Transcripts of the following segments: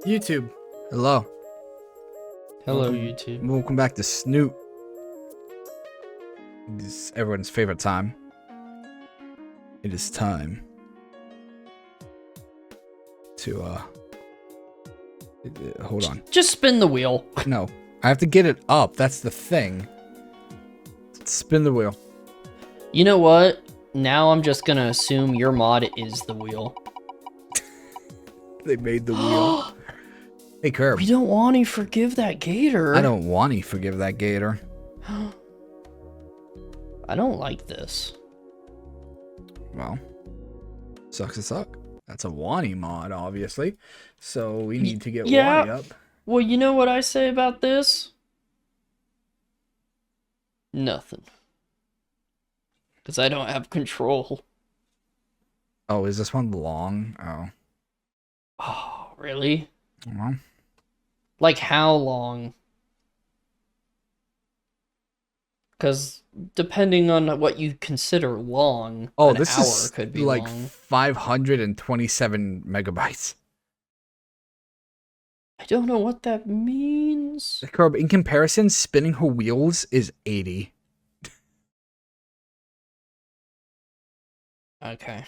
YouTube. Hello. Hello, YouTube. Welcome back to Snoot. This is everyone's favorite time. It is time to hold on. Just spin the wheel. No, I have to get it up. That's the thing. Spin the wheel. You know what? Now I'm just gonna assume your mod is the wheel. They made the wheel. Hey, Kerb. We don't want to forgive that Gator. I don't want to forgive that Gator. I don't like this. Well, sucks to suck. That's a Wani mod, obviously. So we need to get Wani up. Well, you know what I say about this? Nothing. Because I don't have control. Oh, is this one long? Oh. Oh, really? Well. Like how long? Because depending on what you consider long, oh, an this hour is could be like long. 527 megabytes. I don't know what that means. Kerb, in comparison, spinning her wheels is 80. Okay.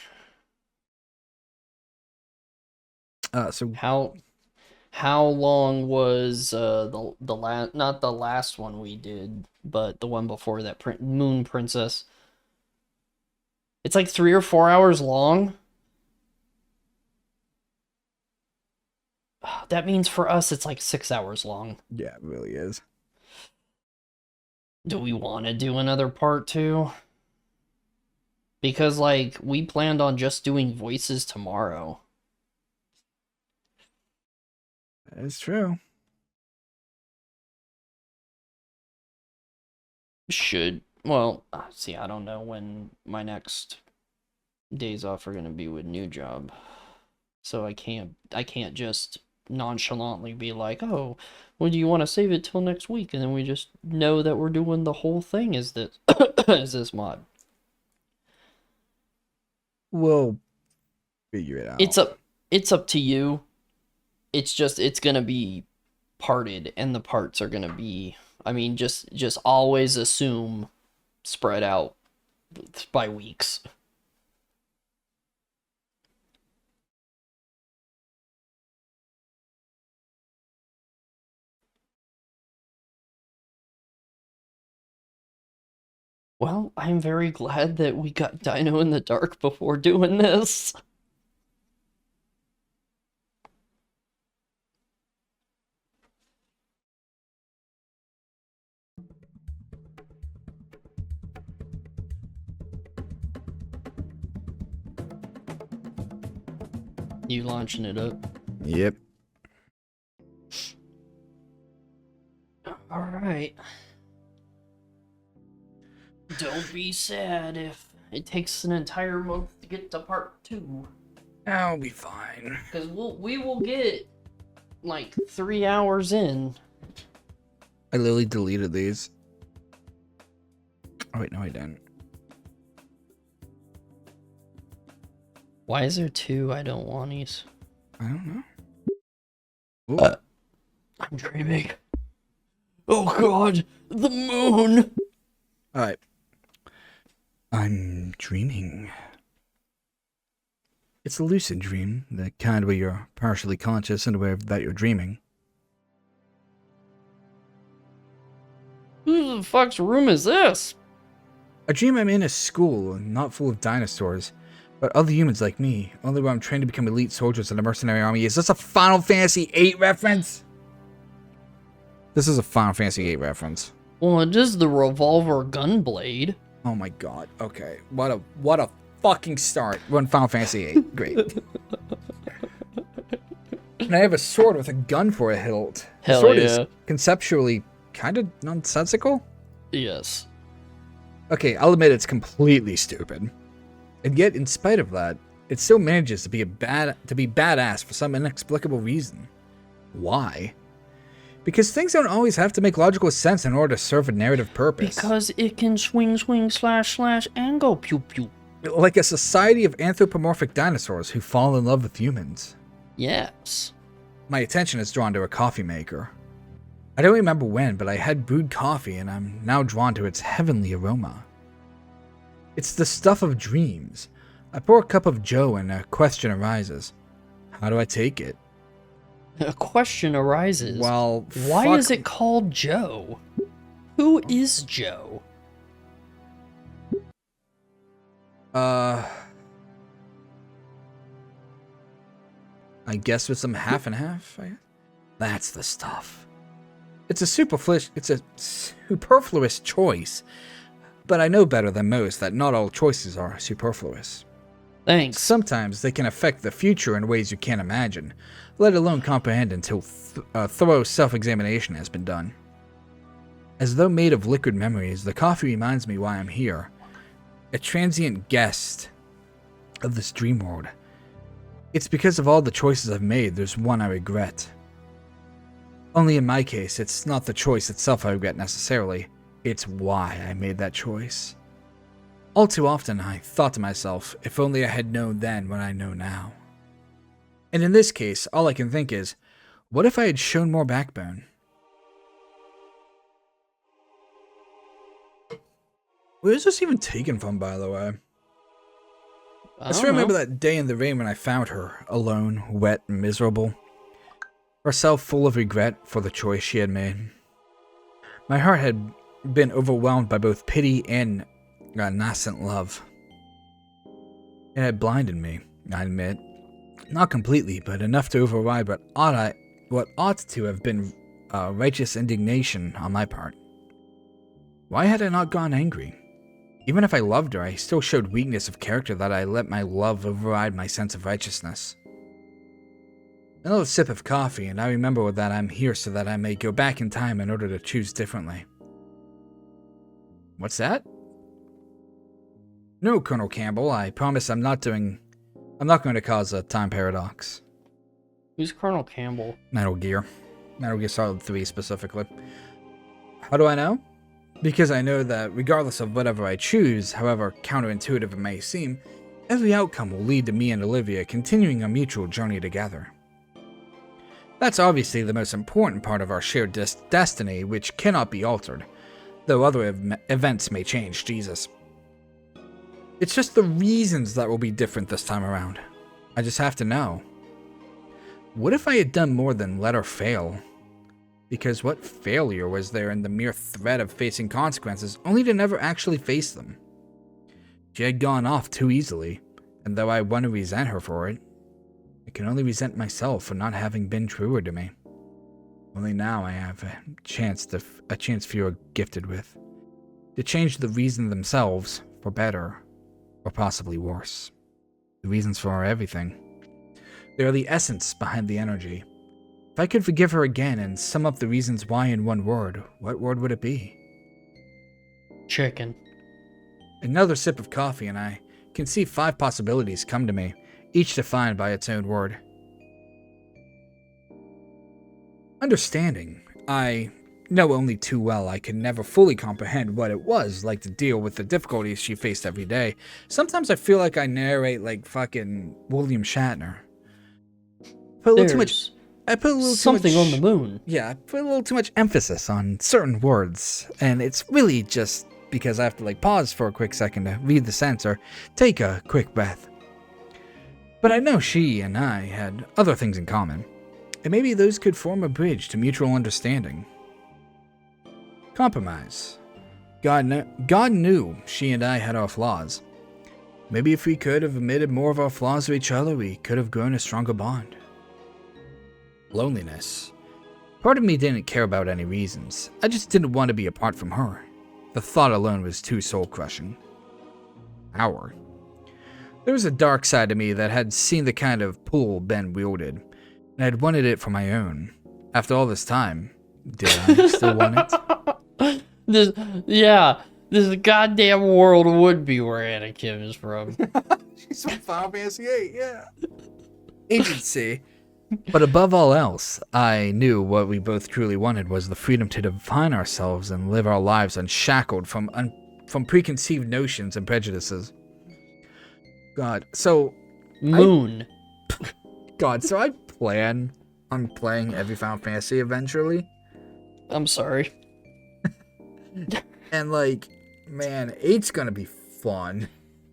So how long was the last, not the last one we did, but the one before that, Moon Princess? It's like 3 or 4 hours long. That means for us it's like 6 hours long. yeah, it really is. Do we want to do another part 2? Because like we planned on just doing voices tomorrow. That is true. Well, see, I don't know when my next days off are gonna be with new job, so I can't just nonchalantly be like, oh, well, do you want to save it till next week, and then we just know that we're doing the whole thing as this as this mod. We'll figure it out. It's up to you. It's just it's gonna be parted, and the parts are gonna be. I mean, just always assume spread out by weeks. Well, I'm very glad that we got Dino in the dark before doing this. You launching it up? Yep. All right. Don't be sad if it takes an entire month to get to part 2. I'll be fine. Because we will get like 3 hours in. I literally deleted these. Oh wait, no I didn't. Why is there 2 I don't want these? I don't know. Ooh. I'm dreaming. Oh god, the moon! Alright. I'm dreaming. It's a lucid dream, the kind where you're partially conscious and aware that you're dreaming. Who the fuck's room is this? I dream I'm in a school, not full of dinosaurs, but other humans like me, only where I'm trained to become elite soldiers in a mercenary army. Is this a Final Fantasy VIII reference? This is a Final Fantasy VIII reference. Well, it is the revolver gunblade. Oh my god, okay. What a fucking start. We're in Final Fantasy VIII. Great. And I have a sword with a gun for a hilt. Hell the sword yeah. is conceptually kind of nonsensical. Yes. Okay, I'll admit it's completely stupid. And yet, in spite of that, it still manages to be badass for some inexplicable reason. Why? Because things don't always have to make logical sense in order to serve a narrative purpose. Because it can swing, slash, and go pew, pew. Like a society of anthropomorphic dinosaurs who fall in love with humans. Yes. My attention is drawn to a coffee maker. I don't remember when, but I had brewed coffee and I'm now drawn to its heavenly aroma. It's the stuff of dreams. I pour a cup of joe and a question arises. How do I take it? A question arises. Well, why is it called Joe? Who is Joe? I guess with some half and half. That's the stuff. It's a superfluous choice, but I know better than most that not all choices are superfluous. Thanks. Sometimes they can affect the future in ways you can't imagine, let alone comprehend until thorough self-examination has been done. As though made of liquid memories, the coffee reminds me why I'm here. A transient guest of this dream world. It's because of all the choices I've made, there's one I regret. Only in my case, it's not the choice itself I regret necessarily, it's why I made that choice. All too often I thought to myself, if only I had known then what I know now. And in this case, all I can think is, what if I had shown more backbone? Where is this even taken from, by the way? I still remember that day in the rain when I found her, alone, wet, and miserable. Herself full of regret for the choice she had made. My heart had been overwhelmed by both pity and nascent love. It had blinded me, I admit. Not completely, but enough to override what ought to have been righteous indignation on my part. Why had I not gone angry? Even if I loved her, I still showed weakness of character that I let my love override my sense of righteousness. Another sip of coffee, and I remember that I'm here so that I may go back in time in order to choose differently. What's that? No, Colonel Campbell, I promise I'm not going to cause a time paradox. Who's Colonel Campbell? Metal Gear Solid 3 specifically. How do I know? Because I know that regardless of whatever I choose, however counterintuitive it may seem, every outcome will lead to me and Olivia continuing a mutual journey together. That's obviously the most important part of our shared destiny, which cannot be altered, though other events may change, Jesus. It's just the reasons that will be different this time around. I just have to know. What if I had done more than let her fail? Because what failure was there in the mere threat of facing consequences, only to never actually face them? She had gone off too easily, and though I want to resent her for it, I can only resent myself for not having been truer to me. Only now I have a chance few are gifted with, to change the reason themselves for better, or possibly worse. The reasons for everything. They are the essence behind the energy. If I could forgive her again and sum up the reasons why in one word, what word would it be? Chicken. Another sip of coffee and I can see 5 possibilities come to me, each defined by its own word. Understanding. I know only too well I can never fully comprehend what it was like to deal with the difficulties she faced every day. Sometimes I feel like I narrate like fucking William Shatner. I put a little something on the moon. Yeah, I put a little too much emphasis on certain words, and it's really just because I have to like pause for a quick second to read the sentence or take a quick breath. But I know she and I had other things in common, and maybe those could form a bridge to mutual understanding. Compromise. God knew she and I had our flaws. Maybe if we could have admitted more of our flaws to each other, we could have grown a stronger bond. Loneliness. Part of me didn't care about any reasons. I just didn't want to be apart from her. The thought alone was too soul-crushing. There was a dark side to me that had seen the kind of pull Ben wielded, and I had wanted it for my own. After all this time, did I still want it? This goddamn world would be where Anakin is from. She's from Final Fantasy VIII, yeah. Agency. But above all else, I knew what we both truly wanted was the freedom to define ourselves and live our lives unshackled from preconceived notions and prejudices. God, so... Moon. God, so I plan on playing every Final Fantasy eventually. I'm sorry. And like, man, 8's gonna be fun.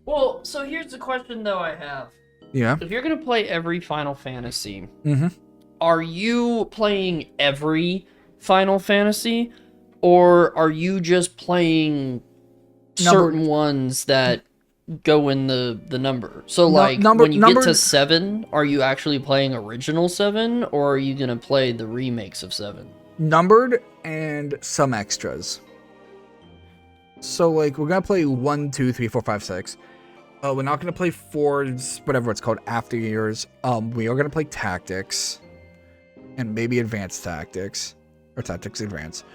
Well, so here's the question though I have. Yeah. If you're gonna play every Final Fantasy, Mm-hmm. are you playing every Final Fantasy, or are you just playing certain ones that go in the number? So like when you get to 7, are you actually playing original 7, or are you gonna play the remakes of 7? Numbered and some extras. So like we're gonna play 1, 2, 3, 4, 5, 6. We're not gonna play 4's whatever it's called after years. We are gonna play tactics, and maybe advanced tactics or tactics advanced.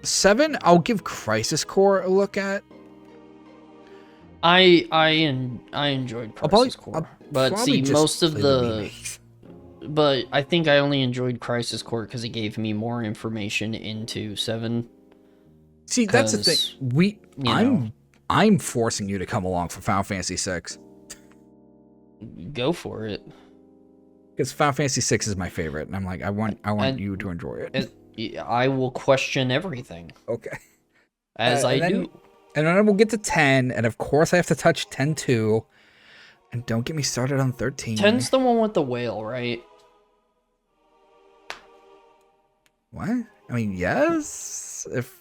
7, I'll give Crisis Core a look at. I enjoyed Crisis Core, but see most of but I think I only enjoyed Crisis Core because it gave me more information into 7. See, that's the thing. I'm forcing you to come along for Final Fantasy 6. Go for it. Because Final Fantasy 6 is my favorite, and I'm like, I want you to enjoy it. I will question everything. Okay. As I do. And then we'll get to 10, and of course I have to touch 10 too. And don't get me started on 13. 10's the one with the whale, right? What? I mean, yes. If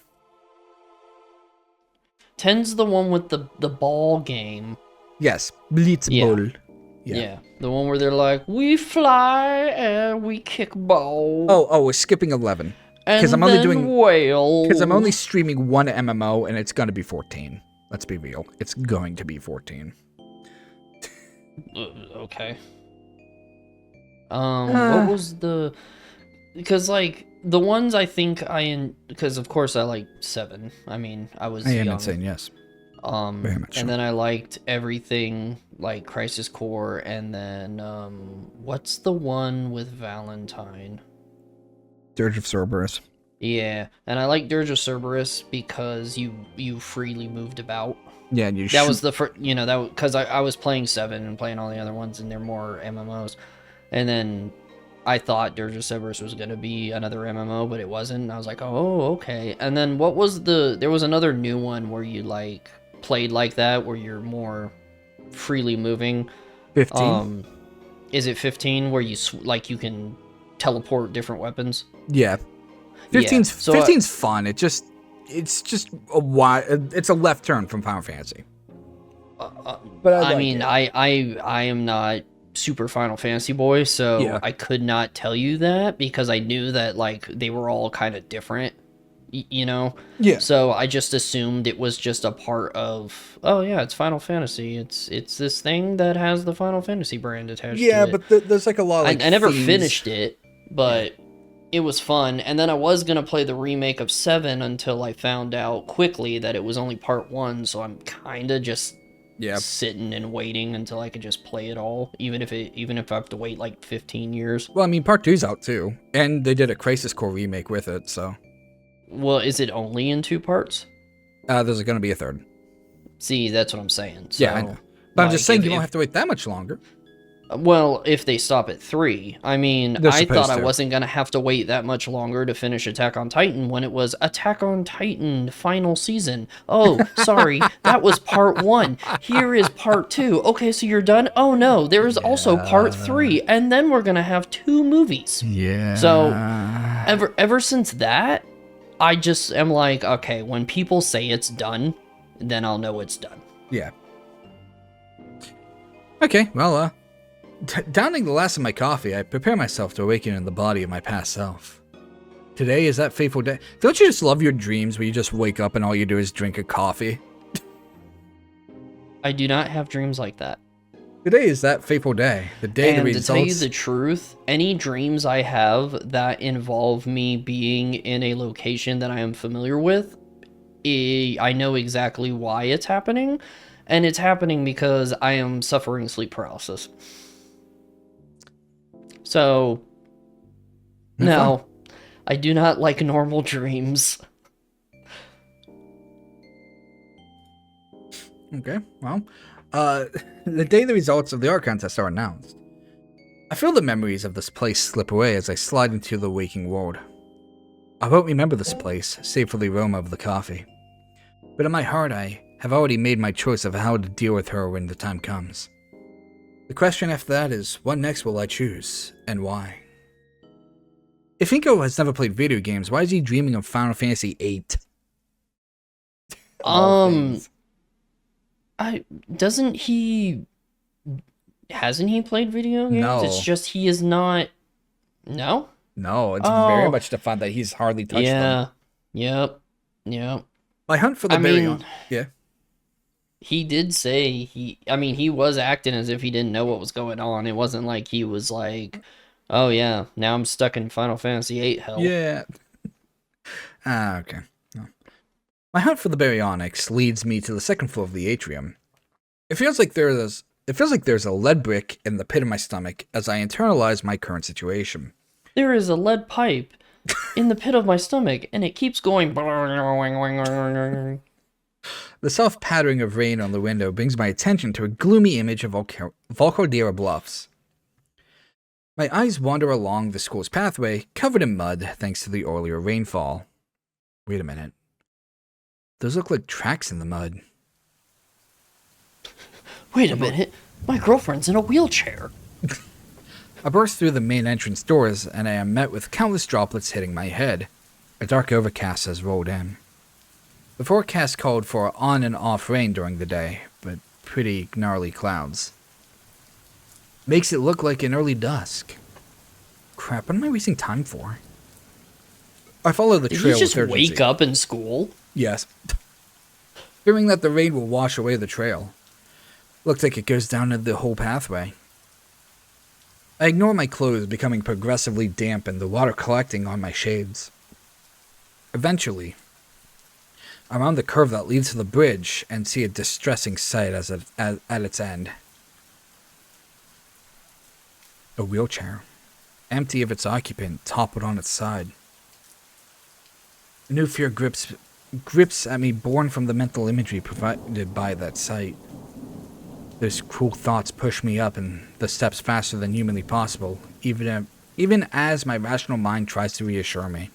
10's the one with the ball game. yes, Blitzball. Yeah, the one where they're like, we fly and we kick ball. Oh, we're skipping 11 because I'm only streaming one MMO, and it's gonna be 14. Let's be real, it's going to be 14. Okay. What was the? Because like the ones I think because of course I like 7. I mean, I was young. Insane, yes. Very much and so. then I liked everything like Crisis Core, and then what's the one with Valentine? Dirge of Cerberus. Yeah, and I like Dirge of Cerberus because you freely moved about. Yeah, and that was the first, that because I was playing 7 and playing all the other ones, and they're more MMOs, and then I thought Dirge of Cerberus was gonna be another MMO, but it wasn't. And I was like, oh, okay. And then what was there was another new one where you like played like that, where you're more freely moving. 15. Is it 15 where you you can teleport different weapons? Yeah. 15's fun. It's just it's a left turn from Final Fantasy. But I am not super Final Fantasy boy, so I could not tell you that because I knew that like they were all kind of different, Yeah. So I just assumed it was just a part of. Oh yeah, it's Final Fantasy. It's this thing that has the Final Fantasy brand attached. to it. Yeah, but there's like a lot. Of, I never finished it, but it was fun. And then I was gonna play the remake of 7 until I found out quickly that it was only part 1. So I'm kind of just sitting and waiting until I could just play it all, even if I have to wait like 15 years. Well, I mean, part 2's out too, and they did a Crisis Core remake with it. So, well, is it only in 2 parts? There's going to be a 3rd. See, that's what I'm saying. So, yeah, I know. But I'm just saying you don't have to wait that much longer. Well, if they stop at 3. I mean, I thought I wasn't going to have to wait that much longer to finish Attack on Titan when it was Attack on Titan final season. Oh, sorry, that was part 1. Here is part 2. Okay, so you're done? Oh no, there is also part 3, and then we're going to have 2 movies. Yeah. So, ever since that, I just am like, okay, when people say it's done, then I'll know it's done. Yeah. Okay, well, downing the last of my coffee, I prepare myself to awaken in the body of my past self. Today is that fateful day. Don't you just love your dreams where you just wake up and all you do is drink a coffee? I do not have dreams like that. Today is that fateful day. The day and the results... to tell you the truth, any dreams I have that involve me being in a location that I am familiar with, I know exactly why it's happening. And it's happening because I am suffering sleep paralysis. So, no, I do not like normal dreams. Okay, well, the day the results of the art contest are announced, I feel the memories of this place slip away as I slide into the waking world. I won't remember this place, save for the aroma of the coffee. But in my heart, I have already made my choice of how to deal with her when the time comes. The question after that is, what next will I choose, and why? If Inko has never played video games, why is he dreaming of Final Fantasy VIII? Doesn't he... Hasn't he played video games? No. It's just he is not... No? No, it's very much the fact that he's hardly touched them. Yep. My hunt for the berry. Yeah. He did say he was acting as if he didn't know what was going on. It wasn't like he was like, oh yeah, now I'm stuck in Final Fantasy VIII hell. Yeah. Okay. No. My hunt for the baryonyx leads me to the second floor of the atrium. It feels like there's a lead brick in the pit of my stomach as I internalize my current situation. There is a lead pipe in the pit of my stomach, and it keeps going. The soft pattering of rain on the window brings my attention to a gloomy image of Volcodera Bluffs. My eyes wander along the school's pathway, covered in mud thanks to the earlier rainfall. Wait a minute. Those look like tracks in the mud. Wait a minute. My girlfriend's in a wheelchair. I burst through the main entrance doors, and I am met with countless droplets hitting my head. A dark overcast has rolled in. The forecast called for on and off rain during the day, but pretty gnarly clouds. Makes it look like an early dusk. Crap, what am I wasting time for? I follow the trail with urgency. Did you just wake up in school? Yes. Fearing that the rain will wash away the trail. Looks like it goes down the whole pathway. I ignore my clothes becoming progressively damp and the water collecting on my shades. Eventually, I'm on the curve that leads to the bridge and see a distressing sight at its end. A wheelchair, empty of its occupant, toppled on its side. A new fear grips at me, born from the mental imagery provided by that sight. Those cruel thoughts push me up the steps faster than humanly possible, even as my rational mind tries to reassure me.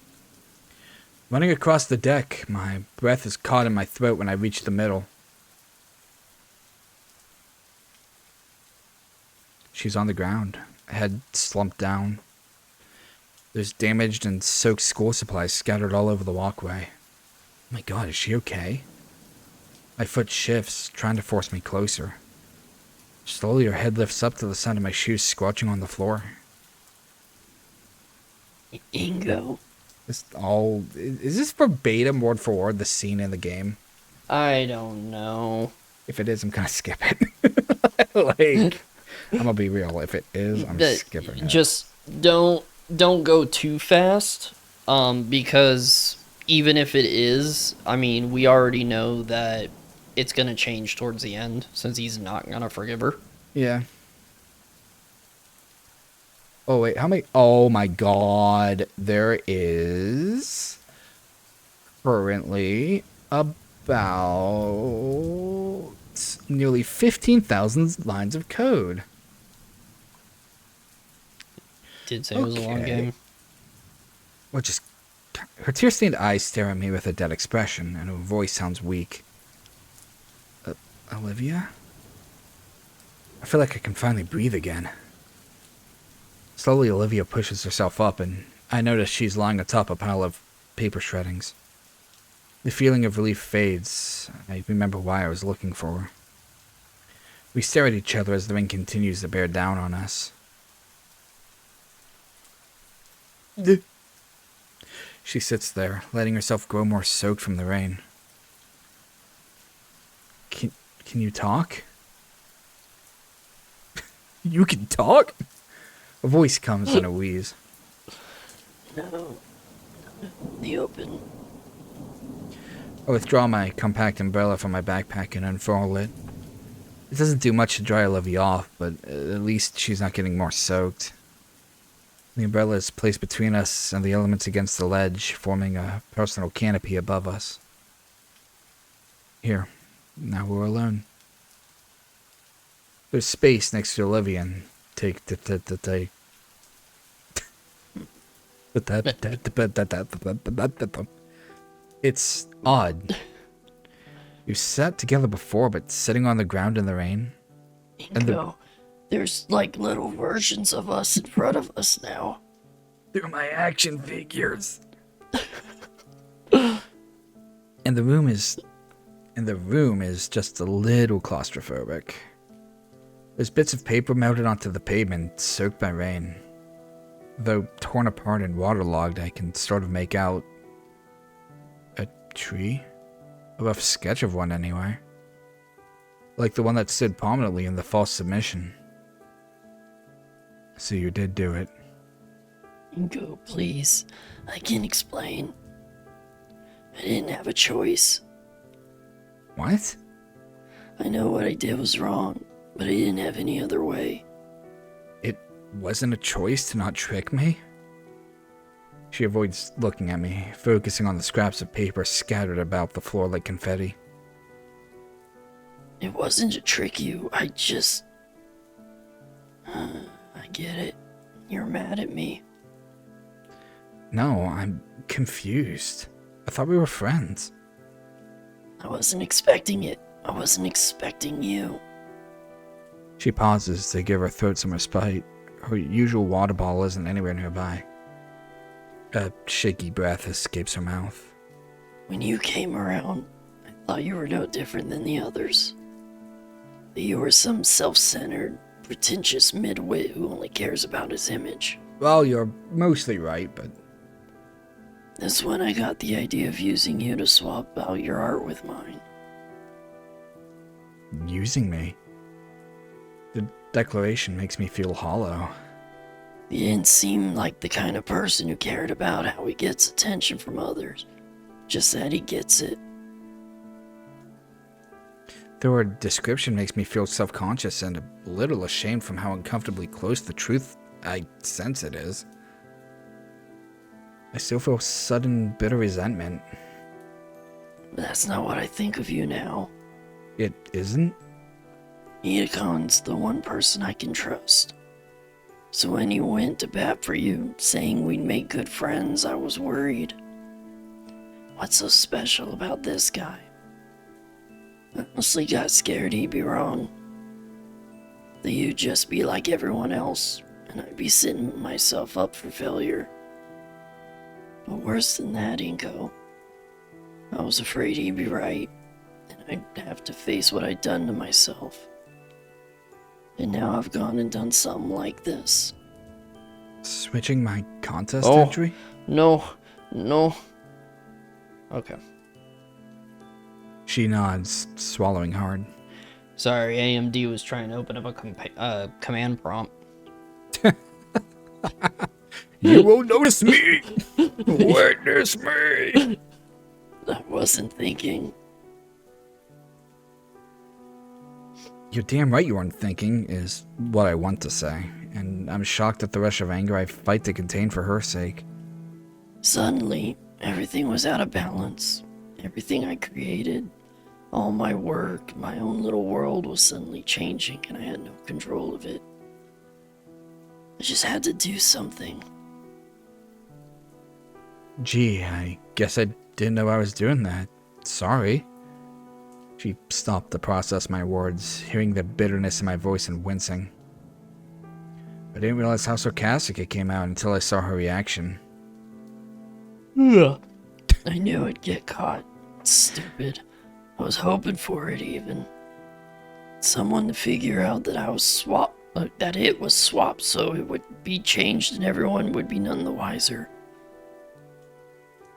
Running across the deck, my breath is caught in my throat when I reach the middle. She's on the ground, head slumped down. There's damaged and soaked school supplies scattered all over the walkway. Oh my god, is she okay? My foot shifts, trying to force me closer. Slowly her head lifts up to the sound of my shoes squelching on the floor. Ingo. Is this verbatim, word for word, the scene in the game? I don't know. If it is, I'm gonna skip it. Like, I'm gonna be real. If it is, I'm skipping it. Just don't go too fast, because even if it is, I mean, we already know that it's gonna change towards the end, since he's not gonna forgive her. Yeah. Oh, wait, how many? Oh, my God. There is currently about nearly 15,000 lines of code. Did say it was a long game. Well, just... Her tear-stained eyes stare at me with a dead expression, and her voice sounds weak. Olivia? I feel like I can finally breathe again. Slowly, Olivia pushes herself up, and I notice she's lying atop a pile of paper shreddings. The feeling of relief fades. I remember why I was looking for her. We stare at each other as the rain continues to bear down on us. She sits there, letting herself grow more soaked from the rain. Can you talk? You can talk? A voice comes in a wheeze. No. The open. I withdraw my compact umbrella from my backpack and unfurl it. It doesn't do much to dry Olivia off, but at least she's not getting more soaked. The umbrella is placed between us and the elements against the ledge, forming a personal canopy above us. Here, now we're alone. There's space next to Olivia and take It's odd. You sat together before, but sitting on the ground in the rain. Inko, there's like little versions of us in front of us now. They're my action figures. And the room is just a little claustrophobic. There's bits of paper melted onto the pavement, soaked by rain. Though torn apart and waterlogged, I can sort of make out a tree? A rough sketch of one, anyway. Like the one that stood prominently in the false submission. So you did do it. Inko, please. I can explain. I didn't have a choice. What? I know what I did was wrong, but I didn't have any other way. It wasn't a choice to not trick me? She avoids looking at me, focusing on the scraps of paper scattered about the floor like confetti. It wasn't to trick you, I just... I get it. You're mad at me. No, I'm confused. I thought we were friends. I wasn't expecting it. I wasn't expecting you. She pauses to give her throat some respite. Her usual water bottle isn't anywhere nearby. A shaky breath escapes her mouth. When you came around, I thought you were no different than the others. That you were some self-centered, pretentious midwit who only cares about his image. Well, you're mostly right, but... That's when I got the idea of using you to swap out your art with mine. Using me? The declaration makes me feel hollow. You didn't seem like the kind of person who cared about how he gets attention from others. Just that he gets it. The word description makes me feel self-conscious and a little ashamed from how uncomfortably close the truth I sense it is. I still feel sudden bitter resentment. But that's not what I think of you now. It isn't? Edacon's the one person I can trust. So when he went to bat for you, saying we'd make good friends, I was worried. What's so special about this guy? I honestly got scared he'd be wrong. That you'd just be like everyone else, and I'd be setting myself up for failure. But worse than that, Inko, I was afraid he'd be right, and I'd have to face what I'd done to myself. And now I've gone and done something like this. Switching my contest entry? No. Okay. She nods, swallowing hard. Sorry, AMD was trying to open up a command prompt. You will notice me! Witness me! I wasn't thinking. You're damn right you weren't thinking, is what I want to say. And I'm shocked at the rush of anger I fight to contain for her sake. Suddenly, everything was out of balance. Everything I created, all my work, my own little world was suddenly changing, and I had no control of it. I just had to do something. Gee, I guess I didn't know I was doing that. Sorry. She stopped to process my words, hearing the bitterness in my voice and wincing. I didn't realize how sarcastic it came out until I saw her reaction. I knew I'd get caught. Stupid. I was hoping for it even. Someone to figure out that I was swapped, that it was swapped so it would be changed and everyone would be none the wiser.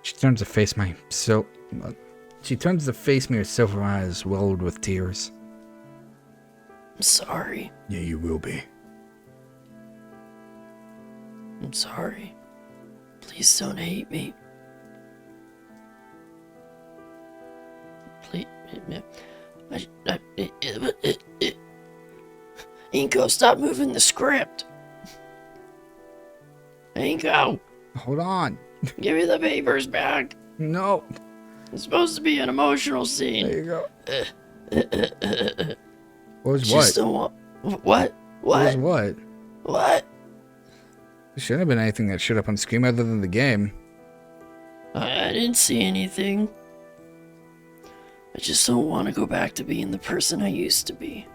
She turns to face me with silver eyes welled with tears. I'm sorry. Yeah, you will be. I'm sorry. Please don't hate me. Please. Inko, stop moving the script. Inko, Hold on. give me the papers back. No. It's supposed to be an emotional scene. There you go. What was Just what? don't want... What? What was what? What? There shouldn't have been anything that showed up on screen other than the game. I didn't see anything. I just don't want to go back to being the person I used to be.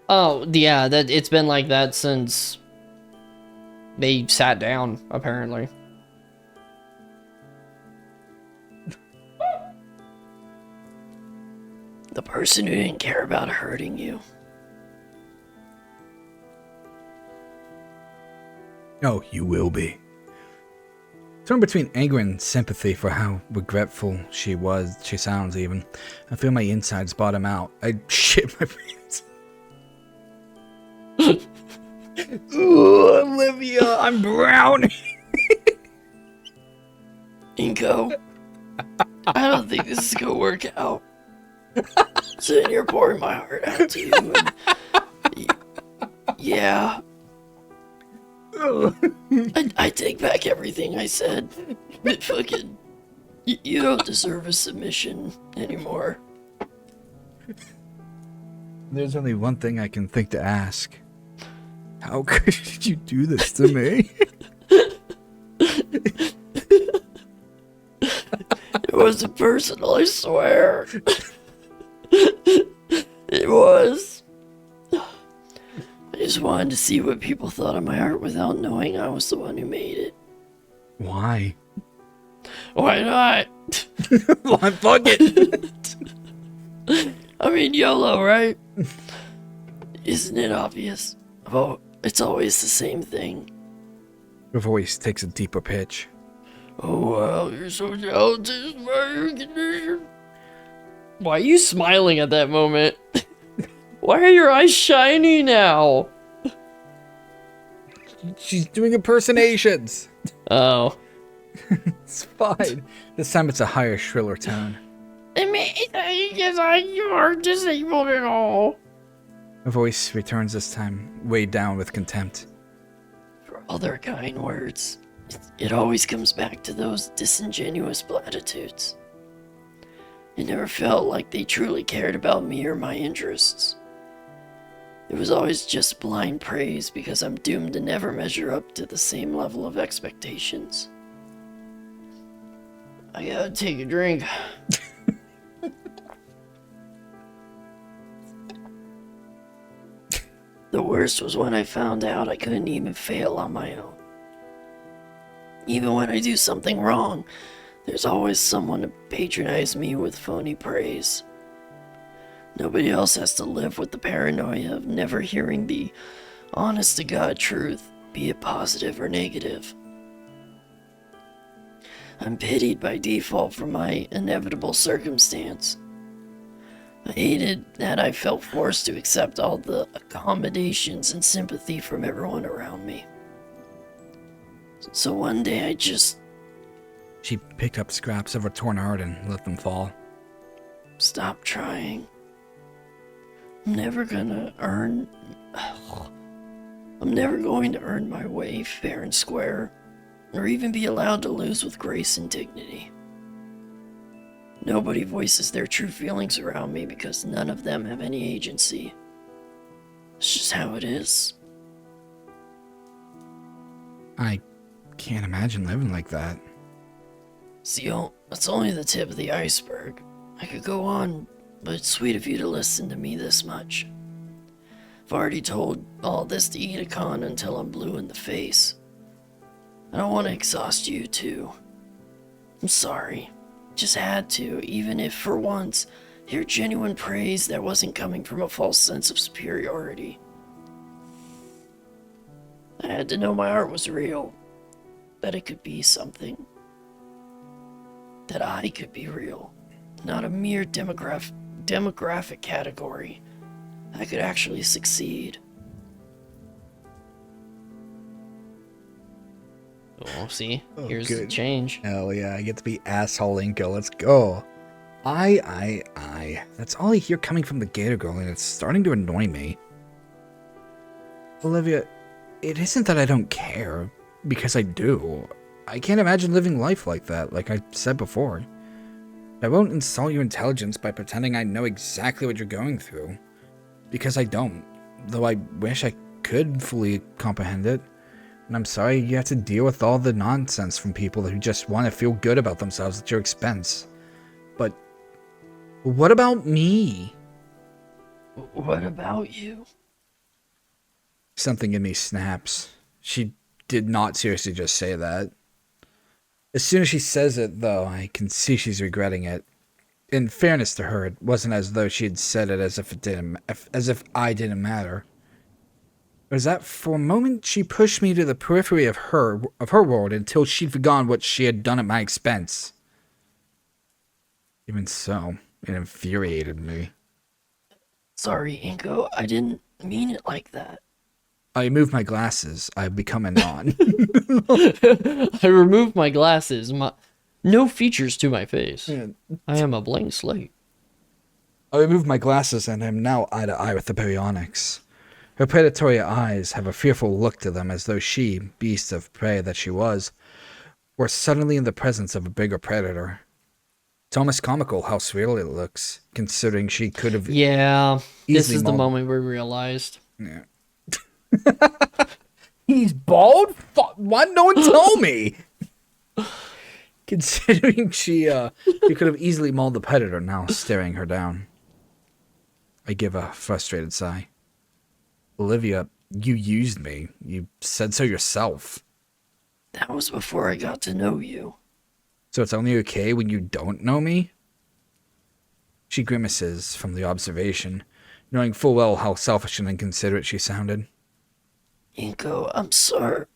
Oh, yeah, that it's been like that since they sat down, apparently. The person who didn't care about hurting you. Oh, you will be. Torn between anger and sympathy for how regretful she sounds even. I feel my insides bottom out. I shit my pants. Ooh, Olivia, I'm brown. Inko, I don't think this is gonna work out. Sitting here pouring my heart out to you. Yeah. I take back everything I said. But fucking, you don't deserve a submission anymore. There's only one thing I can think to ask. How could you do this to me? It wasn't personal, I swear. It was. I just wanted to see what people thought of my art without knowing I was the one who made it. Why? Why not? Why fuck it? I mean, YOLO, right? Isn't it obvious? Oh, it's always the same thing. Her voice takes a deeper pitch. Oh, wow, you're so talented. Why are you smiling at that moment? Why are your eyes shiny now? She's doing impersonations. Oh. It's fine. This time it's a higher, shriller tone. I mean, because you are disabled and all. Her voice returns this time, weighed down with contempt. For all their kind words, it always comes back to those disingenuous platitudes. It never felt like they truly cared about me or my interests. It was always just blind praise because I'm doomed to never measure up to the same level of expectations. I gotta take a drink. The worst was when I found out I couldn't even fail on my own. Even when I do something wrong, there's always someone to patronize me with phony praise. Nobody else has to live with the paranoia of never hearing the honest-to-God truth, be it positive or negative. I'm pitied by default for my inevitable circumstance. I hated that I felt forced to accept all the accommodations and sympathy from everyone around me. So one day I just... She picked up scraps of her torn art and let them fall. stopped trying. I'm never going to earn my way fair and square, or even be allowed to lose with grace and dignity. Nobody voices their true feelings around me because none of them have any agency. It's just how it is. I can't imagine living like that. That's only the tip of the iceberg. I could go on, but it's sweet of you to listen to me this much. I've already told all this to Edicon until I'm blue in the face. I don't want to exhaust you too. I'm sorry. Just had to, even if for once, hear genuine praise that wasn't coming from a false sense of superiority. I had to know my art was real, that it could be something, that I could be real, not a mere demographic category. I could actually succeed. Oh, see? Here's the change. Hell yeah, I get to be asshole Inca. Let's go. That's all I hear coming from the Gator girl, and it's starting to annoy me. Olivia, it isn't that I don't care, because I do. I can't imagine living life like that, like I said before. I won't insult your intelligence by pretending I know exactly what you're going through. because I don't, though I wish I could fully comprehend it. And I'm sorry you have to deal with all the nonsense from people who just want to feel good about themselves at your expense. But what about me? What about you? Something in me snaps. She did not seriously just say that. As soon as she says it, though, I can see she's regretting it. In fairness to her, it wasn't as though she had said it as if I didn't matter. It was that for a moment she pushed me to the periphery of her world until she'd forgotten what she had done at my expense. Even so, it infuriated me. Sorry, Inko. I didn't mean it like that. I removed my glasses. I've become a non. I removed my glasses. No features to my face. Yeah. I am a blank slate. I removed my glasses and am now eye to eye with the baryonyx. Her predatory eyes have a fearful look to them, as though she, beast of prey that she was, were suddenly in the presence of a bigger predator. It's almost comical how surreal it looks, considering she could have... Yeah, this is the moment we realized. Yeah. He's bald? Why no one told me? Considering she could have easily mauled the predator, now staring her down. I give a frustrated sigh. Olivia, you used me. You said so yourself. That was before I got to know you. So it's only okay when you don't know me? She grimaces from the observation, knowing full well how selfish and inconsiderate she sounded. Inko, I'm sorry.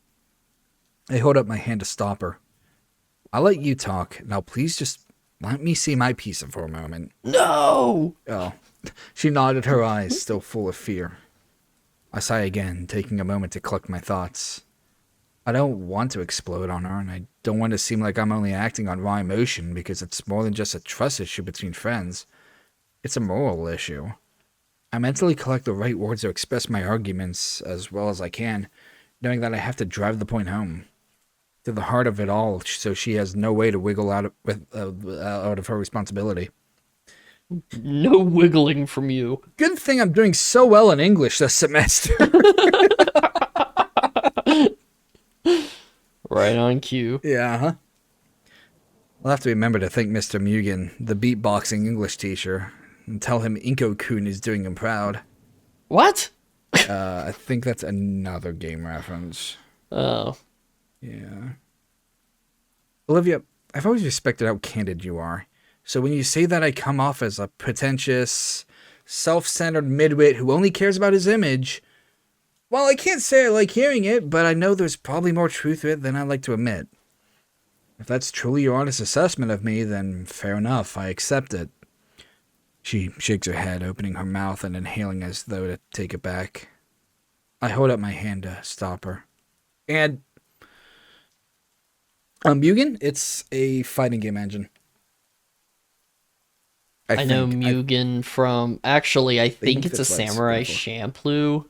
I hold up my hand to stop her. I'll let you talk. Now please just let me see my piece for a moment. No! Oh. She nodded, her eyes still full of fear. I sigh again, taking a moment to collect my thoughts. I don't want to explode on her, and I don't want to seem like I'm only acting on raw emotion, because it's more than just a trust issue between friends. It's a moral issue. I mentally collect the right words to express my arguments as well as I can, knowing that I have to drive the point home, to the heart of it all, so she has no way to wiggle out of her responsibility. No wiggling from you. Good thing I'm doing so well in English this semester. Right on cue. Yeah, huh? I'll have to remember to thank Mr. Mugen, the beatboxing English teacher, and tell him Inko-kun is doing him proud. What? I think that's another game reference. Oh. Yeah. Olivia, I've always respected how candid you are. So when you say that I come off as a pretentious, self-centered midwit who only cares about his image, well, I can't say I like hearing it, but I know there's probably more truth to it than I like to admit. If that's truly your honest assessment of me, then fair enough, I accept it. She shakes her head, opening her mouth and inhaling as though to take it back. I hold up my hand to stop her. And Mugen, it's a fighting game engine. I know Mugen from... Actually, I think it's a Samurai Champloo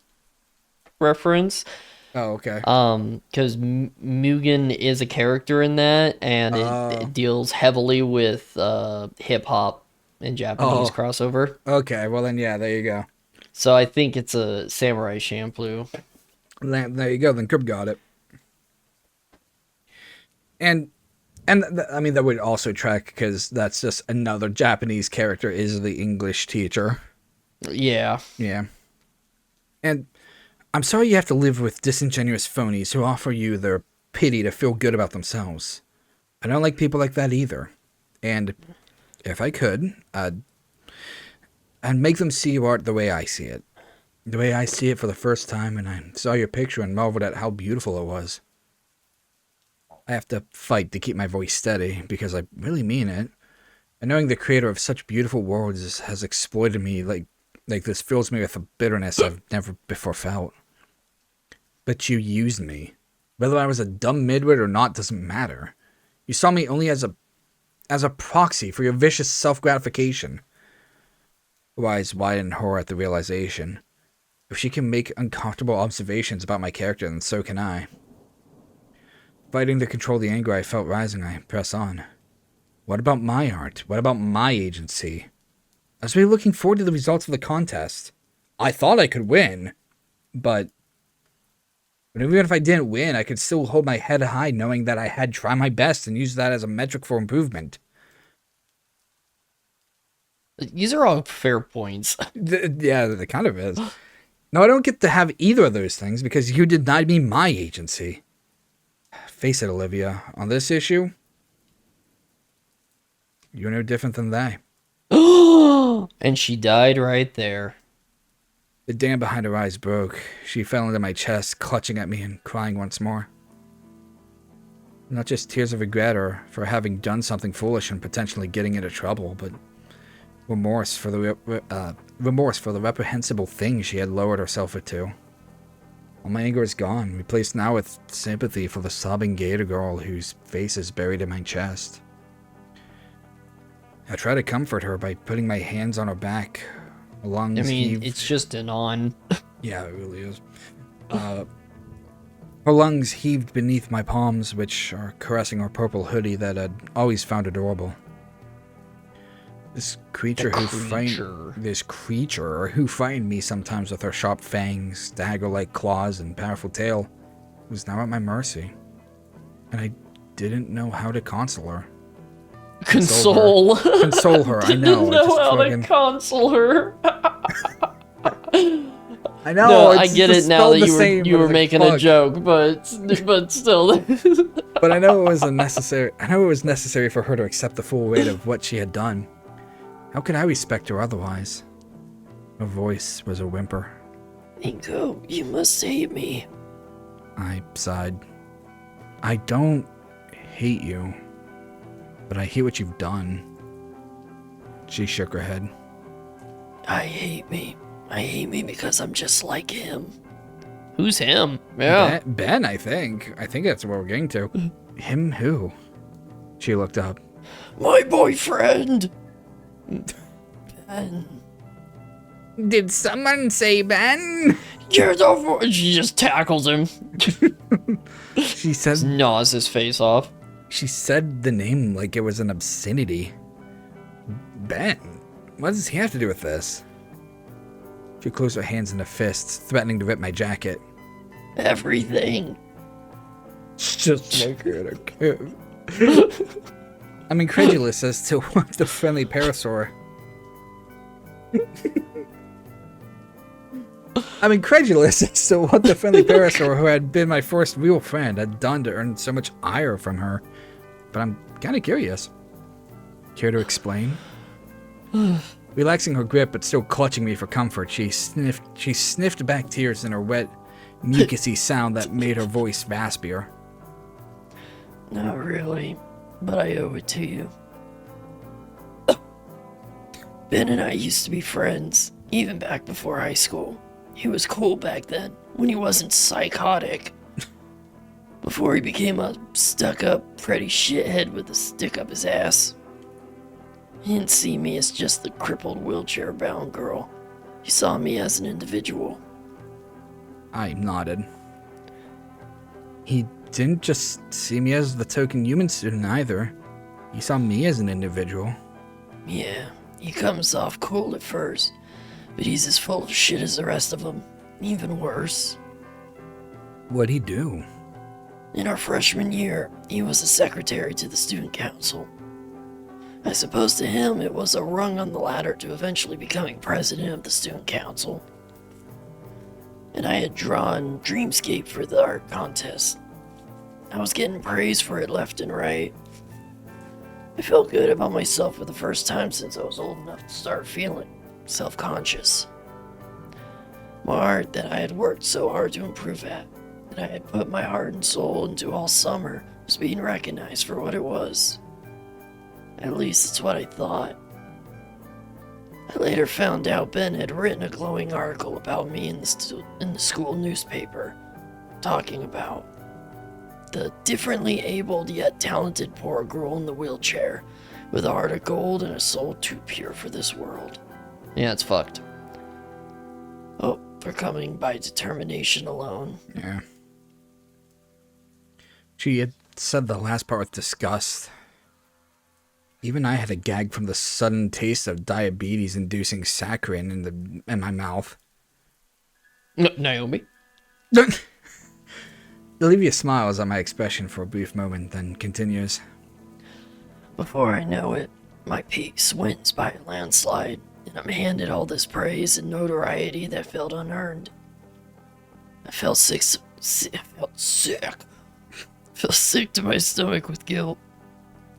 reference. Oh, okay. Because Mugen is a character in that, and it deals heavily with hip-hop and Japanese crossover. Okay, well then, yeah, there you go. So I think it's a Samurai Champloo. There you go, then Kerb got it. And I mean, that would also track, because that's just another Japanese character is the English teacher. Yeah. Yeah. And I'm sorry you have to live with disingenuous phonies who offer you their pity to feel good about themselves. I don't like people like that either. And if I could, I'd make them see your art the way I see it. The way I see it for the first time, and I saw your picture and marveled at how beautiful it was. I have to fight to keep my voice steady, because I really mean it. And knowing the creator of such beautiful worlds has exploited me like this fills me with a bitterness I've never before felt. But you used me. Whether I was a dumb midwit or not doesn't matter. You saw me only as a proxy for your vicious self-gratification. Eyes wide in horror at the realization. If she can make uncomfortable observations about my character, then so can I. Fighting to control the anger I felt rising, I press on. What about my art? What about my agency? I was really looking forward to the results of the contest. I thought I could win, but even if I didn't win, I could still hold my head high knowing that I had tried my best and used that as a metric for improvement. These are all fair points. Yeah, it kind of is. No, I don't get to have either of those things because you denied me my agency. Face it, Olivia, on this issue, you're no different than they. And she died right there. The dam behind her eyes broke. She fell into my chest, clutching at me and crying once more. Not just tears of regret or for having done something foolish and potentially getting into trouble, but remorse for the reprehensible thing she had lowered herself to. All my anger is gone, replaced now with sympathy for the sobbing Gator girl whose face is buried in my chest. I try to comfort her by putting my hands on her back. Her lungs heaved. It's just an on. Yeah, it really is. Her lungs heaved beneath my palms, which are caressing her purple hoodie that I'd always found adorable. This creature who frightened me sometimes with her sharp fangs, dagger-like claws, and powerful tail was now at my mercy. And I didn't know how to console her. Console her, I know. Didn't know how to console her. I know. No, I get it now that you were making a joke, but still. But I know it was unnecessary. I know it was necessary for her to accept the full weight of what she had done. How could I respect her otherwise? Her voice was a whimper. Ingo, you must save me. I sighed. I don't hate you, but I hate what you've done. She shook her head. I hate me. I hate me because I'm just like him. Who's him? Yeah. Ben, I think. I think that's what we're getting to. Him who? She looked up. My boyfriend! Ben. Did someone say Ben? You're the She just tackles him. She said... Gnaws his face off. She said the name like it was an obscenity. Ben? What does he have to do with this? She closed her hands into fists, threatening to rip my jacket. Everything. Just like her at a kid. I'm incredulous as to what the friendly parasaur... I'm incredulous as to what the friendly parasaur who had been my first real friend had done to earn so much ire from her. But I'm kind of curious. Care to explain? Relaxing her grip but still clutching me for comfort, she sniffed back tears in her wet, mucusy sound that made her voice raspier. Not really, but I owe it to you. Ben and I used to be friends, even back before high school. He was cool back then, when he wasn't psychotic. Before he became a stuck-up, pretty shithead with a stick up his ass. He didn't see me as just the crippled, wheelchair-bound girl. He saw me as an individual. I nodded. He didn't just see me as the token human student either. He saw me as an individual. Yeah, he comes off cool at first, but he's as full of shit as the rest of them. Even worse. What'd he do? In our freshman year, he was a secretary to the student council. I suppose to him it was a rung on the ladder to eventually becoming president of the student council. And I had drawn Dreamscape for the art contest. I was getting praise for it left and right. I felt good about myself for the first time since I was old enough to start feeling self-conscious. My art that I had worked so hard to improve at, that I had put my heart and soul into all summer, was being recognized for what it was. At least that's what I thought. I later found out Ben had written a glowing article about me in the school newspaper, talking about the differently abled yet talented poor girl in the wheelchair, with a heart of gold and a soul too pure for this world. Yeah, it's fucked. Oh, for coming by determination alone. Yeah. She had said the last part with disgust. Even I had a gag from the sudden taste of diabetes-inducing saccharin in my mouth. Naomi? Olivia smiles at my expression for a brief moment, then continues. Before I know it, my peace wins by a landslide, and I'm handed all this praise and notoriety that felt unearned. I felt sick. I felt sick. I felt sick to my stomach with guilt.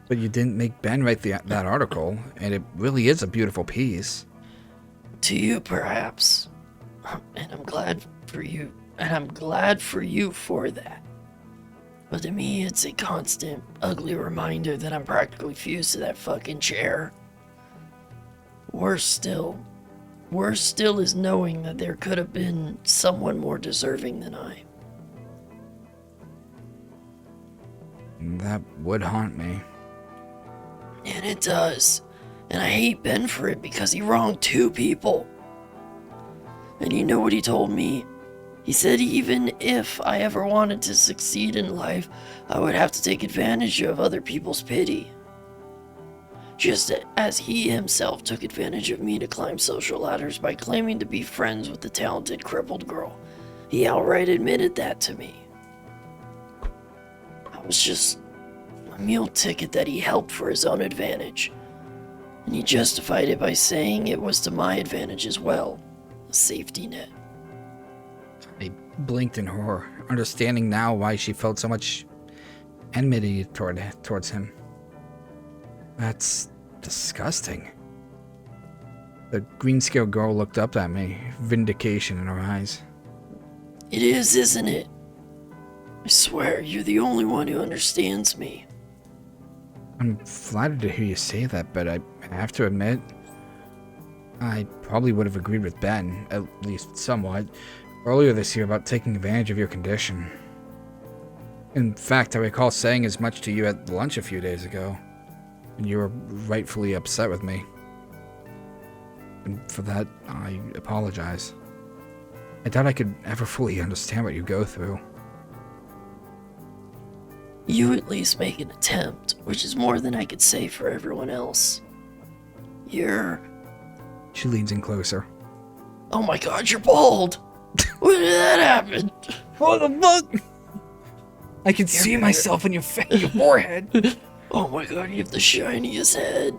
But you didn't make Ben write that article, and it really is a beautiful piece. To you, perhaps. And I'm glad for you. And I'm glad for you for that. But to me, it's a constant, ugly reminder that I'm practically fused to that fucking chair. Worse still is knowing that there could have been someone more deserving than I. That would haunt me. And it does. And I hate Ben for it because he wronged 2 people. And you know what he told me? He said even if I ever wanted to succeed in life, I would have to take advantage of other people's pity. Just as he himself took advantage of me to climb social ladders by claiming to be friends with the talented crippled girl. He outright admitted that to me. I was just a meal ticket that he helped for his own advantage. And he justified it by saying it was to my advantage as well. A safety net. I blinked in horror, understanding now why she felt so much enmity towards him. That's disgusting. The green-scaled girl looked up at me, vindication in her eyes. It is, isn't it? I swear, you're the only one who understands me. I'm flattered to hear you say that, but I have to admit, I probably would have agreed with Ben, at least somewhat, earlier this year about taking advantage of your condition. In fact, I recall saying as much to you at lunch a few days ago, and you were rightfully upset with me. And for that, I apologize. I doubt I could ever fully understand what you go through. You at least make an attempt, which is more than I could say for everyone else. She leans in closer. Oh my god, you're bald! When did that happen? What the fuck? I can see myself in your forehead. Oh my god, you have the shiniest head.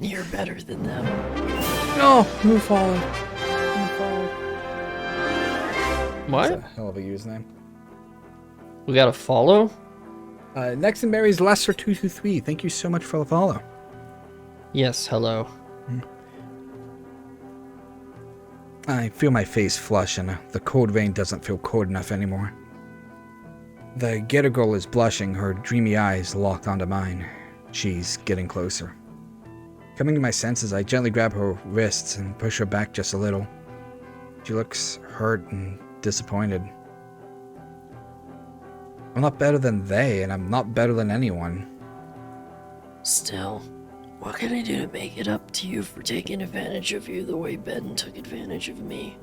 You're better than them. No, who followed? What? That's a hell of a username. We gotta follow? Next in Mary's Lester223. Thank you so much for the follow. Yes, hello. I feel my face flush, and the cold rain doesn't feel cold enough anymore. The Gator girl is blushing, her dreamy eyes locked onto mine. She's getting closer. Coming to my senses, I gently grab her wrists and push her back just a little. She looks hurt and disappointed. I'm not better than they, and I'm not better than anyone. Still, what can I do to make it up to you for taking advantage of you the way Ben took advantage of me?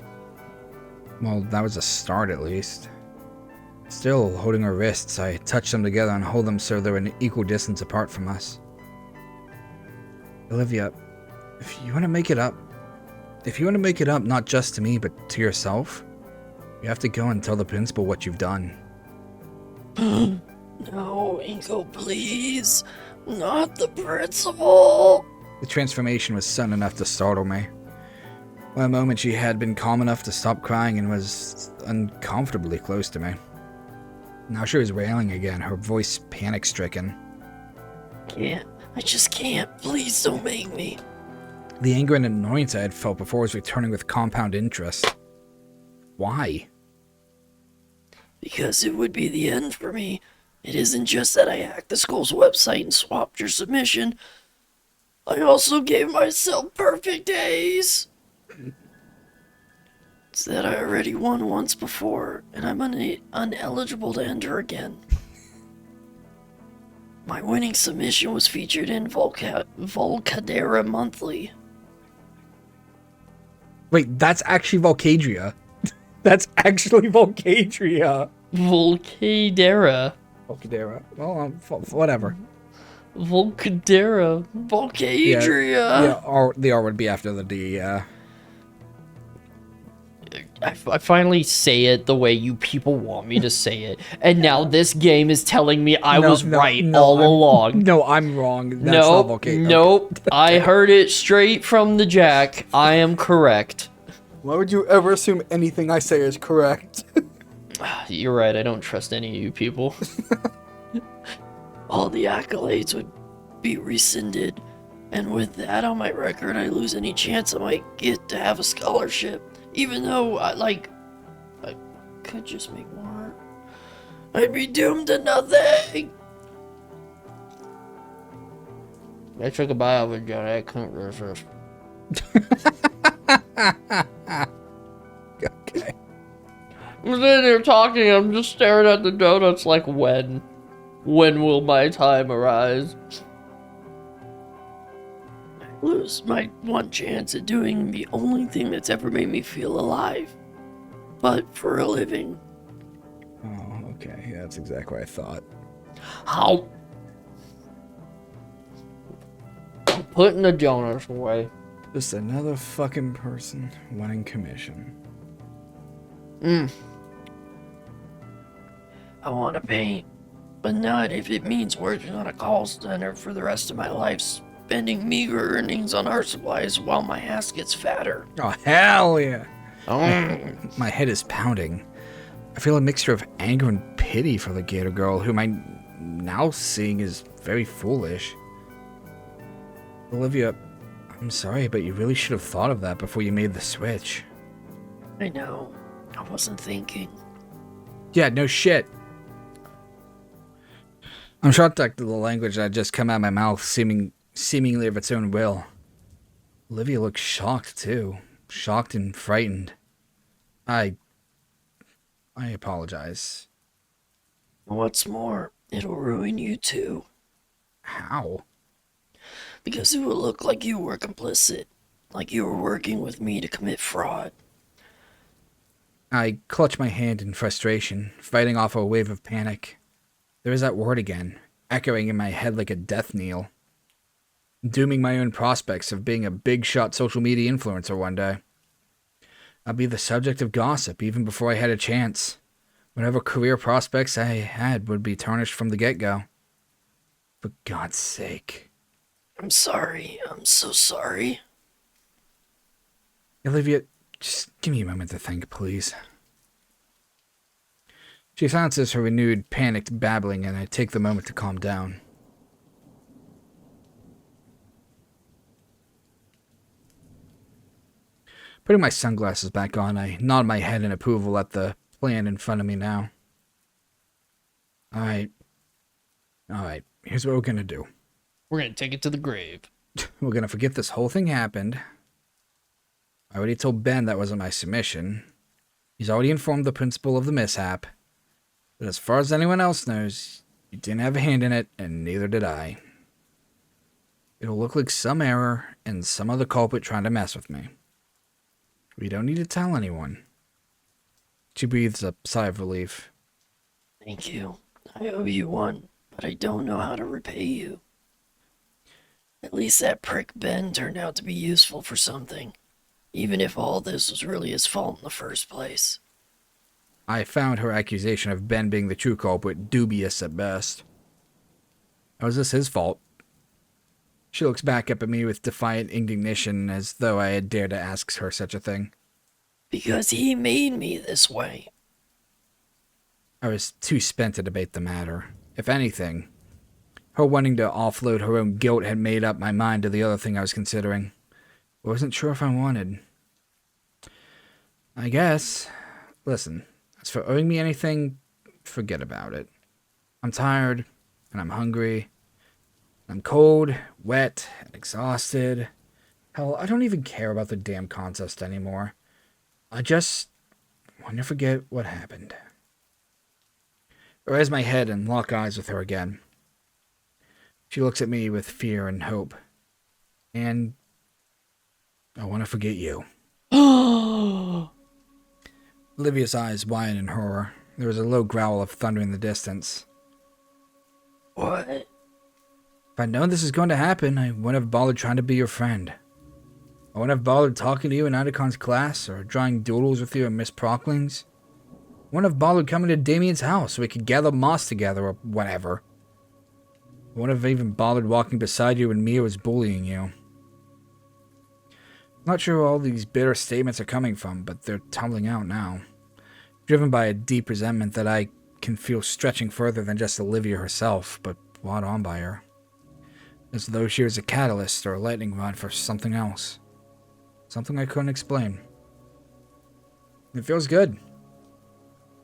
Well, that was a start at least. Still holding her wrists, I touch them together and hold them so they're an equal distance apart from us. Olivia, if you want to make it up not just to me, but to yourself, you have to go and tell the principal what you've done. No, Inko, please. Not the principal. The transformation was sudden enough to startle me. For a moment, she had been calm enough to stop crying and was uncomfortably close to me. Now she was wailing again, her voice panic-stricken. I just can't. Please don't make me. The anger and annoyance I had felt before was returning with compound interest. Why? Because it would be the end for me. It isn't just that I hacked the school's website and swapped your submission. I also gave myself perfect A's. It's that I already won once before, and I'm uneligible to enter again. My winning submission was featured in Volcadera Monthly. Wait, that's actually Volcadria. That's actually Volcadria. Volcadera. Volcadera. Well, whatever. Volcadera. Volcadria. Yeah, the R would be after the D, yeah. I finally say it the way you people want me to say it, and now this game is telling me I was right all along. No, I'm wrong. That's Nope, not okay. nope. Okay. I heard it straight from the Jack. I am correct. Why would you ever assume anything I say is correct? You're right. I don't trust any of you people. All the accolades would be rescinded, and with that on my record, I lose any chance I might get to have a scholarship. Even though I could just make more. I'd be doomed to nothing. I took a bite of it, Johnny. I couldn't resist. Okay. I'm sitting there talking. I'm just staring at the donuts like, when? When will my time arise? Lose my one chance at doing the only thing that's ever made me feel alive. But for a living. Oh, okay. Yeah, that's exactly what I thought. How? I'm putting the donuts away. Just another fucking person winning commission. I want to paint, but not if it means working on a call center for the rest of my life, spending meager earnings on art supplies while my ass gets fatter. Oh, hell yeah. Oh. My head is pounding. I feel a mixture of anger and pity for the Gator girl, whom I'm now seeing is very foolish. Olivia, I'm sorry, but you really should have thought of that before you made the switch. I know. I wasn't thinking. Yeah, no shit. I'm shocked at the language that just come out of my mouth, seemingly of its own will. Olivia looks shocked, too. Shocked and frightened. I apologize. What's more, it'll ruin you too. How? Because it will look like you were complicit. Like you were working with me to commit fraud. I clutch my hand in frustration, fighting off a wave of panic. There is that word again, echoing in my head like a death knell. Dooming my own prospects of being a big-shot social media influencer one day. I'll be the subject of gossip even before I had a chance. Whatever career prospects I had would be tarnished from the get-go. For God's sake. I'm sorry. I'm so sorry. Olivia, just give me a moment to think, please. She silences her renewed, panicked babbling, and I take the moment to calm down. Putting my sunglasses back on, I nod my head in approval at the plan in front of me now. Alright, here's what we're gonna do. We're gonna take it to the grave. We're gonna forget this whole thing happened. I already told Ben that wasn't my submission. He's already informed the principal of the mishap. But as far as anyone else knows, you didn't have a hand in it, and neither did I. It'll look like some error and some other culprit trying to mess with me. We don't need to tell anyone. She breathes a sigh of relief. Thank you. I owe you one, but I don't know how to repay you. At least that prick Ben turned out to be useful for something, even if all this was really his fault in the first place. I found her accusation of Ben being the true culprit dubious at best. How is this his fault? She looks back up at me with defiant indignation, as though I had dared to ask her such a thing. Because he made me this way. I was too spent to debate the matter. If anything, her wanting to offload her own guilt had made up my mind to the other thing I was considering. I wasn't sure if I wanted. I guess. Listen, as for owing me anything, forget about it. I'm tired, and I'm hungry. I'm cold, wet, and exhausted. Hell, I don't even care about the damn contest anymore. I just want to forget what happened. I raise my head and lock eyes with her again. She looks at me with fear and hope. And I want to forget you. Olivia's eyes widen in horror. There was a low growl of thunder in the distance. What? If I'd known this was going to happen, I wouldn't have bothered trying to be your friend. I wouldn't have bothered talking to you in Idacon's class, or drawing doodles with you in Miss Prockling's. I wouldn't have bothered coming to Damien's house so we could gather moss together or whatever. I wouldn't have even bothered walking beside you when Mia was bullying you. I'm not sure where all these bitter statements are coming from, but they're tumbling out now. Driven by a deep resentment that I can feel stretching further than just Olivia herself, but brought on by her. As though she was a catalyst or a lightning rod for something else. Something I couldn't explain. It feels good.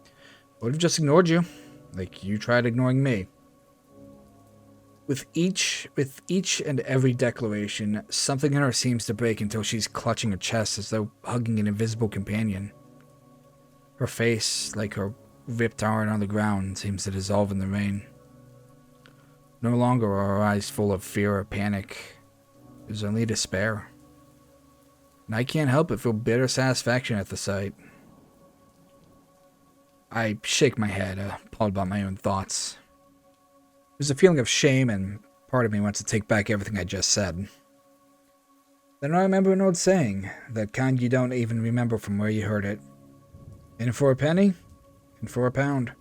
I would have just ignored you, like you tried ignoring me. With each and every declaration, something in her seems to break until she's clutching her chest as though hugging an invisible companion. Her face, like her ripped iron on the ground, seems to dissolve in the rain. No longer are her eyes full of fear or panic. There's only despair. And I can't help but feel bitter satisfaction at the sight. I shake my head, appalled by my own thoughts. There's a feeling of shame, and part of me wants to take back everything I just said. Then I remember an old saying, that kind you don't even remember from where you heard it. In for a penny, in for a pound.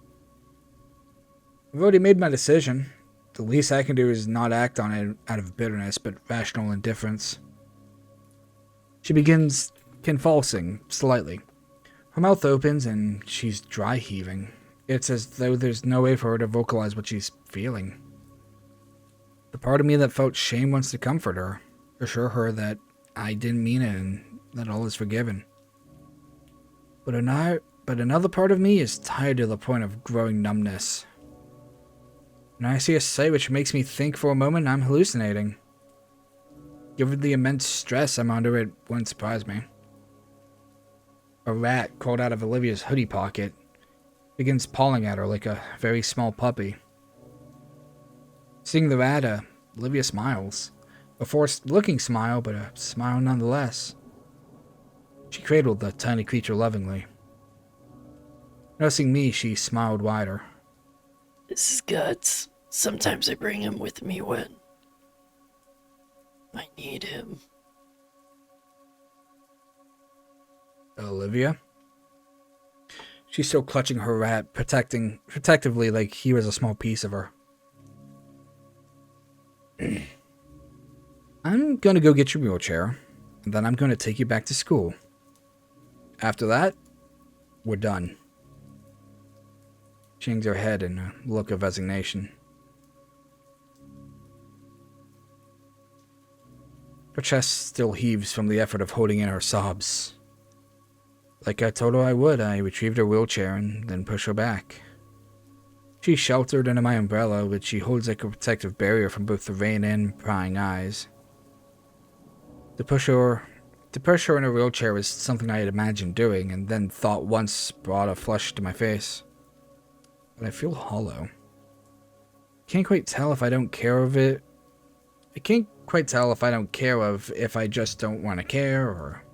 I've already made my decision. The least I can do is not act on it out of bitterness, but rational indifference. She begins convulsing slightly. Her mouth opens and she's dry heaving. It's as though there's no way for her to vocalize what she's feeling. The part of me that felt shame wants to comfort her, assure her that I didn't mean it and that all is forgiven. But another part of me is tired to the point of growing numbness. And I see a sight which makes me think for a moment I'm hallucinating. Given the immense stress I'm under, it wouldn't surprise me. A rat crawled out of Olivia's hoodie pocket, begins pawing at her like a very small puppy. Seeing the rat, Olivia smiles. A forced-looking smile, but a smile nonetheless. She cradled the tiny creature lovingly. Noticing me, she smiled wider. This is Guts. Sometimes I bring him with me when I need him. Olivia? She's still clutching her rat, protectively like he was a small piece of her. I'm gonna go get your wheelchair, and then I'm gonna take you back to school. After that, we're done. She hangs her head in a look of resignation. Her chest still heaves from the effort of holding in her sobs. Like I told her I would, I retrieved her wheelchair and then pushed her back. She's sheltered under my umbrella, which she holds like a protective barrier from both the rain and prying eyes. To push her in her wheelchair was something I had imagined doing, and then thought once brought a flush to my face. But I feel hollow. Can't quite tell if I don't care of it. I can't quite tell if I don't care of if I just don't want to care, or...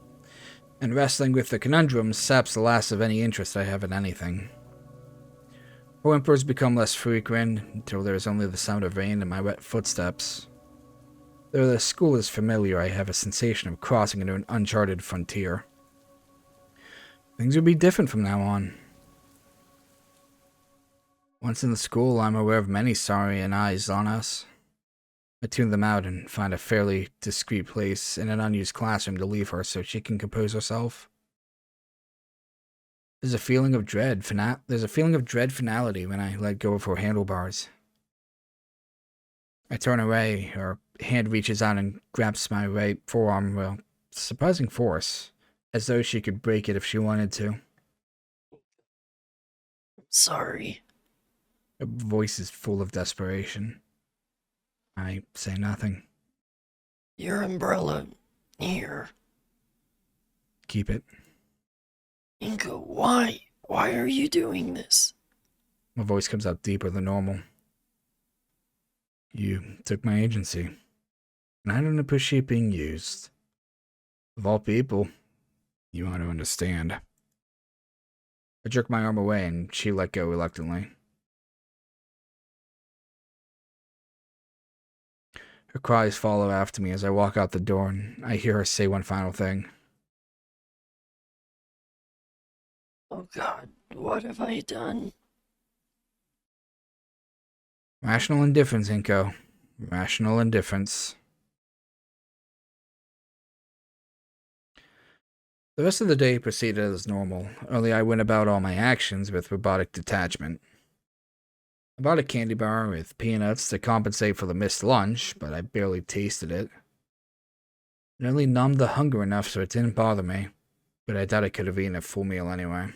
And wrestling with the conundrum saps the last of any interest I have in anything. Her whimpers become less frequent until there is only the sound of rain and my wet footsteps. Though the school is familiar, I have a sensation of crossing into an uncharted frontier. Things will be different from now on. Once in the school, I'm aware of many sorry eyes on us. I tune them out and find a fairly discreet place in an unused classroom to leave her so she can compose herself. There's a feeling of dread finality when I let go of her handlebars. I turn away, her hand reaches out and grabs my right forearm with surprising force, as though she could break it if she wanted to. Sorry. Her voice is full of desperation. I say nothing. Your umbrella. Here. Keep it. Ingo, why? Why are you doing this? My voice comes out deeper than normal. You took my agency, and I don't appreciate being used. Of all people, you ought to understand. I jerked my arm away, and she let go reluctantly. Her cries follow after me as I walk out the door, and I hear her say one final thing. Oh God, what have I done? Rational indifference, Inko. Rational indifference. The rest of the day proceeded as normal. Early I went about all my actions with robotic detachment. I bought a candy bar with peanuts to compensate for the missed lunch, but I barely tasted it. It only numbed the hunger enough so it didn't bother me, but I doubt I could have eaten a full meal anyway.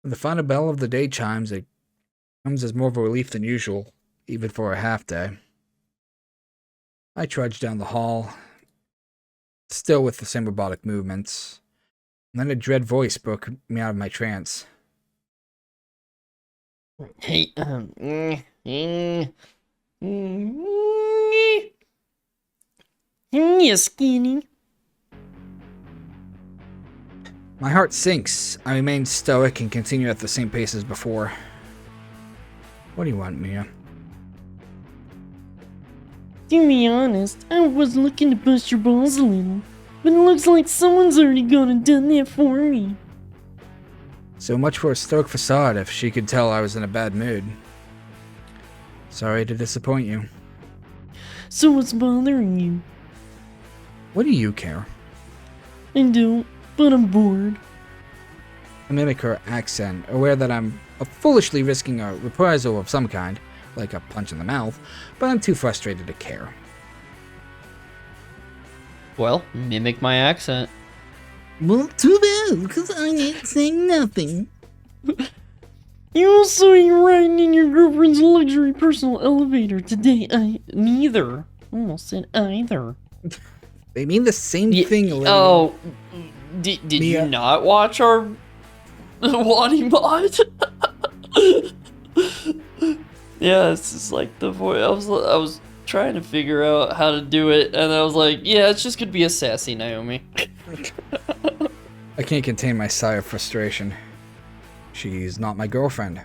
When the final bell of the day chimes, it comes as more of a relief than usual, even for a half day. I trudged down the hall, still with the same robotic movements, and then a dread voice broke me out of my trance. Hey, yeah, Skinny. My heart sinks. I remain stoic and continue at the same pace as before. What do you want, Mia? To be honest, I was looking to bust your balls a little, but it looks like someone's already gone and done that for me. So much for a stoic facade if she could tell I was in a bad mood. Sorry to disappoint you. So what's bothering you? What do you care? I don't, but I'm bored. I mimic her accent, aware that I'm foolishly risking a reprisal of some kind, like a punch in the mouth, but I'm too frustrated to care. Well, mimic my accent. Well, too bad, because I ain't saying nothing. You also ain't riding in your girlfriend's luxury personal elevator today. Neither. Almost said either. They mean the same thing, Olivia. Oh, did Mia. you not watch our Wani mod? Yeah, it's just like the voice. I was trying to figure out how to do it, and I was like, yeah, it's just gonna be a sassy Naomi. I can't contain my sigh of frustration. She's not my girlfriend.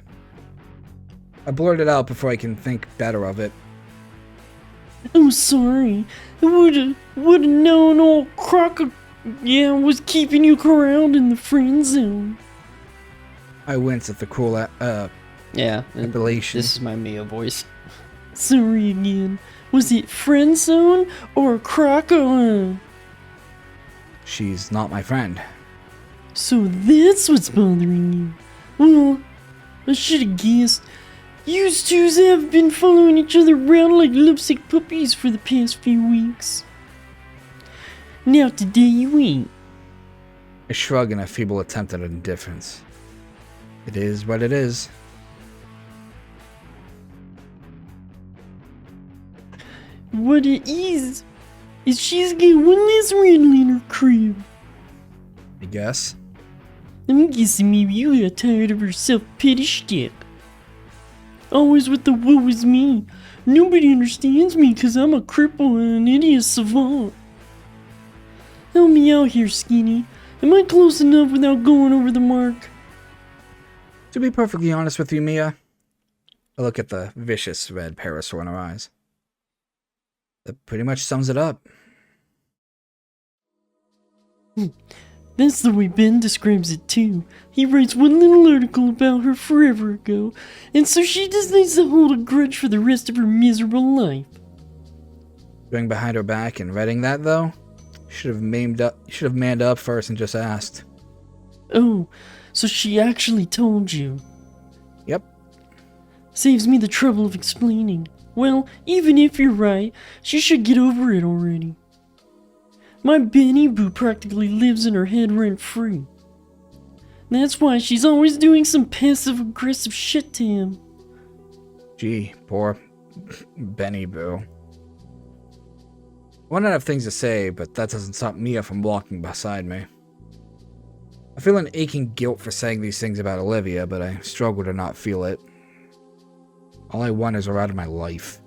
I blurted out before I can think better of it. I'm sorry. I would've known old Crocker, was keeping you around in the friend zone. I winced at the cruel Yeah, appellation. this is my Mia voice. Sorry again. Was it friend zone or Crocker? She's not my friend. So that's what's bothering you. Well, I should've guessed. You twos have been following each other around like lovesick puppies for the past few weeks. Now today you ain't. I shrug in a feeble attempt at indifference. It is what it is. What it is she's got one less rattle in her crib. I guess. I'm guessing maybe you got tired of her self-pity shtick. Always with the woe is me. Nobody understands me because I'm a cripple and an idiot savant. Help me out here, Skinny. Am I close enough without going over the mark? To be perfectly honest with you, Mia, I look at the vicious red parasol in her eyes. That pretty much sums it up. That's the way Ben describes it too. He writes one little article about her forever ago, and so she just needs to hold a grudge for the rest of her miserable life. Going behind her back and writing that, though? Should have manned up first and just asked. Oh, so she actually told you. Yep. Saves me the trouble of explaining. Well, even if you're right, she should get over it already. My Benny Boo practically lives in her head rent-free. That's why she's always doing some passive-aggressive shit to him. Gee, poor Benny Boo. I wanted to have things to say, but that doesn't stop Mia from walking beside me. I feel an aching guilt for saying these things about Olivia, but I struggle to not feel it. All I want is her out of my life.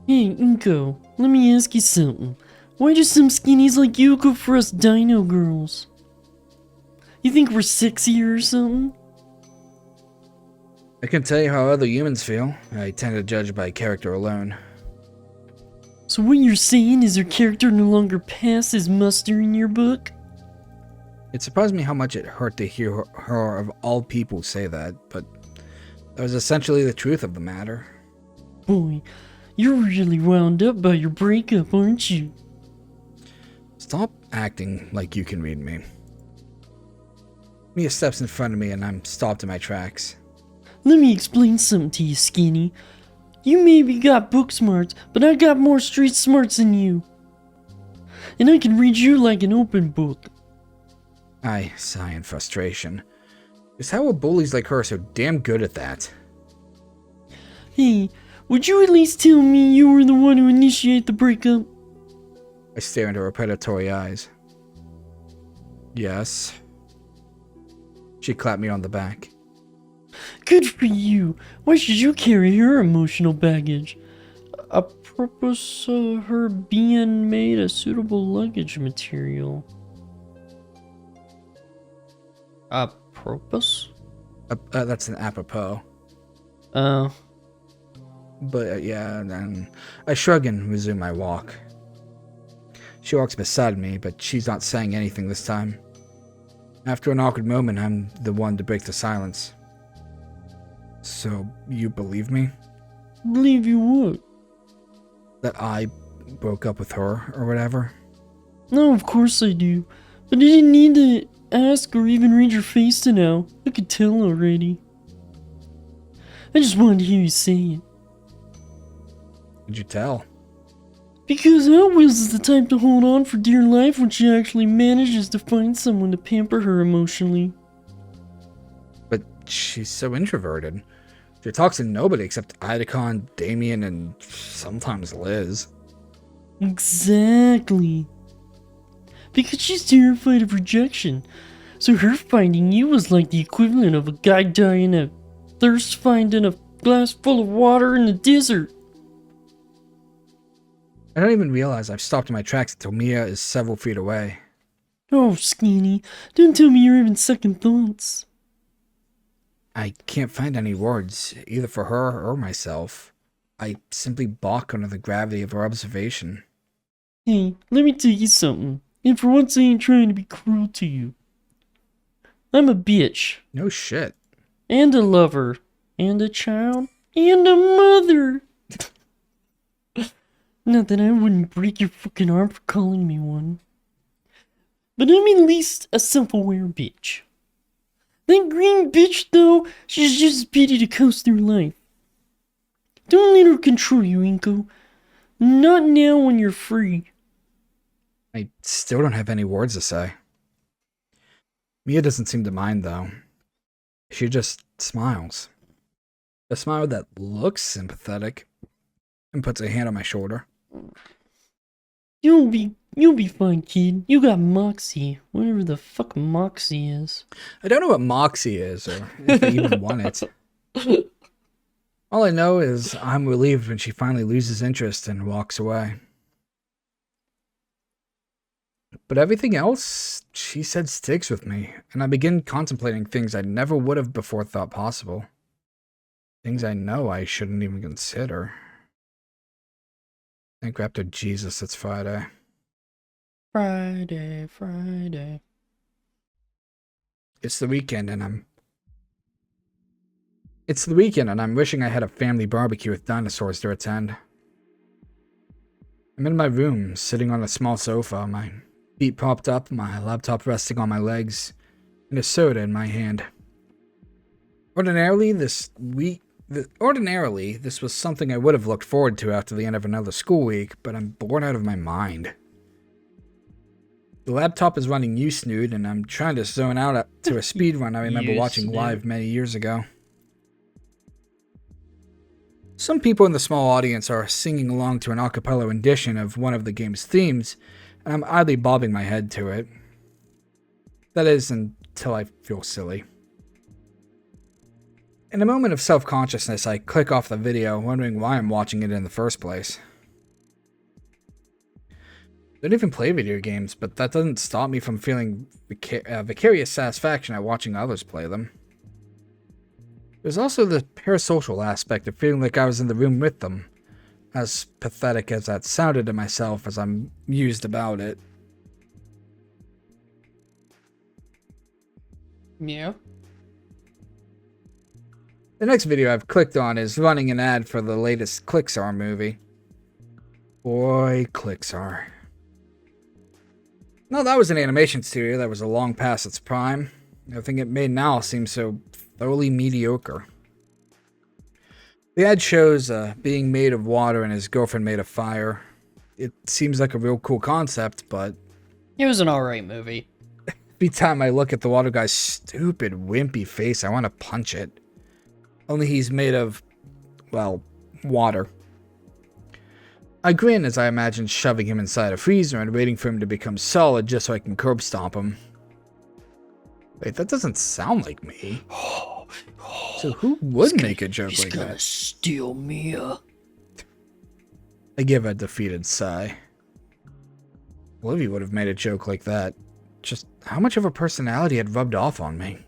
Hey, Inko, let me ask you something. Why do some skinnies like you go for us dino girls? You think we're sexier or something? I can tell you how other humans feel. I tend to judge by character alone. So what you're saying is her character no longer passes muster in your book? It surprised me how much it hurt to hear her of all people say that, but that was essentially the truth of the matter. Boy, you're really wound up by your breakup, aren't you? Stop acting like you can read me. Mia steps in front of me and I'm stopped in my tracks. Let me explain something to you, Skinny. You maybe got book smarts, but I got more street smarts than you. And I can read you like an open book. I sigh in frustration. Just how are bullies like her so damn good at that? Hey, would you at least tell me you were the one who initiated the breakup? I stare into her predatory eyes. Yes. She clapped me on the back. Good for you. Why should you carry her emotional baggage? Apropos her being made a suitable luggage material. Apropos? That's an apropos. Oh. But yeah, then I shrug and resume my walk. She walks beside me, but she's not saying anything this time. After an awkward moment, I'm the one to break the silence. So, you believe me? Believe you what? That I broke up with her, or whatever? No, of course I do. But I didn't need to ask or even read your face to know. I could tell already. I just wanted to hear you say it. Did you tell? Because Hot Wheels is the type to hold on for dear life when she actually manages to find someone to pamper her emotionally. But she's so introverted. She talks to nobody except Idacon, Damien, and sometimes Liz. Exactly. Because she's terrified of rejection. So her finding you was like the equivalent of a guy dying of thirst finding a glass full of water in the desert. I don't even realize I've stopped in my tracks until Mia is several feet away. Oh, Skinny, don't tell me you're having second thoughts. I can't find any words, either for her or myself. I simply balk under the gravity of her observation. Hey, let me tell you something. And for once I ain't trying to be cruel to you. I'm a bitch. No shit. And a lover. And a child. And a mother. Not that I wouldn't break your fucking arm for calling me one. But I'm at least a self-aware bitch. That green bitch, though, she's just as pity to coast through life. Don't let her control you, Inko. Not now when you're free. I still don't have any words to say. Mia doesn't seem to mind, though. She just smiles. A smile that looks sympathetic, and puts a hand on my shoulder. You'll be fine, kid. You got Moxie. Whatever the fuck Moxie is. I don't know what Moxie is, or if I even want it. All I know is I'm relieved when she finally loses interest and walks away. But everything else she said sticks with me, and I begin contemplating things I never would have before thought possible. Things I know I shouldn't even consider. Thank God to Jesus it's Friday. Friday. It's the weekend and I'm wishing I had a family barbecue with dinosaurs to attend. I'm in my room, sitting on a small sofa, my feet propped up, my laptop resting on my legs, and a soda in my hand. Ordinarily, this was something I would have looked forward to after the end of another school week, but I'm bored out of my mind. The laptop is running Snoot, and I'm trying to zone out to a speedrun I remember watching live many years ago. Some people in the small audience are singing along to an a cappella rendition of one of the game's themes, and I'm idly bobbing my head to it. That is, until I feel silly. In a moment of self-consciousness, I click off the video, wondering why I'm watching it in the first place. I don't even play video games, but that doesn't stop me from feeling vicarious satisfaction at watching others play them. There's also the parasocial aspect of feeling like I was in the room with them. As pathetic as that sounded to myself as I'm mused about it. Yeah. The next video I've clicked on is running an ad for the latest Clixar movie. Boy, Clixar. No, that was an animation studio that was a long past its prime. Everything it made now seems so thoroughly mediocre. The ad shows being made of water and his girlfriend made of fire. It seems like a real cool concept, but It was an alright movie. every time I look at the water guy's stupid, wimpy face, I want to punch it. Only he's made of, well, water. I grin as I imagine shoving him inside a freezer and waiting for him to become solid just so I can curb stomp him. Wait, that doesn't sound like me. So who would make a joke He's like gonna that? steal Mia. I give a defeated sigh. Olivia would have made a joke like that. Just how much of a personality had rubbed off on me.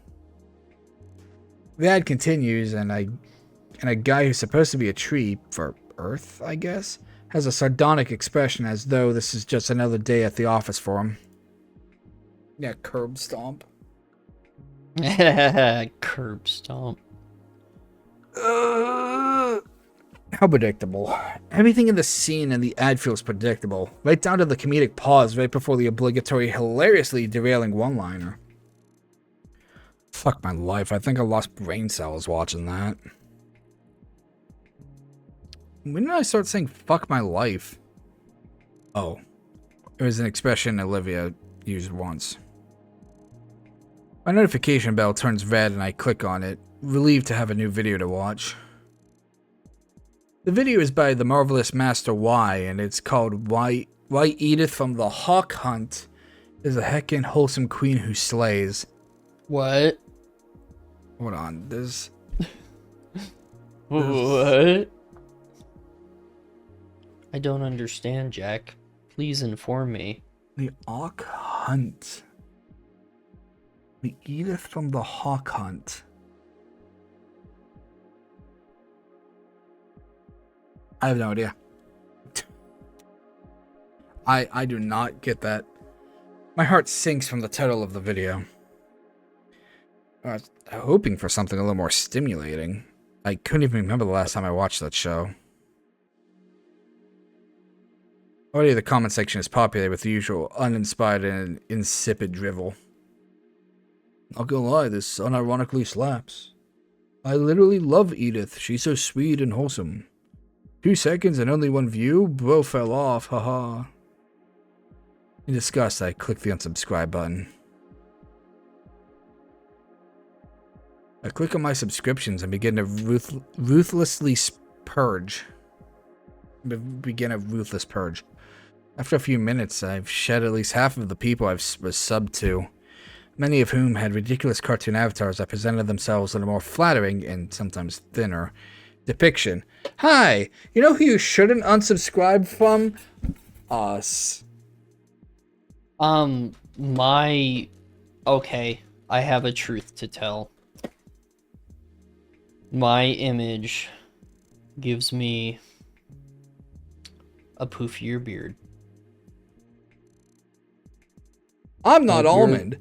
The ad continues, and a guy who's supposed to be a tree for Earth, I guess, has a sardonic expression as though this is just another day at the office for him. Yeah, curb stomp. Curb stomp. How predictable. Everything in the scene and the ad feels predictable, right down to the comedic pause right before the obligatory, hilariously derailing one-liner. Fuck my life, I think I lost brain cells watching that. When did I start saying fuck my life? Oh. It was an expression Olivia used once. My notification bell turns red and I click on it, relieved to have a new video to watch. The video is by the marvelous Master Y, and it's called Why Edith from the Hawk Hunt is a heckin' wholesome queen who slays. What? Hold on, there's... What? I don't understand, Jack. Please inform me. The Hawk Hunt. The Edith from the Hawk Hunt. I have no idea. I do not get that. My heart sinks from the title of the video. I was hoping for something a little more stimulating. I couldn't even remember the last time I watched that show. Already the comment section is populated with the usual uninspired and insipid drivel. Not gonna lie, this unironically slaps. I literally love Edith. She's so sweet and wholesome. 2 seconds and only one view? Bro fell off, haha. In disgust, I click the unsubscribe button. I click on my subscriptions and begin to ruthlessly purge. Begin a ruthless purge. After a few minutes, I've shed at least half of the people I was subbed to, many of whom had ridiculous cartoon avatars that presented themselves in a more flattering, and sometimes thinner, depiction. Hi! You know who you shouldn't unsubscribe from? Us. Okay, I have a truth to tell. My image gives me a poofier beard. I'm not almond.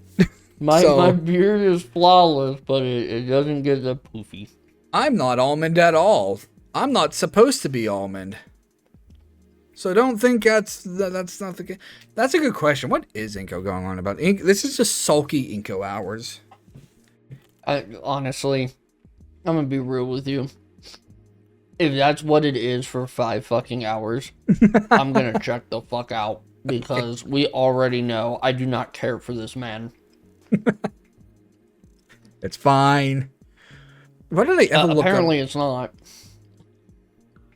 My beard is flawless, but it doesn't get that poofy. I'm not almond at all. I'm not supposed to be almond. So don't think that's not the case. That's a good question. What is Inko going on about? This is just sulky Inko hours. Honestly, I'm gonna be real with you. If that's what it is for 5 fucking hours, I'm gonna check the fuck out. Because we already know I do not care for this man. It's fine. Why did I ever look apparently up? it's not.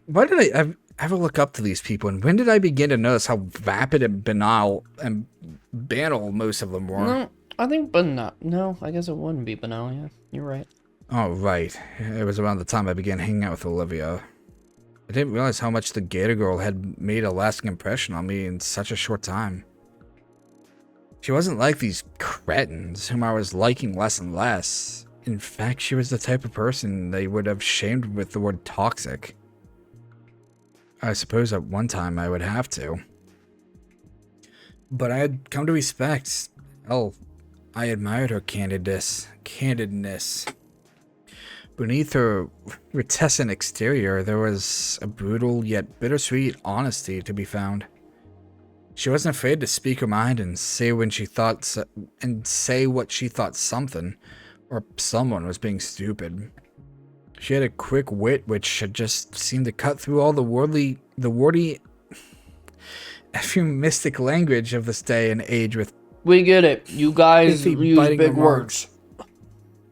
Why did I ever look up to these people? And when did I begin to notice how vapid and banal most of them were? No, I think banal. No, I guess it wouldn't be banal. Yeah, you're right. Oh, right. It was around the time I began hanging out with Olivia. I didn't realize how much the Gator girl had made a lasting impression on me in such a short time. She wasn't like these cretins whom I was liking less and less. in fact, she was the type of person they would have shamed with the word toxic. I suppose at one time I would have to. But I had come to respect. Hell, I admired her candidness. Beneath her reticent exterior, there was a brutal yet bittersweet honesty to be found. She wasn't afraid to speak her mind and say what she thought something or someone was being stupid. She had a quick wit which had just seemed to cut through all the wordy, euphemistic language of this day and age with. We get it. You guys use biting big remarks. words.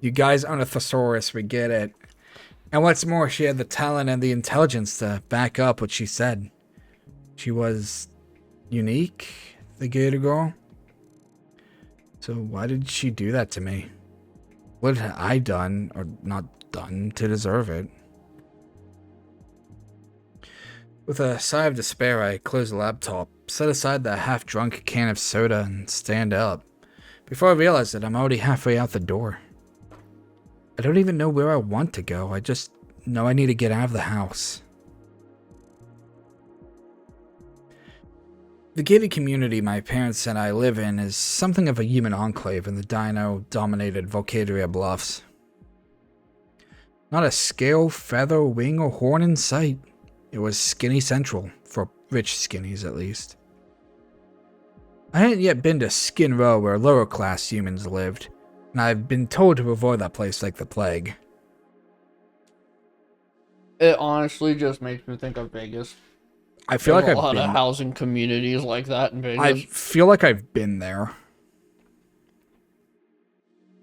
You guys aren't a thesaurus, we get it. And what's more, she had the talent and the intelligence to back up what she said. She was unique, the Gator girl. So why did she do that to me? What had I done, or not done, to deserve it? With a sigh of despair, I closed the laptop, set aside the half-drunk can of soda, and stand up. Before I realized it, I'm already halfway out the door. I don't even know where I want to go. I just know I need to get out of the house. The gated community my parents and I live in is something of a human enclave in the dino-dominated Volcadria Bluffs. Not a scale, feather, wing, or horn in sight. It was skinny central, for rich skinnies at least. I hadn't yet been to Skin Row where lower-class humans lived, and I've been told to avoid that place like the plague. It honestly just makes me think of Vegas. I feel There's like a I've lot been. of housing communities like that in Vegas. I feel like I've been there.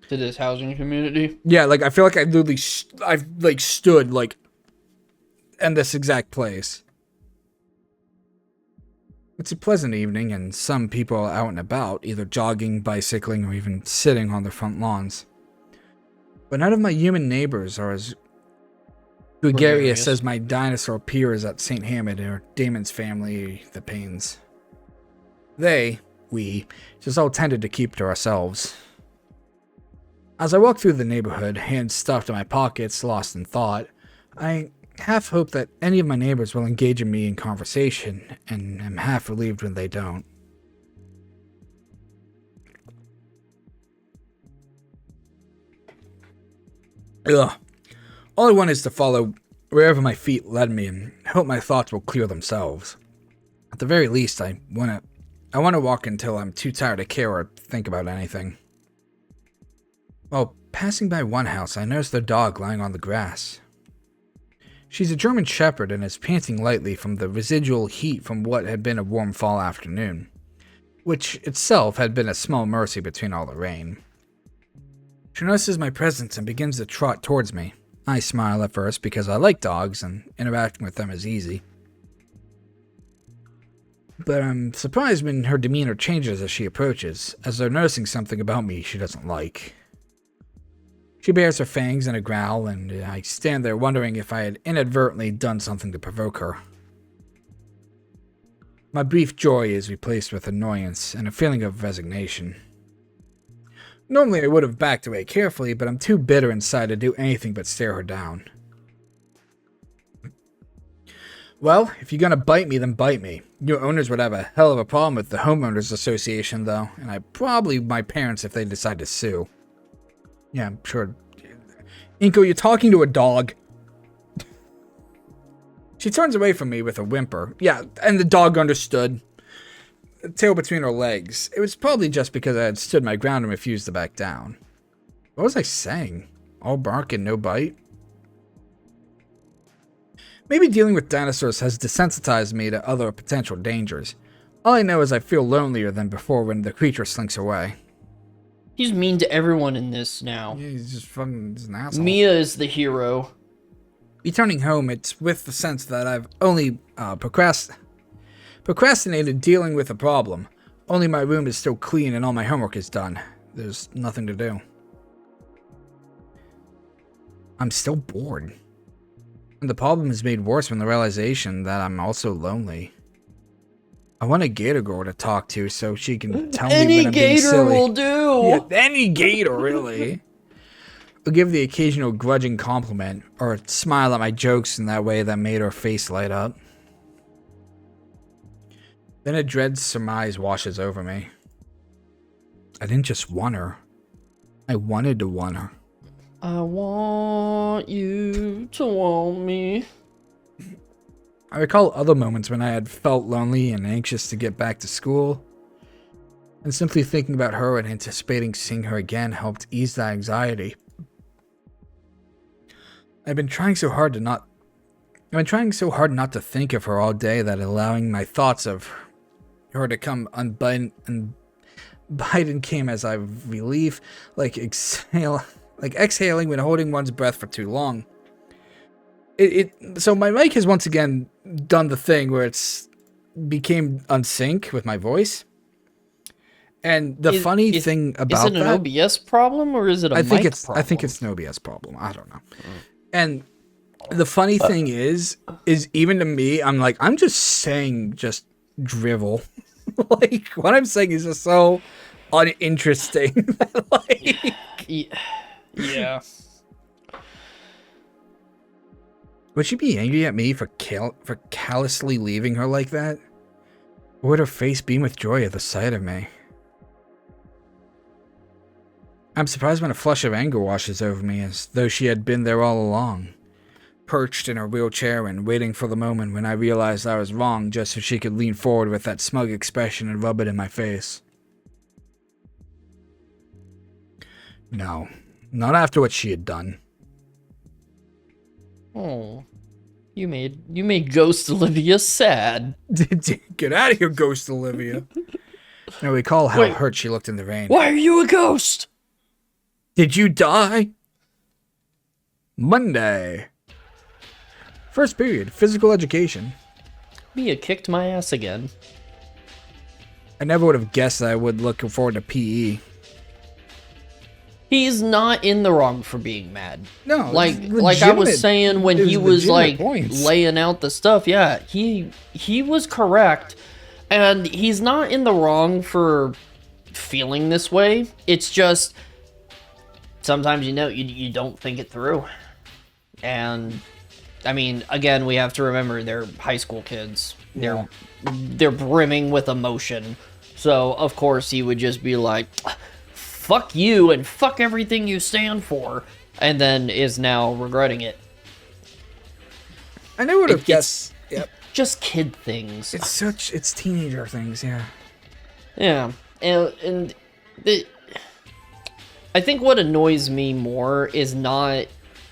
To this housing community. Yeah, like I feel like I literally, I've like stood like in this exact place. It's a pleasant evening, and some people are out and about, either jogging, bicycling, or even sitting on their front lawns. But none of my human neighbors are as gregarious as my dinosaur peers at St. Hamid or Damon's family, the Paynes. We, just all tended to keep to ourselves. As I walk through the neighborhood, hands stuffed in my pockets, lost in thought, I half hope that any of my neighbors will engage in me in conversation, and am half relieved when they don't. Ugh. All I want is to follow wherever my feet led me and hope my thoughts will clear themselves. At the very least, I want to walk until I'm too tired to care or think about anything. While passing by one house, I noticed their dog lying on the grass. She's a German Shepherd and is panting lightly from the residual heat from what had been a warm fall afternoon, which itself had been a small mercy between all the rain. She notices my presence and begins to trot towards me. I smile at first because I like dogs and interacting with them is easy. But I'm surprised when her demeanor changes as she approaches, as though noticing something about me she doesn't like. She bares her fangs in a growl, and I stand there wondering if I had inadvertently done something to provoke her. My brief joy is replaced with annoyance and a feeling of resignation. Normally I would have backed away carefully, but I'm too bitter inside to do anything but stare her down. Well, if you're gonna bite me, then bite me. Your owners would have a hell of a problem with the Homeowners Association, though, and probably my parents if they decide to sue. Yeah, I'm sure. Inko, you're talking to a dog. She turns away from me with a whimper. Yeah, and the dog understood. Tail between her legs. It was probably just because I had stood my ground and refused to back down. What was I saying? All bark and no bite? Maybe dealing with dinosaurs has desensitized me to other potential dangers. All I know is I feel lonelier than before when the creature slinks away. He's mean to everyone in this now. Yeah, he's just fucking he's an asshole. Mia is the hero. Returning home, it's with the sense that I've only procrastinated dealing with a problem. Only my room is still clean and all my homework is done. There's nothing to do. I'm still bored. And the problem is made worse from the realization that I'm also lonely. I want a Gator girl to talk to so she can tell me when I'm being silly. Any Gator will do. Yeah, any Gator, really. would give the occasional grudging compliment or smile at my jokes in that way that made her face light up. Then a dread surmise washes over me. I didn't just want her. I wanted to want her. I want you to want me. I recall other moments when I had felt lonely and anxious to get back to school. And simply thinking about her and anticipating seeing her again helped ease that anxiety. I've been trying so hard not to think of her all day that allowing my thoughts of her to come unbuttoned and Biden came as a relief, like exhaling when holding one's breath for too long. So my mic has once again done the thing where it's became unsync with my voice. And the funny thing about that... Is it an OBS problem or is it a mic problem? I think it's an OBS problem. I don't know. And the funny thing is even to me, I'm like, I'm just saying just drivel. Like, what I'm saying is just so uninteresting. Like, yeah. Would she be angry at me for callously leaving her like that? Or would her face beam with joy at the sight of me? I'm surprised when a flush of anger washes over me, as though she had been there all along, perched in her wheelchair and waiting for the moment when I realized I was wrong just so she could lean forward with that smug expression and rub it in my face. No, not after what she had done. Oh, you made Ghost Olivia sad. Get out of here, Ghost Olivia. Now recall how hurt she looked in the rain. Why are you a ghost? Did you die? Monday. First period, physical education. Mia kicked my ass again. I never would have guessed that I would look forward to PE. He's not in the wrong for being mad. No, like I was saying when he was like points. laying out the stuff. Yeah, he was correct, and he's not in the wrong for feeling this way. It's just sometimes you don't think it through, and I mean, again, we have to remember they're high school kids. They're brimming with emotion, so of course he would just be like, fuck you and fuck everything you stand for, and then is now regretting it. I never would have guessed. Yep. Just kid things. It's teenager things, yeah. Yeah, and I think what annoys me more is not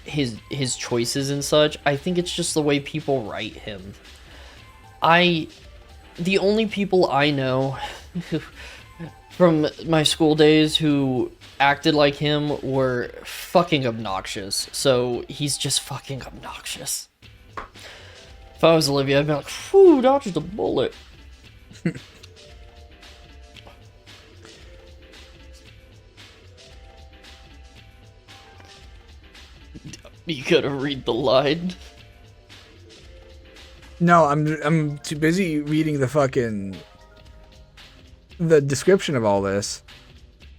his choices and such. I think it's just the way people write him. The only people I know from my school days who acted like him were fucking obnoxious. So he's just fucking obnoxious. If I was Olivia, I'd be like, whew, dodged a bullet. You gotta read the line. No, I'm too busy reading the description of all this.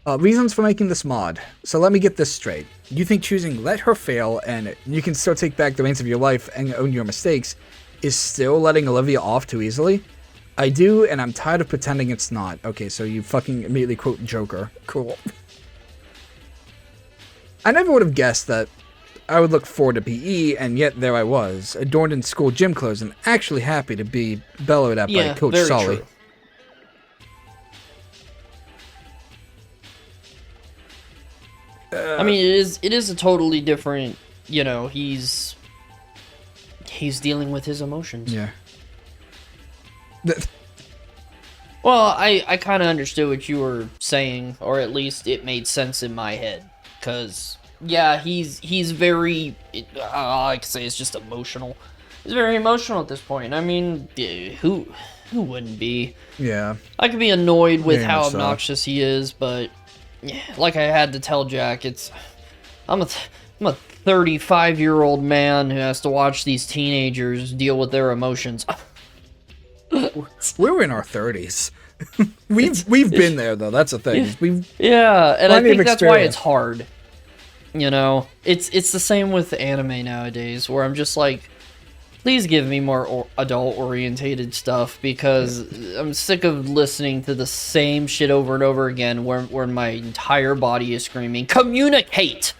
Reasons for making this mod. So let me get this straight. You think choosing let her fail and you can still take back the reins of your life and own your mistakes is still letting Olivia off too easily? I do, and I'm tired of pretending it's not. Okay, so you fucking immediately quote Joker. Cool. I never would have guessed that I would look forward to PE, and yet there I was, adorned in school gym clothes and actually happy to be bellowed at by Coach very Solly. True. I mean, it is a totally different, he's dealing with his emotions. Yeah. Well, I kind of understood what you were saying, or at least it made sense in my head, because yeah, he's very, I could say it's just emotional. He's very emotional at this point. I mean, who wouldn't be? Yeah. I could be annoyed with Yeah, how so. obnoxious he is, but yeah, like I had to tell Jack, I'm a 35-year-old man who has to watch these teenagers deal with their emotions. We're in our 30s. We've been there though. That's the thing. Yeah, and I Plenty of think that's why experience. it's hard. You know, it's the same with anime nowadays, where I'm just like, please give me more adult-orientated stuff, because I'm sick of listening to the same shit over and over again, where my entire body is screaming, communicate!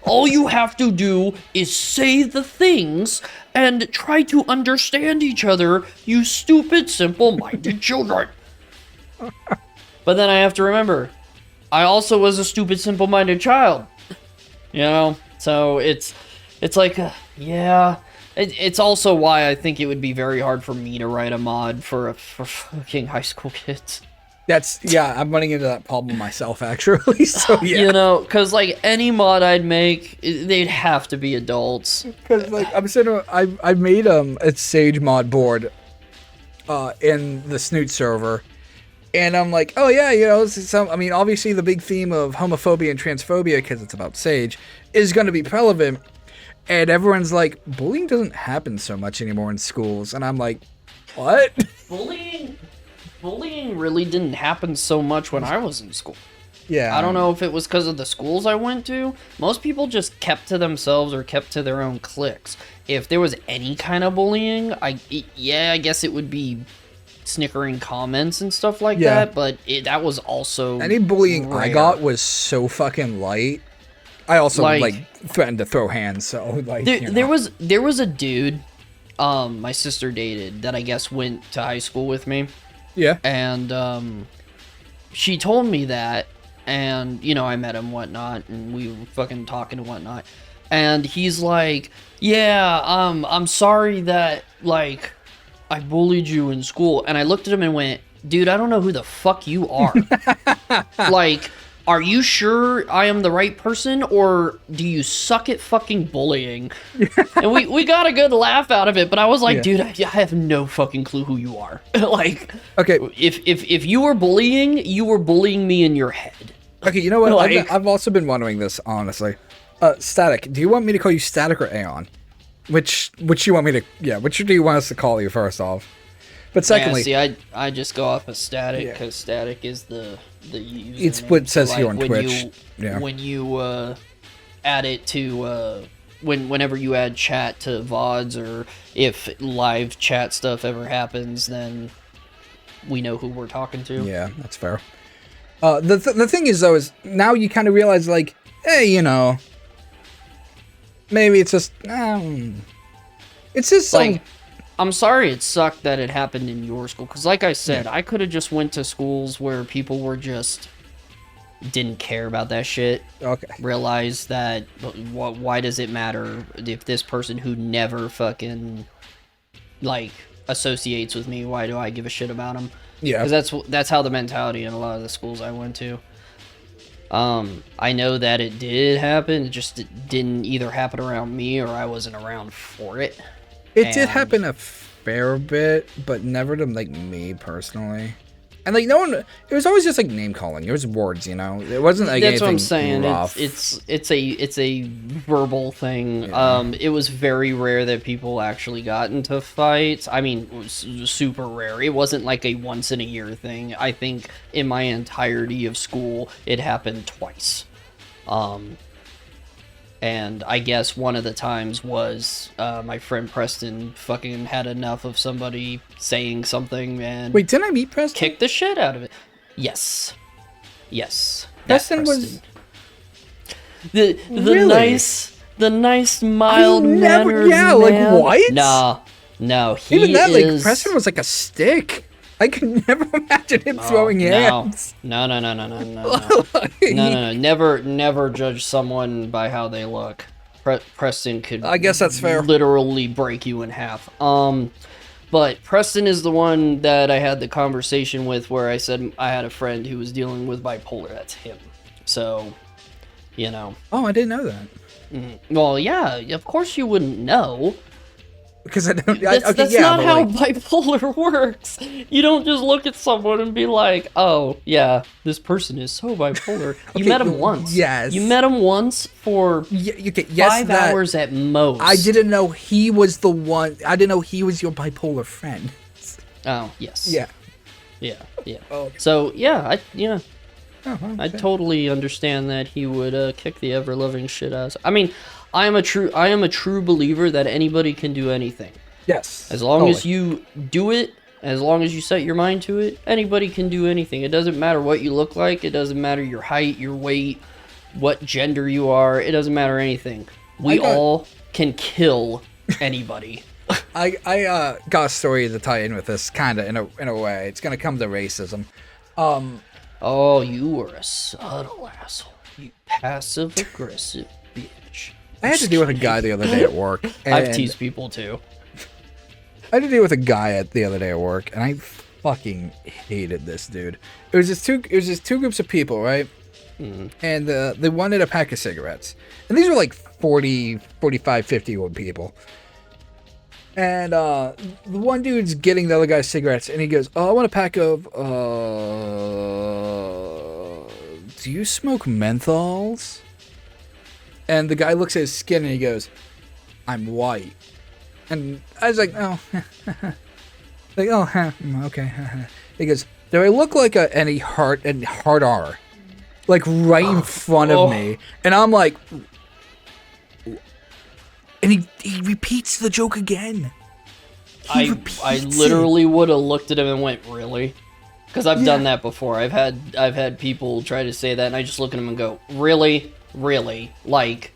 All you have to do is say the things and try to understand each other, you stupid, simple-minded children. But then I have to remember, I also was a stupid, simple-minded child. You know? So it's like, yeah. It's also why I think it would be very hard for me to write a mod for fucking high school kids. I'm running into that problem myself, actually. So yeah, You know, because like any mod I'd make, they'd have to be adults. because like I made a Sage mod board, in the Snoot server, and I'm like, oh yeah, you know, I mean, obviously the big theme of homophobia and transphobia, because it's about Sage, is going to be relevant, and everyone's like, bullying doesn't happen so much anymore in schools, and I'm like, what? Bullying really didn't happen so much when I was in school. Yeah. I don't know if it was because of the schools I went to. Most people just kept to themselves or kept to their own cliques. If there was any kind of bullying, I guess it would be snickering comments and stuff like that, but that was also any bullying rare. I got was so fucking light. I also like threatened to throw hands, so like there was a dude my sister dated that I guess went to high school with me. Yeah. And she told me that, and you know, I met him, whatnot, and we were fucking talking and whatnot. And he's like, yeah, I'm sorry that like I bullied you in school. And I looked at him and went, dude, I don't know who the fuck you are. Like, are you sure I am the right person, or do you suck at fucking bullying? And we got a good laugh out of it, but I was like, dude, I have no fucking clue who you are. Like, okay, if you were bullying me in your head. Okay, you know what? Like, I've also been wondering this, honestly. Static, do you want me to call you Static or Aeon? Which you want me to? Yeah, which do you want us to call you first off? But secondly, yeah, see, I just go off of Static because Static is the username. It's what it says So, here like, on Twitch. When you add it to whenever you add chat to VODs, or if live chat stuff ever happens, then we know who we're talking to. Yeah, that's fair. The thing is, though, is now you kind of realize, like, hey, you know, maybe it's just like, I'm sorry it sucked that it happened in your school, because like I said, I could have just went to schools where people were just didn't care about that shit. Okay. Realize that why does it matter if this person who never fucking like associates with me, why do I give a shit about them? Yeah. Because that's how the mentality in a lot of the schools I went to. I know that it did happen, it just didn't either happen around me or I wasn't around for it. It did happen a fair bit, but never to, like, me personally. And, like, no one, it was always just, like, name calling. It was words, you know? It wasn't, like, that's anything what I'm saying. rough. It's a verbal thing. Yeah. It was very rare that people actually got into fights. I mean, it was super rare. It wasn't like a once in a year thing. I think in my entirety of school, it happened twice. And I guess one of the times was my friend Preston fucking had enough of somebody saying something and Wait, didn't I meet Preston? kicked the shit out of it. Yes. Preston was the Really? the nice mild mannered yeah, like, man. what? No, he even that, is... like, Preston was like a stick. I could never imagine him throwing hands. No. Never judge someone by how they look. Preston could, I guess that's fair. literally break you in half. But Preston is the one that I had the conversation with where I said I had a friend who was dealing with bipolar. That's him. So, you know. Oh, I didn't know that. Well, yeah, of course you wouldn't know. Because I don't. That's not how bipolar works. You don't just look at someone and be like, "Oh, yeah, this person is so bipolar." You met him once. Yes. You met him once for 5 hours at most. I didn't know he was the one. I didn't know he was your bipolar friend. Oh, yes. Yeah. Yeah. Oh, okay. So, yeah, Oh, well, I shit. totally understand that he would kick the ever-loving shit out. I mean, I am a true believer that anybody can do anything. Yes. As long totally. as you do it, as long as you set your mind to it, anybody can do anything. It doesn't matter what you look like. It doesn't matter your height, your weight, what gender you are. It doesn't matter anything. We all can kill anybody. I got a story to tie in with this, kind of in a way. It's gonna come to racism. Oh, you were a subtle asshole. You passive-aggressive bitch. I had to deal with a guy the other day at work. I've and teased people too. I had to deal with a guy the other day at work, and I fucking hated this dude. It was just two groups of people, right? And they wanted a pack of cigarettes. And these were like 40, 45, 50-year-old people. And the one dude's getting the other guy's cigarettes, and he goes, "Oh, I want a pack of, do you smoke menthols?" And the guy looks at his skin, and he goes, "I'm white." And I was like, "Oh." Like, "Oh, okay." He goes, "Do I look like any hard R?" Like, right in front of me. And I'm like... And he repeats the joke again. I literally would have looked at him and went, "Really?" Because I've done that before. I've had people try to say that, and I just look at him and go, "Really, really? Like,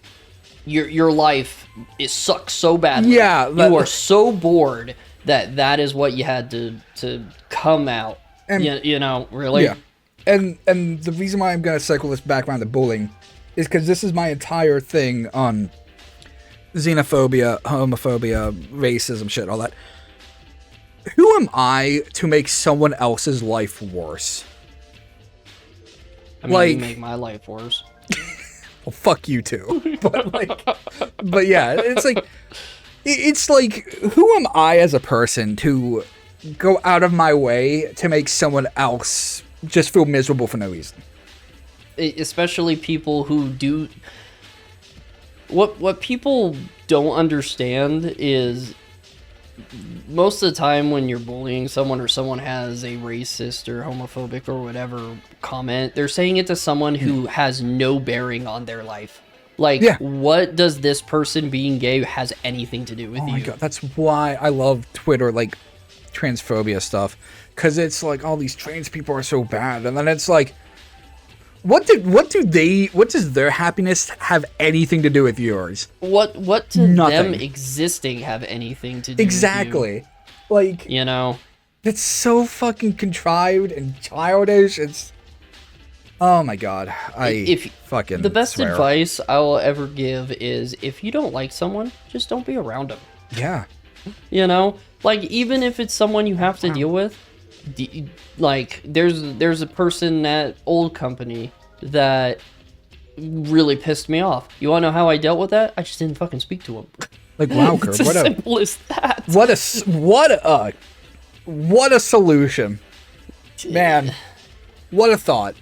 your life sucks so badly. Yeah, you are so bored that is what you had to come out. And, you know, really." Yeah. And the reason why I'm gonna cycle this back around to bullying is because this is my entire thing on xenophobia, homophobia, racism, shit, all that. Who am I to make someone else's life worse? I mean, you make my life worse. Well, fuck you too. But yeah, it's like, who am I as a person to go out of my way to make someone else just feel miserable for no reason? Especially people who do. What people don't understand is most of the time when you're bullying someone or someone has a racist or homophobic or whatever comment, they're saying it to someone who has no bearing on their life. Like, what does this person being gay has anything to do with you? Oh my god, that's why I love Twitter, like, transphobia stuff. Because it's like, all these trans people are so bad. And then it's like, what does their happiness have anything to do with yours? What does them existing have anything to do exactly. with you? Like, you know, it's so fucking contrived and childish. It's, oh my god, fucking the best swear. advice I will ever give is, if you don't like someone, just don't be around them. Yeah. You know, like, even if it's someone you have to deal with, like, there's a person at old company that really pissed me off. You want to know how I dealt with that? I just didn't fucking speak to him. Like, wow, Kerb, it's as simple as that. What a solution, man. What a thought.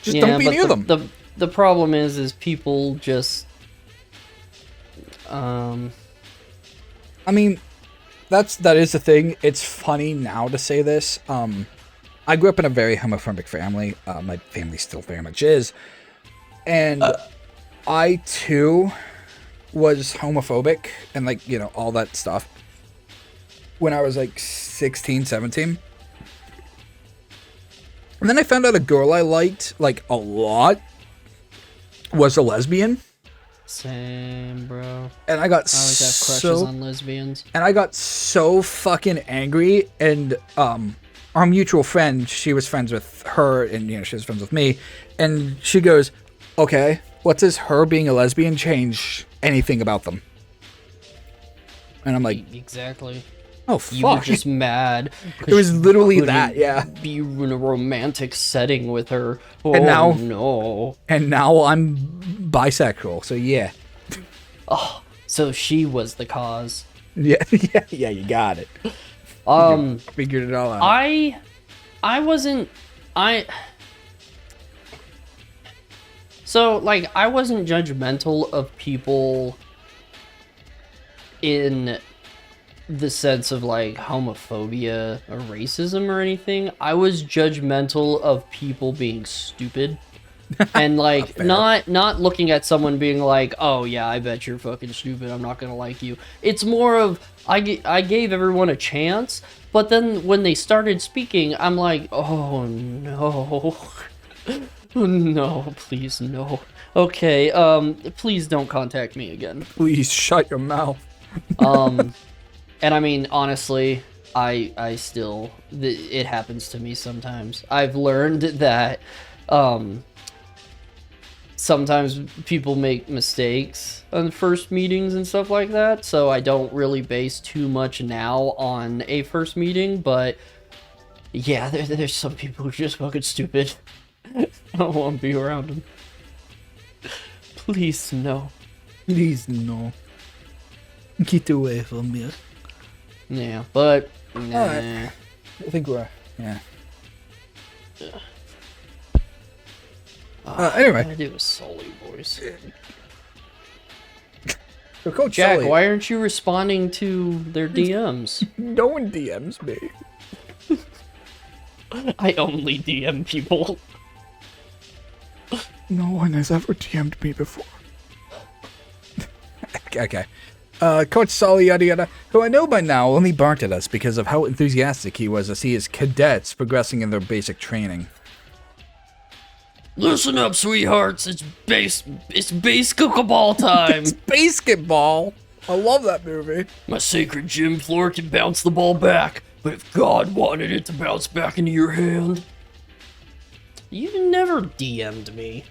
Just don't be near them. The problem is people just I mean, that is the thing. It's funny now to say this. I grew up in a very homophobic family. My family still very much is. And I, too, was homophobic and, like, you know, all that stuff when I was, like, 16, 17. And then I found out a girl I liked, like, a lot was a lesbian. Same, bro. And I got I always have crushes on lesbians. And I got so fucking angry. And our mutual friend, she was friends with her, and, you know, she was friends with me. And she goes, "Okay, what does her being a lesbian change anything about them?" And I'm like, exactly. Oh, fuck. You were just mad. It was literally that, yeah. Be in a romantic setting with her. Oh, and now, no. And now I'm bisexual, so yeah. Oh, so she was the cause. Yeah, yeah, you got it. Figured it all out. I wasn't judgmental of people in the sense of like homophobia or racism or anything. I was judgmental of people being stupid. And like not looking at someone being like, oh yeah, I bet you're fucking stupid, I'm not gonna like you. It's more of I gave everyone a chance, but then when they started speaking, I'm like, oh no. No, please no. Okay, please don't contact me again. Please shut your mouth. And I mean, honestly, I still, it happens to me sometimes. I've learned that, sometimes people make mistakes on first meetings and stuff like that, so I don't really base too much now on a first meeting, but yeah, there's some people who are just fucking stupid. I don't want to be around them. Please, no. Please, no. Get away from me. Yeah, but, nah. Alright. I think we're, yeah. Anyway. I do a Sully voice. So Coach Jack, Sully, why aren't you responding to their DMs? no one DMs me. I only DM people. No one has ever DM'd me before. Okay. Coach Sully, yada yada, who I know by now only barked at us because of how enthusiastic he was to see his cadets progressing in their basic training. Listen up, sweethearts. It's basketball time. It's basketball. I love that movie. My sacred gym floor can bounce the ball back, but if God wanted it to bounce back into your hand... You never DM'd me.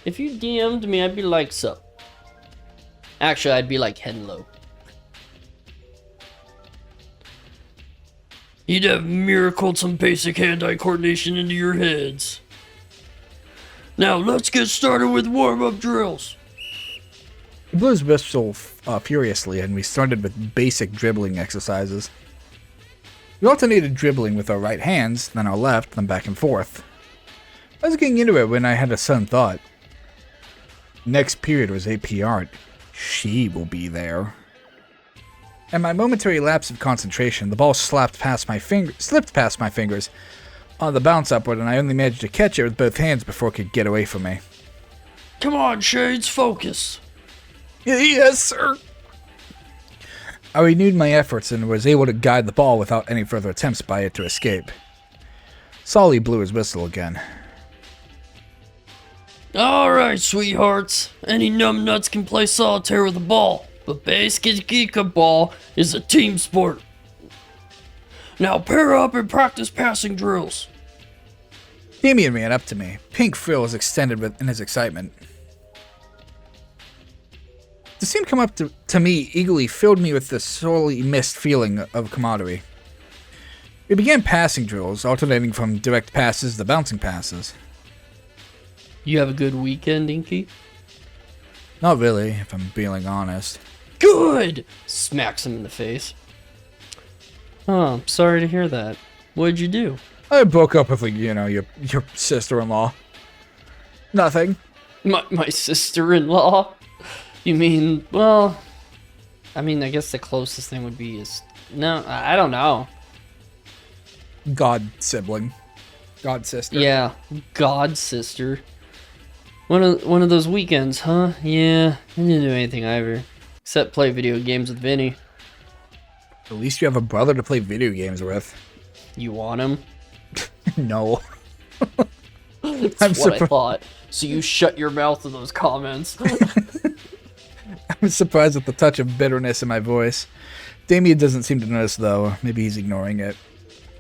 If you DM'd me, I'd be like, sup. Actually, I'd be like, hello. You'd have miracled some basic hand-eye coordination into your heads. Now, let's get started with warm-up drills. He blew his whistle furiously, and we started with basic dribbling exercises. We alternated dribbling with our right hands, then our left, then back and forth. I was getting into it when I had a sudden thought. Next period was AP Art. She will be there. In my momentary lapse of concentration, the ball slipped past my fingers on the bounce upward, and I only managed to catch it with both hands before it could get away from me. Come on, Shades, focus. Yes, sir. I renewed my efforts and was able to guide the ball without any further attempts by it to escape. Sully blew his whistle again. Alright, sweethearts. Any numbnuts can play solitaire with the ball, but basketball is a team sport. Now pair up and practice passing drills. Damien ran up to me. Pink frills extended in his excitement. To see him come up to me eagerly filled me with this sorely missed feeling of camaraderie. We began passing drills, alternating from direct passes to bouncing passes. You have a good weekend, Inky? Not really, if I'm being honest. Good! Smacks him in the face. Oh, I'm sorry to hear that. What'd you do? I broke up with, your sister-in-law. Nothing. My sister-in-law? You mean, well... I mean, I guess the closest thing would be is... No, I don't know. God sibling. God sister. Yeah, God sister. One of those weekends, huh? Yeah, I didn't do anything either. Except play video games with Vinny. At least you have a brother to play video games with. You want him? No. That's what I thought. So you shut your mouth to those comments. I'm surprised at the touch of bitterness in my voice. Damien doesn't seem to notice, though. Maybe he's ignoring it.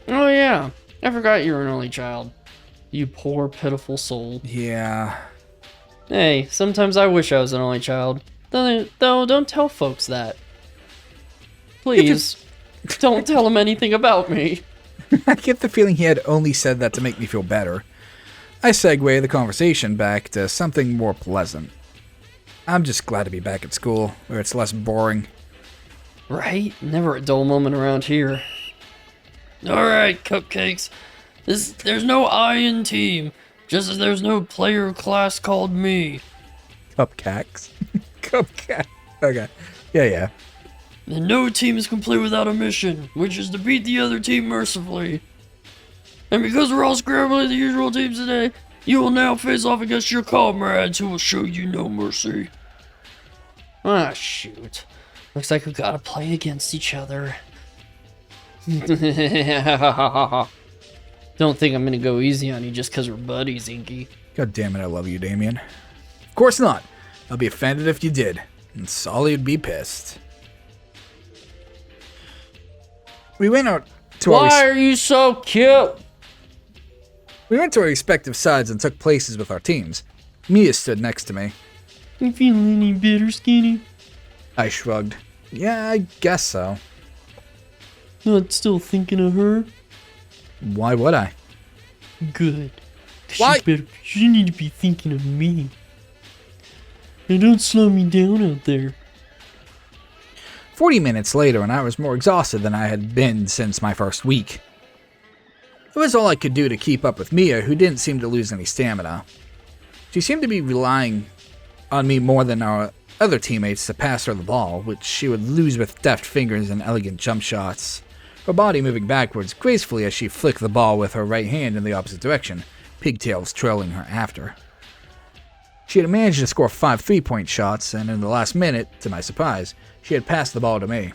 Oh yeah, I forgot you were an only child. You poor, pitiful soul. Yeah. Hey, sometimes I wish I was an only child. Though, don't tell folks that. Please, don't tell them anything about me. I get the feeling he had only said that to make me feel better. I segue the conversation back to something more pleasant. I'm just glad to be back at school, where it's less boring. Right? Never a dull moment around here. Alright, cupcakes. There's no I in team, just as there's no player class called me. Cupcakes. Cupcake. Okay. Yeah. And no team is complete without a mission, which is to beat the other team mercifully. And because we're all scrambling the usual teams today, you will now face off against your comrades who will show you no mercy. Ah, shoot. Looks like we gotta play against each other. Don't think I'm gonna go easy on you just because we're buddies, Inky. God damn it, I love you, Damien. Of course not. I'll be offended if you did. And Solly would be pissed. We went out to Why are you so cute? We went to our respective sides and took places with our teams. Mia stood next to me. You feeling any better, Skinny? I shrugged. Yeah, I guess so. Not still thinking of her? Why would I? Good. 'Cause Why? You need to be thinking of me. Now don't slow me down out there. 40 minutes later, and I was more exhausted than I had been since my first week. It was all I could do to keep up with Mia, who didn't seem to lose any stamina. She seemed to be relying on me more than our other teammates to pass her the ball, which she would lose with deft fingers and elegant jump shots, her body moving backwards gracefully as she flicked the ball with her right hand in the opposite direction, pigtails trailing her after. She had managed to score 5 3-point shots, and in the last minute, to my surprise, she had passed the ball to me.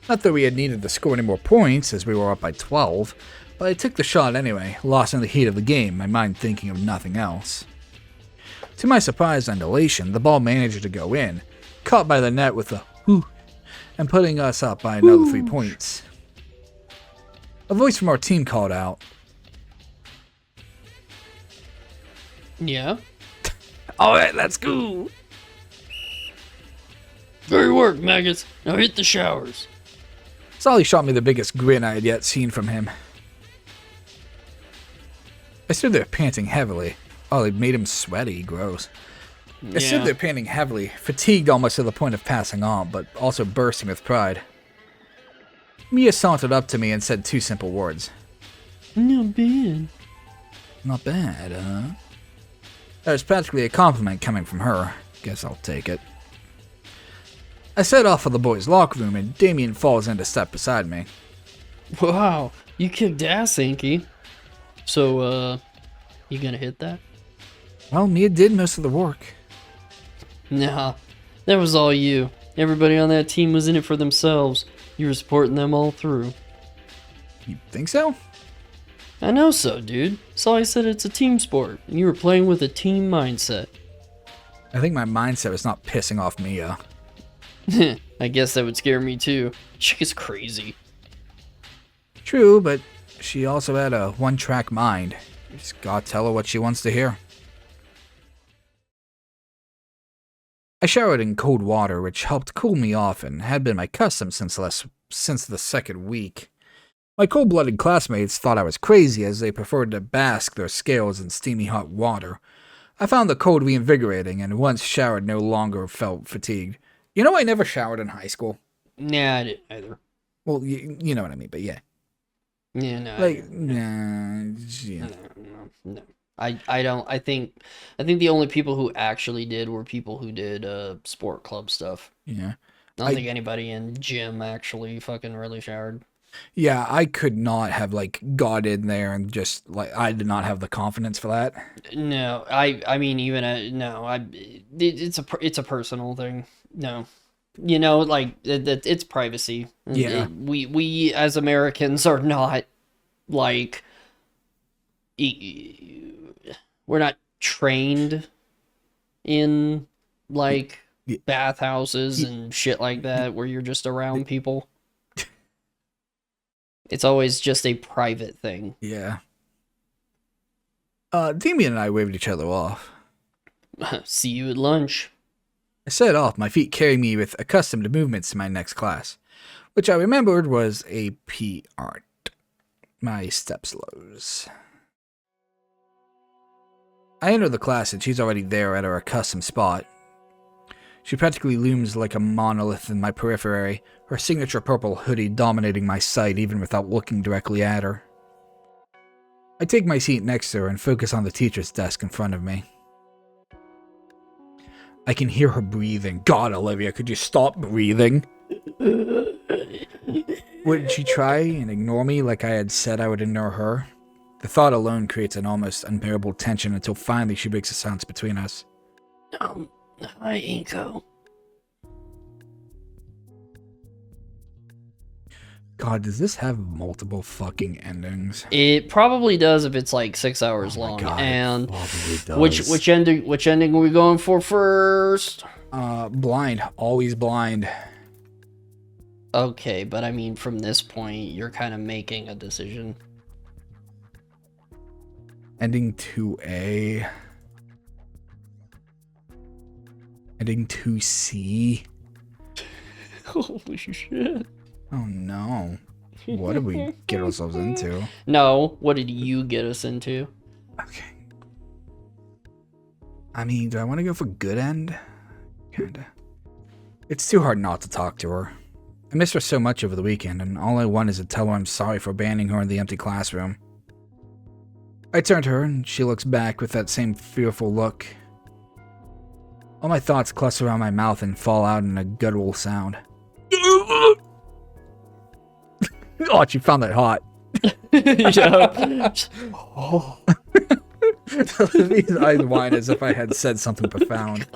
Not that we had needed to score any more points, as we were up by 12, but I took the shot anyway, lost in the heat of the game, my mind thinking of nothing else. To my surprise and elation, the ball managed to go in, caught by the net with a whoo, and putting us up by another 3 points. A voice from our team called out, Yeah? "Alright, let's go!" Great work, maggots. Now hit the showers. Solly shot me the biggest grin I had yet seen from him. I stood there panting heavily. Oh, it made him sweaty, gross. I stood there panting heavily, fatigued almost to the point of passing on, but also bursting with pride. Mia sauntered up to me and said 2 simple words. Not bad. Not bad, huh? That was practically a compliment coming from her. Guess I'll take it. I set off for the boys' locker room, and Damien falls in to step beside me. Wow, you kicked ass, Inky. So, you gonna hit that? Well, Mia did most of the work. Nah, that was all you. Everybody on that team was in it for themselves. You were supporting them all through. You think so? I know so, dude. So I said it's a team sport. And you were playing with a team mindset. I think my mindset was not pissing off Mia. I guess that would scare me too. Chick is crazy. True, but she also had a one-track mind. You just gotta tell her what she wants to hear. I showered in cold water, which helped cool me off and had been my custom since the second week. My cold-blooded classmates thought I was crazy as they preferred to bask their scales in steamy hot water. I found the cold reinvigorating, and once showered no longer felt fatigued. You know, I never showered in high school. Nah, I didn't either. Well, you know what I mean, but yeah. Yeah, no. Like, nah, yeah. No. I don't. I think the only people who actually did were people who did sport club stuff. Yeah. I don't think anybody in gym actually fucking really showered. Yeah, I could not have, got in there and just, I did not have the confidence for that. No, I mean, even, no, it's a personal thing. No. You know, it's privacy. Yeah. We as Americans are not, we're not trained in, bathhouses and shit like that where you're just around people. It's always just a private thing. Yeah. Damien and I waved each other off. See you at lunch. I set off, my feet carrying me with accustomed movements to my next class, which I remembered was AP Art. My step slows. I enter the class and she's already there at her accustomed spot. She practically looms like a monolith in my periphery, her signature purple hoodie dominating my sight even without looking directly at her. I take my seat next to her and focus on the teacher's desk in front of me. I can hear her breathing. God, Olivia, could you stop breathing? Would she try and ignore me like I had said I would ignore her? The thought alone creates an almost unbearable tension until finally she breaks the silence between us. Hi, Inko. God, does this have multiple fucking endings? It probably does if it's like 6 hours Oh my long. God, it And probably does. which ending are we going for first? Blind. Always blind. Okay, but I mean, from this point, you're kind of making a decision. Ending 2A. Ending 2C. Holy shit. Oh no. What did we get ourselves into? No, what did you get us into? Okay. I mean, do I want to go for good end? Kinda. It's too hard not to talk to her. I miss her so much over the weekend, and all I want is to tell her I'm sorry for abandoning her in the empty classroom. I turn to her, and she looks back with that same fearful look. All my thoughts cluster around my mouth and fall out in a guttural sound. Oh, she found that hot. Yeah. Olivia's eyes wide as if I had said something profound.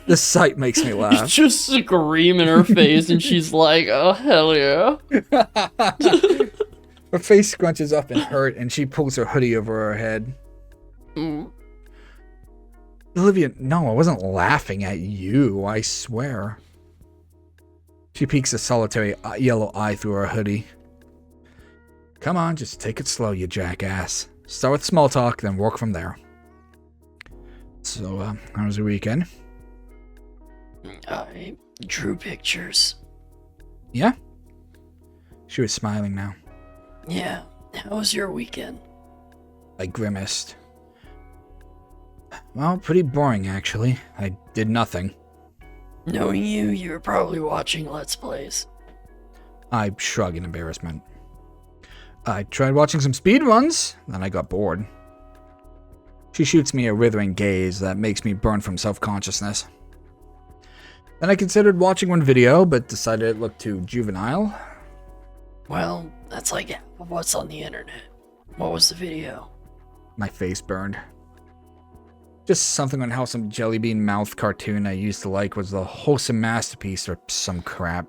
The sight makes me laugh. Just scream in her face, and she's like, "Oh hell yeah!" Her face scrunches up in hurt, and she pulls her hoodie over her head. Mm. Olivia, no, I wasn't laughing at you, I swear. She peeks a solitary yellow eye through her hoodie. Come on, just take it slow, you jackass. Start with small talk, then work from there. So, how was your weekend? I drew pictures. Yeah? She was smiling now. Yeah, how was your weekend? I grimaced. Well, pretty boring, actually. I did nothing. Knowing you, you were probably watching Let's Plays. I shrug in embarrassment. I tried watching some speedruns, then I got bored. She shoots me a withering gaze that makes me burn from self-consciousness. Then I considered watching one video, but decided it looked too juvenile. Well, that's like what's on the internet. What was the video? My face burned. Just something on how some jellybean mouth cartoon I used to like was the wholesome masterpiece or some crap.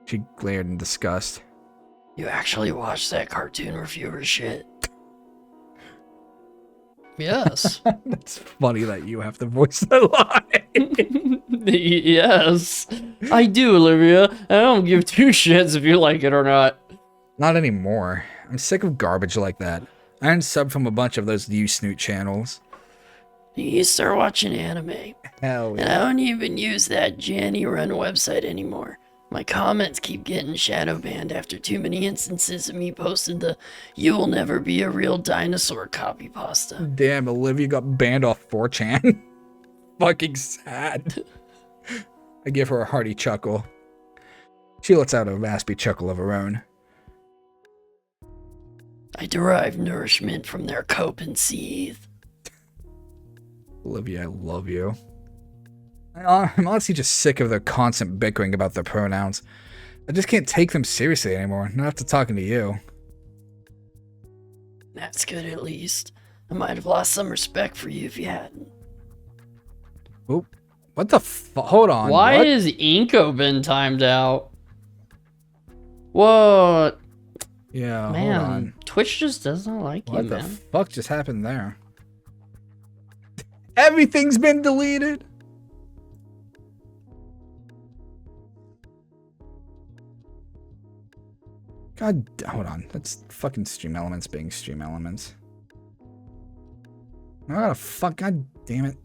She glared in disgust. You actually watched that cartoon reviewer shit? Yes. That's funny that you have to voice that line. Yes, I do, Olivia. I don't give two shits if you like it or not. Not anymore. I'm sick of garbage like that. I unsubbed from a bunch of those new Snoot channels. You start watching anime. Hell And I don't even use that Janny Run website anymore. My comments keep getting shadow banned after too many instances of me posting the "You will never be a real dinosaur" copy pasta. Damn, Olivia got banned off 4chan. Fucking sad. I give her a hearty chuckle. She lets out a raspy chuckle of her own. I derive nourishment from their cope and seethe. Olivia, I love you. I'm honestly just sick of the constant bickering about their pronouns. I just can't take them seriously anymore, not after talking to you. That's good at least. I might have lost some respect for you if you hadn't. Oop. What the hold on. Why what? has Inko been timed out? What? Yeah, hold Man, on. Twitch just doesn't like What you, the man. fuck just happened there? Everything's been deleted. God, hold on. That's fucking Stream Elements being Stream Elements. I gotta fuck. God damn it.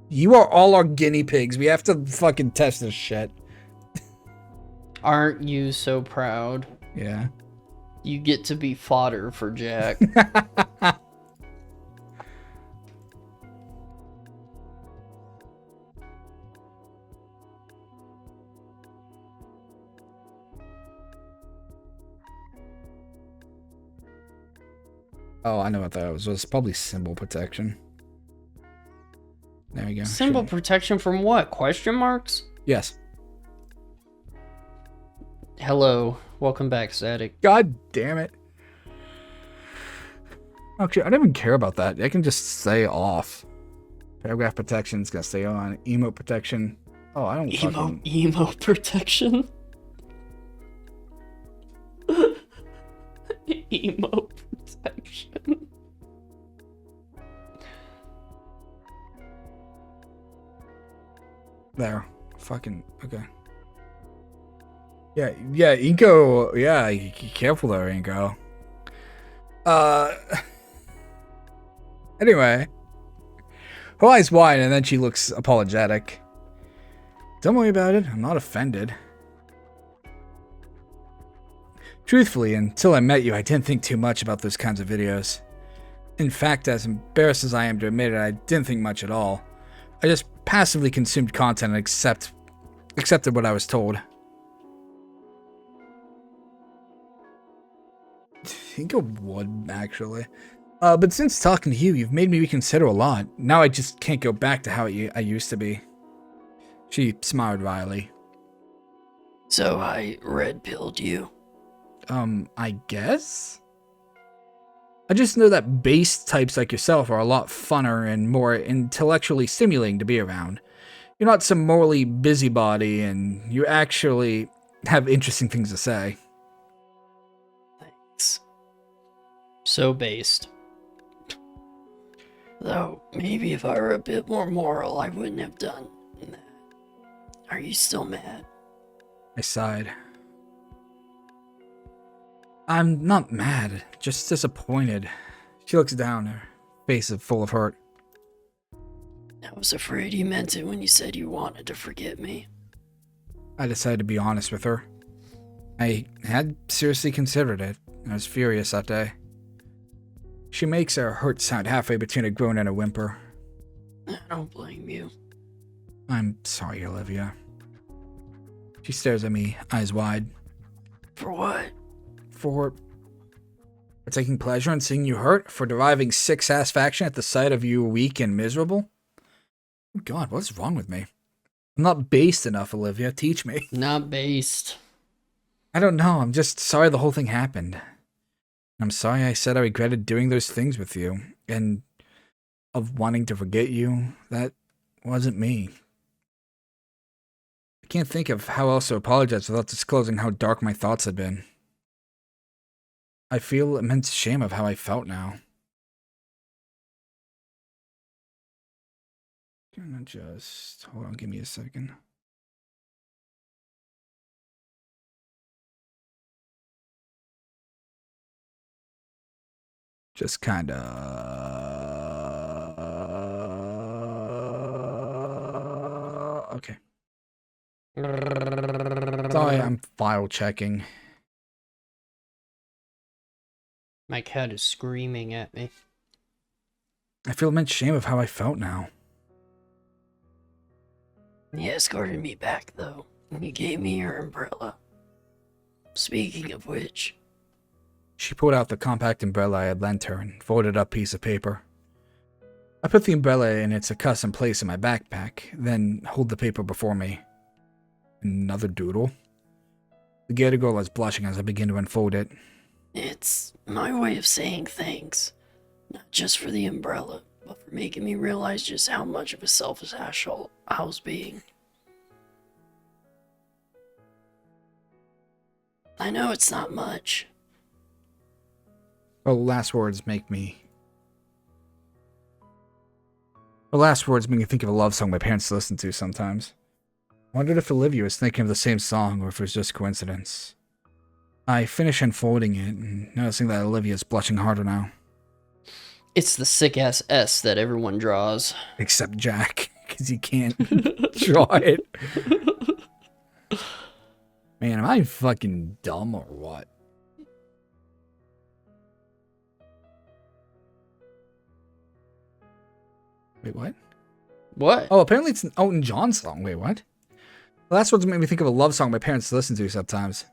You are all our guinea pigs. We have to fucking test this shit. Aren't you so proud? Yeah. You get to be fodder for Jak. Oh, I know what that was. It was probably symbol protection. There we go. Symbol protection from what? Question marks? Yes. Hello. Welcome back, Static. God damn it. Actually, I don't even care about that. I can just stay off. Paragraph protection is gonna stay on. Emote protection. Oh, I don't fucking... Emo protection? Emo protection. There. Fucking... Okay. Yeah, Inko... Yeah, careful there, Inko. Anyway. Her eyes wide, and then she looks apologetic. Don't worry about it. I'm not offended. Truthfully, until I met you, I didn't think too much about those kinds of videos. In fact, as embarrassed as I am to admit it, I didn't think much at all. I just passively consumed content and accepted what I was told. I think I would, actually. But since talking to you, you've made me reconsider a lot. Now I just can't go back to how I used to be. She smiled wryly. So I red-pilled you. I guess? I just know that base types like yourself are a lot funner and more intellectually stimulating to be around. You're not some morally busybody, and you actually have interesting things to say. Thanks. So based. Though, maybe if I were a bit more moral, I wouldn't have done that. Are you still mad? I sighed. I'm not mad, just disappointed. She looks down, her face is full of hurt. I was afraid you meant it when you said you wanted to forget me. I decided to be honest with her. I had seriously considered it. I was furious that day. She makes her hurt sound halfway between a groan and a whimper. I don't blame you. I'm sorry, Olivia. She stares at me, eyes wide. For what? For taking pleasure in seeing you hurt? For deriving sick satisfaction at the sight of you weak and miserable? Oh God, what's wrong with me? I'm not based enough, Olivia. Teach me. Not based. I don't know. I'm just sorry the whole thing happened. I'm sorry I said I regretted doing those things with you. And of wanting to forget you. That wasn't me. I can't think of how else to apologize without disclosing how dark my thoughts had been. I feel immense shame of how I felt now. Gonna just... Hold on, give me a second. Just kinda... Okay. Sorry, I'm file checking. My cat is screaming at me. I feel immense shame of how I felt now. You escorted me back, though. You gave me your umbrella. Speaking of which... She pulled out the compact umbrella I had lent her and folded up a piece of paper. I put the umbrella in its accustomed place in my backpack, then hold the paper before me. Another doodle. The Gator girl was blushing as I began to unfold it. It's my way of saying thanks. Not just for the umbrella, but for making me realize just how much of a selfish asshole I was being. I know it's not much. Her last words make me think of a love song my parents listen to sometimes. I wondered if Olivia was thinking of the same song or if it was just coincidence. I finish unfolding it and noticing that Olivia's blushing harder now. It's the sick-ass S that everyone draws. Except Jack, because he can't draw it. Man, am I fucking dumb or what? Wait, what? What? Oh, apparently it's an Elton John song. Wait, what? Well, that's what made me think of a love song my parents listen to sometimes.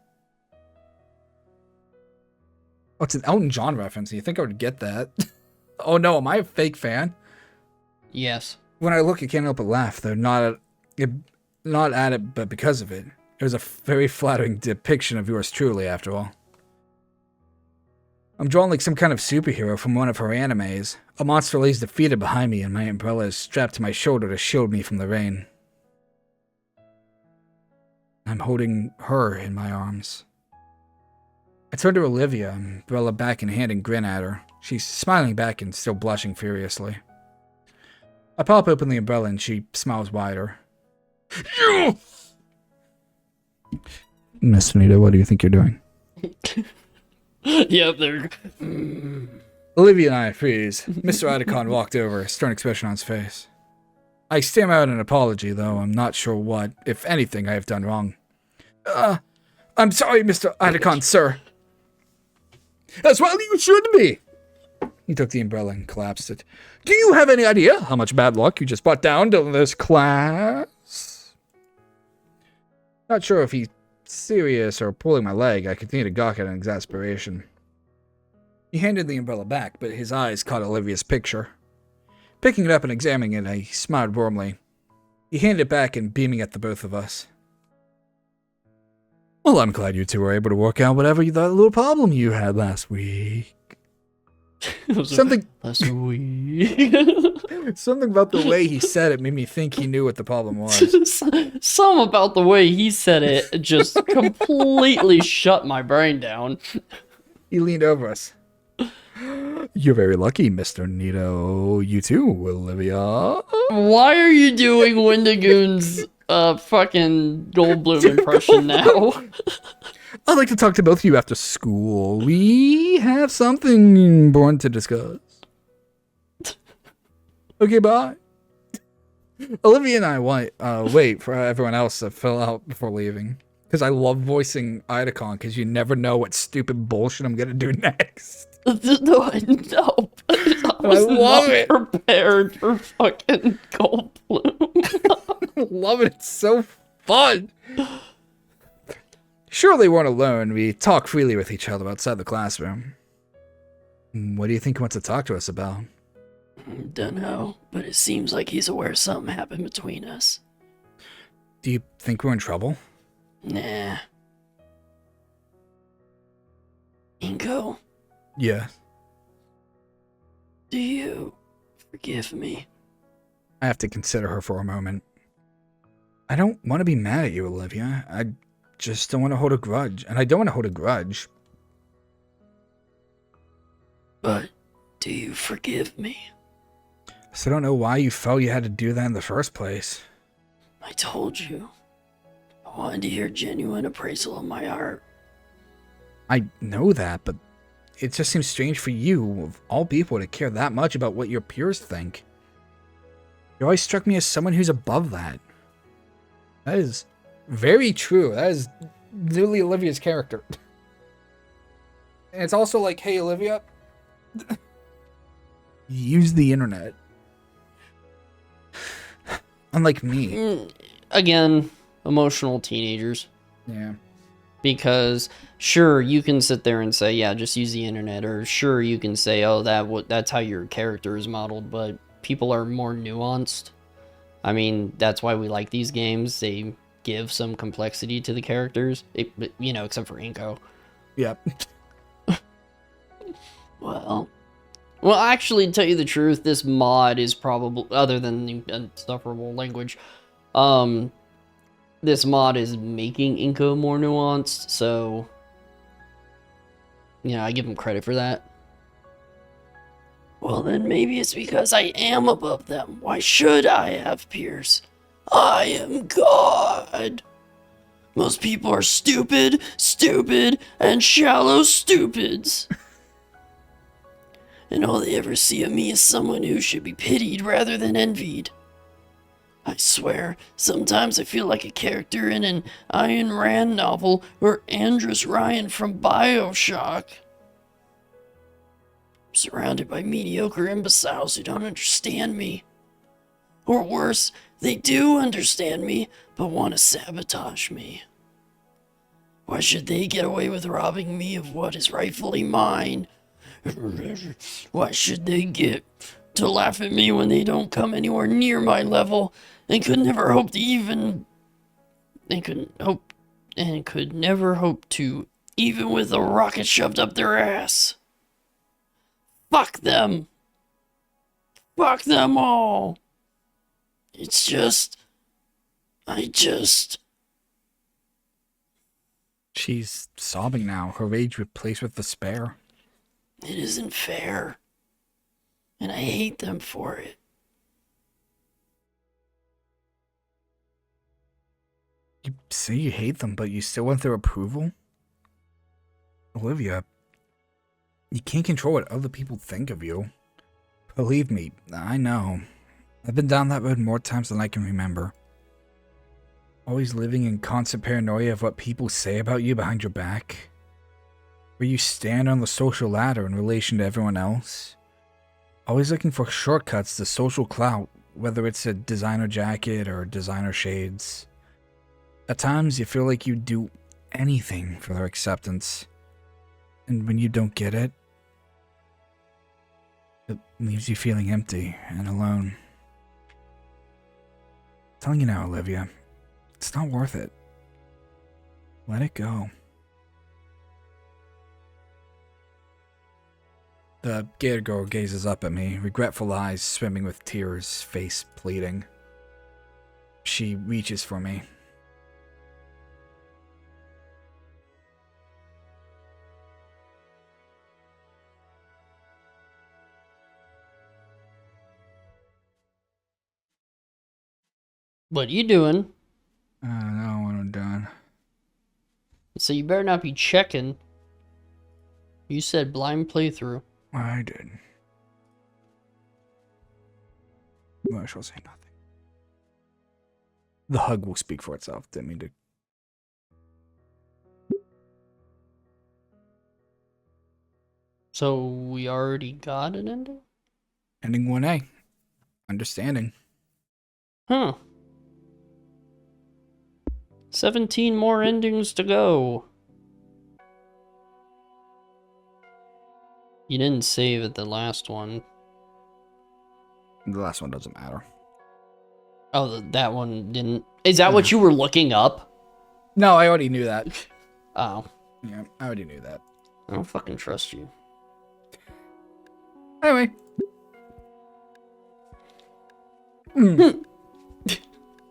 Oh, it's an Elton John reference. You think I would get that? Oh no, am I a fake fan? Yes. When I look, I can't help but laugh. They're not not at it, but because of it. It was a very flattering depiction of yours truly, after all. I'm drawn like some kind of superhero from one of her animes. A monster lays defeated behind me, and my umbrella is strapped to my shoulder to shield me from the rain. I'm holding her in my arms. I turn to Olivia, umbrella back in hand, and grin at her. She's smiling back and still blushing furiously. I pop open the umbrella and she smiles wider. Miss Anita, what do you think you're doing? Yep, there. Olivia and I freeze. Mr. Idacon walked over, a stern expression on his face. I stammer out an apology, though I'm not sure what, if anything, I have done wrong. I'm sorry, Mr. Idacon, sir. As well you should be. He took the umbrella and collapsed it. Do you have any idea how much bad luck you just brought down to this class? Not sure if he's serious or pulling my leg. I continue to gawk at an exasperation. He handed the umbrella back, but his eyes caught Olivia's picture. Picking it up and examining it, I smiled warmly. He handed it back and beaming at the both of us. Well, I'm glad you two were able to work out whatever that little problem you had last week. Something Last week. Something about the way he said it made me think he knew what the problem was. Some about the way he said it just completely shut my brain down. He leaned over us. You're very lucky, Mr. Nito. You too, Olivia. Why are you doing Wendigoon's fucking Goldblum impression now? I'd like to talk to both of you after school. We have something important to discuss. Okay, bye. Olivia and I wait for everyone else to fill out before leaving. Because I love voicing Idacon, because you never know what stupid bullshit I'm going to do next. No, I know. I was love not it. prepared for fucking Goldblum. I love it. It's so fun. Surely we weren't alone. We talk freely with each other outside the classroom. What do you think he wants to talk to us about? Dunno, but it seems like he's aware something happened between us. Do you think we're in trouble? Nah. Inko, Yeah. do you forgive me? I have to consider her for a moment. I don't want to be mad at you, Olivia. I just don't want to hold a grudge. And I don't want to hold a grudge. But do you forgive me? So I don't know why you felt you had to do that in the first place. I told you. I wanted to hear genuine appraisal of my art. I know that, but it just seems strange for you, of all people, to care that much about what your peers think. You always struck me as someone who's above that. That is very true. That is literally Olivia's character. And it's also like, hey, Olivia, use the internet. Unlike me. Again, emotional teenagers. Yeah. Because sure, you can sit there and say, yeah, just use the internet, or sure, you can say, oh, that's how your character is modeled, but people are more nuanced. I mean, that's why we like these games. They give some complexity to the characters, except for Inko. Yep. Well, Actually, to tell you the truth, this mod is probably, other than the insufferable language, this mod is making Inko more nuanced, so, I give him credit for that. well then maybe it's because I am above them. Why should I have peers? I am God. Most people are stupid, and shallow stupids. And all they ever see of me is someone who should be pitied rather than envied. I swear, sometimes I feel like a character in an Ayn Rand novel or Andrews Ryan from BioShock. I'm surrounded by mediocre imbeciles who don't understand me. Or worse, they do understand me, but want to sabotage me. Why should they get away with robbing me of what is rightfully mine? Why should they get to laugh at me when they don't come anywhere near my level and could never hope to even They could never hope to, even with a rocket shoved up their ass. Fuck them. Fuck them all. It's just... She's sobbing now, her rage replaced with despair. It isn't fair. And I hate them for it. You say you hate them, but you still want their approval? Olivia, you can't control what other people think of you. Believe me, I know. I've been down that road more times than I can remember. Always living in constant paranoia of what people say about you behind your back. Where you stand on the social ladder in relation to everyone else. Always looking for shortcuts to social clout, whether it's a designer jacket or designer shades. At times, you feel like you'd do anything for their acceptance. And when you don't get it, it leaves you feeling empty and alone. I'm telling you now, Olivia, it's not worth it. Let it go. The Gator girl gazes up at me, regretful eyes swimming with tears, face pleading. She reaches for me. What are you doing? I don't know what I'm doing. So you better not be checking. You said blind playthrough. I did. Well, I shall say nothing. The hug will speak for itself. Didn't mean to. So we already got an ending? Ending 1A. Understanding. Huh. 17 more endings to go. You didn't save at the last one. The last one doesn't matter. Oh, that one didn't. Is that what you were looking up? No, I already knew that. Oh. Yeah, I already knew that. I don't fucking trust you. Anyway.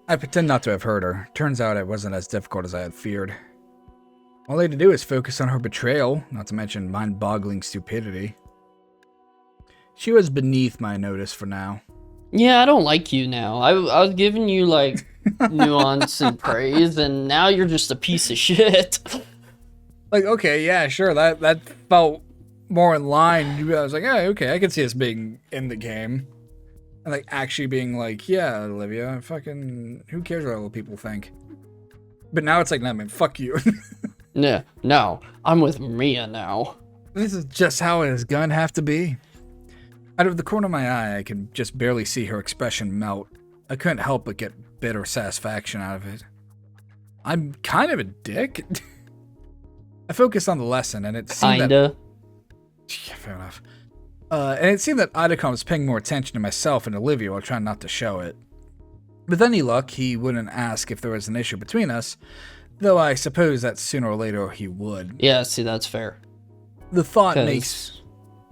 I pretend not to have heard her. Turns out it wasn't as difficult as I had feared. All I had to do is focus on her betrayal, not to mention mind-boggling stupidity. She was beneath my notice for now. Yeah, I don't like you now. I was giving you, like, nuance and praise, and now you're just a piece of shit. Like, okay, yeah, sure, that felt more in line. I was like, yeah, okay, I can see us being in the game. And, like, actually being like, yeah, Olivia, fucking, who cares what other people think? But now it's like, nah, man, fuck you. Yeah, no, I'm with Mia now. This is just how it is gonna have to be. Out of the corner of my eye, I could just barely see her expression melt. I couldn't help but get bitter satisfaction out of it. I'm kind of a dick. I focused on the lesson, and it seemed Kinda. Yeah, fair enough. And it seemed that Idacom was paying more attention to myself and Olivia while trying not to show it. With any luck, he wouldn't ask if there was an issue between us, though I suppose that sooner or later he would. Yeah, see, that's fair. The thought 'Cause, makes...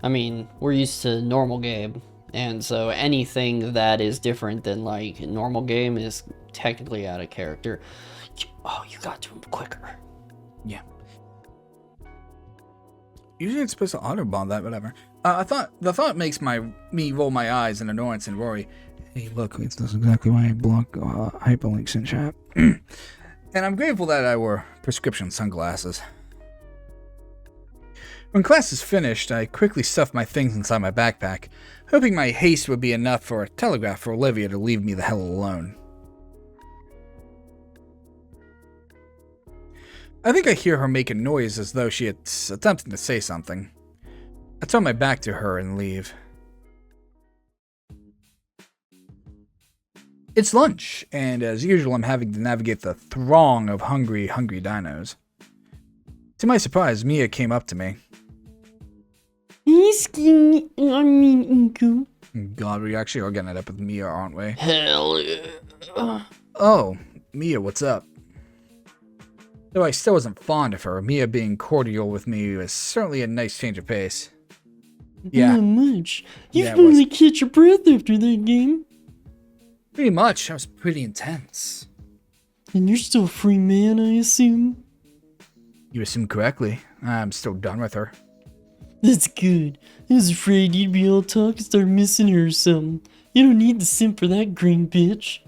I mean, we're used to normal game, and so anything that is different than, like, normal game is technically out of character. Oh, you got to him quicker. Yeah. Usually it's supposed to autobomb that, whatever. The thought makes me roll my eyes in annoyance and worry. Hey, look, that's exactly why I block hyperlinks in chat. And I'm grateful that I wore prescription sunglasses. When class is finished, I quickly stuffed my things inside my backpack, hoping my haste would be enough for a telegraph for Olivia to leave me the hell alone. I think I hear her make a noise as though she had attempted to say something. I turn my back to her and leave. It's lunch, and as usual I'm having to navigate the throng of hungry dinos. To my surprise, Mia came up to me. God, we actually are getting it up with Mia, aren't we? Hell yeah. Oh, Mia, what's up? Though I still wasn't fond of her, Mia being cordial with me was certainly a nice change of pace. Yeah. Not much. You Yeah, it finally catch your breath after that game. Pretty much. That was pretty intense. And you're still a free man, I assume? You assumed correctly. I'm still done with her. That's good. I was afraid you'd be all talk and start missing her or something. You don't need to simp for that green bitch.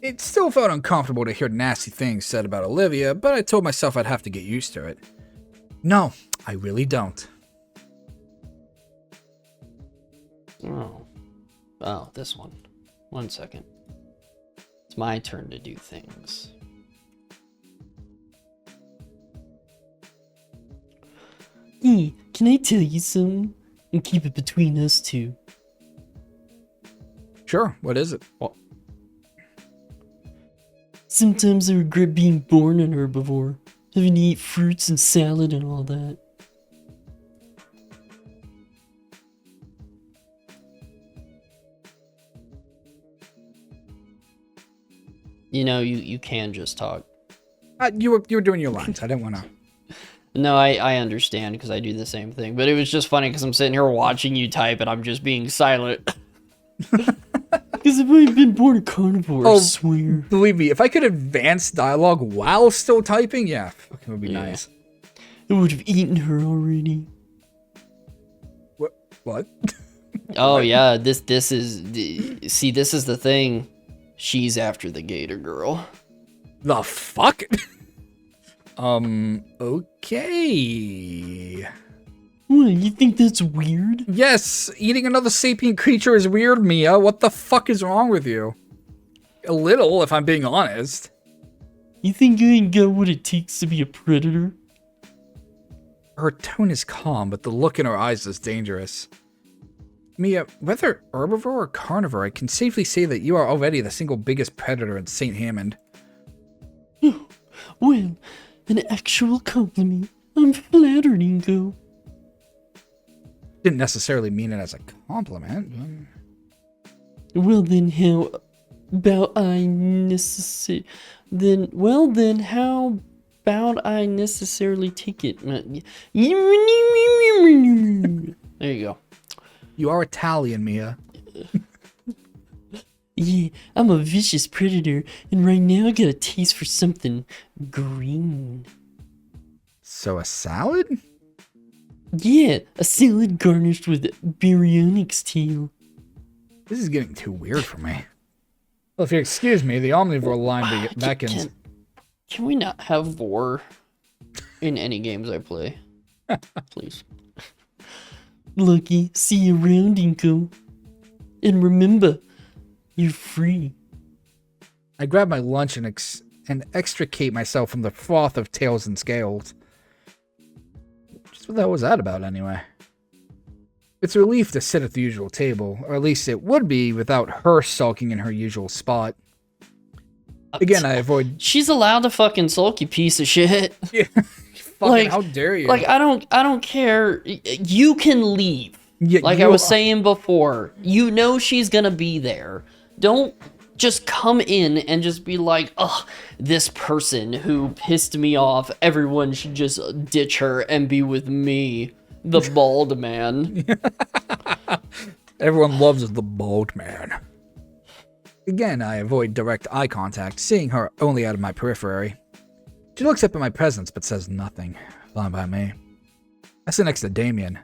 It still felt uncomfortable to hear nasty things said about Olivia, but I told myself I'd have to get used to it. No, I really don't. Oh, this one. 1 second. It's my turn to do things. Hey, can I tell you something? And keep it between us two. Sure, what is it? Sometimes I regret being born an herbivore. Having to eat fruits and salad and all that. You know, you can just talk. You were doing your lines. I didn't want to. No, I understand because I do the same thing. But it was just funny because I'm sitting here watching you type and I'm just being silent. Because if I had been born a carnivore, I swear. Believe me, if I could advance dialogue while still typing, yeah, fucking would be nice. I would have eaten her already. What? Oh yeah, this is see, this is the thing. She's after the Gator girl. The fuck? Okay. What, you think that's weird? Yes, eating another sapient creature is weird, Mia. What the fuck is wrong with you? A little, if I'm being honest. You think you ain't got what it takes to be a predator? Her tone is calm, but the look in her eyes is dangerous. Mia, whether herbivore or carnivore, I can safely say that you are already the single biggest predator in St. Hammond. Well, an actual compliment. I'm flattered, Ingo. Didn't necessarily mean it as a compliment. Well then, how about I how about I necessarily take it? There you go. You are Italian, Mia. Yeah, I'm a vicious predator, and right now I got a taste for something green. So a salad? Yeah, a salad garnished with baryonyx tail. This is getting too weird for me. Well, if you excuse me, the omnivore line beckons. Can we not have vor in any games I play? Please. Lucky, see you around, Inko. And remember, you're free. I grab my lunch and extricate myself from the froth of tails and scales. Just what the hell was that about, anyway? It's a relief to sit at the usual table, or at least it would be without her sulking in her usual spot. Again, I avoid... She's allowed to fucking sulk, you piece of shit. Yeah. Fucking, how dare you? Like, I don't care. You can leave. Yeah, like I was saying before, you know she's gonna be there. Don't just come in and just be like, ugh, this person who pissed me off, everyone should just ditch her and be with me, the bald man. Everyone loves the bald man. Again, I avoid direct eye contact, seeing her only out of my periphery. She looks up at my presence but says nothing. Fine by me. I sit next to Damien.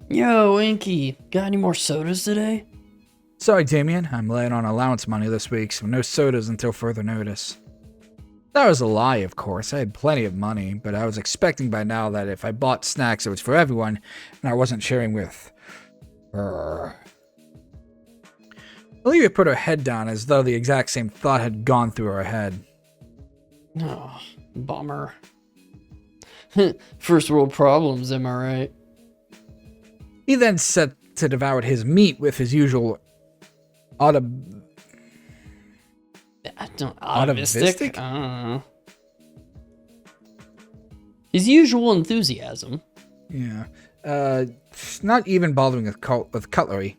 Yo, Inky, got any more sodas today? Sorry, Damien. I'm laying on allowance money this week, so no sodas until further notice. That was a lie, of course. I had plenty of money, but I was expecting by now that if I bought snacks, it was for everyone, and I wasn't sharing with her. Olivia put her head down as though the exact same thought had gone through her head. Oh, bummer. First world problems, am I right? He then set to devour his meat with his usual Atavistic? I don't know. His usual enthusiasm. Yeah. Not even bothering with cutlery.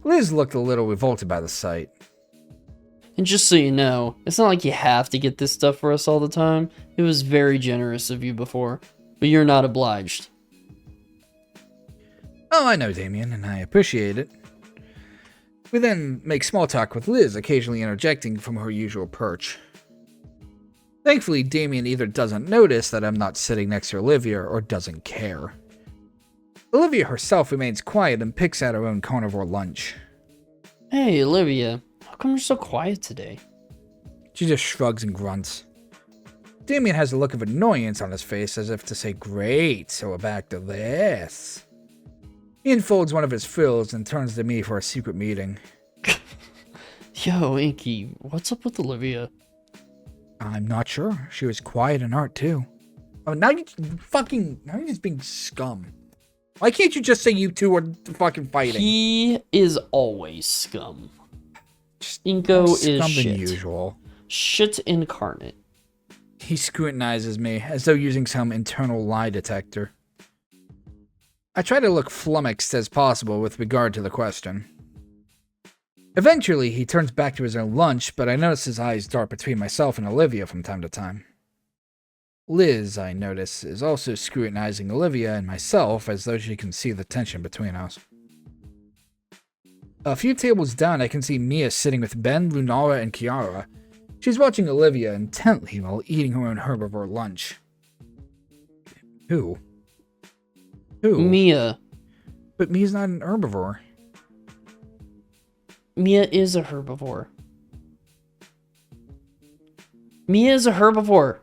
Liz looked a little revolted by the sight. And just so you know, it's not like you have to get this stuff for us all the time. It was very generous of you before, but you're not obliged. Oh, I know, Damien, and I appreciate it. We then make small talk with Liz, occasionally interjecting from her usual perch. Thankfully, Damien either doesn't notice that I'm not sitting next to Olivia or doesn't care. Olivia herself remains quiet and picks out her own carnivore lunch. Hey, Olivia, how come you're so quiet today? She just shrugs and grunts. Damien has a look of annoyance on his face as if to say, "Great, so we're back to this." He unfolds one of his frills and turns to me for a secret meeting. Yo, Inky, what's up with Olivia? I'm not sure. She was quiet in art, too. Oh, now you're just being scum. Why can't you just say you two are fucking fighting? He is always scum. Just Inko more is scum than shit. usual. Shit incarnate. He scrutinizes me as though using some internal lie detector. I try to look flummoxed as possible with regard to the question. Eventually, he turns back to his own lunch, but I notice his eyes dart between myself and Olivia from time to time. Liz, I notice, is also scrutinizing Olivia and myself as though she can see the tension between us. A few tables down, I can see Mia sitting with Ben, Lunara, and Kiara. She's watching Olivia intently while eating her own herbivore lunch. Who? Mia. But Mia's not an herbivore. Mia is a herbivore. Mia is a herbivore.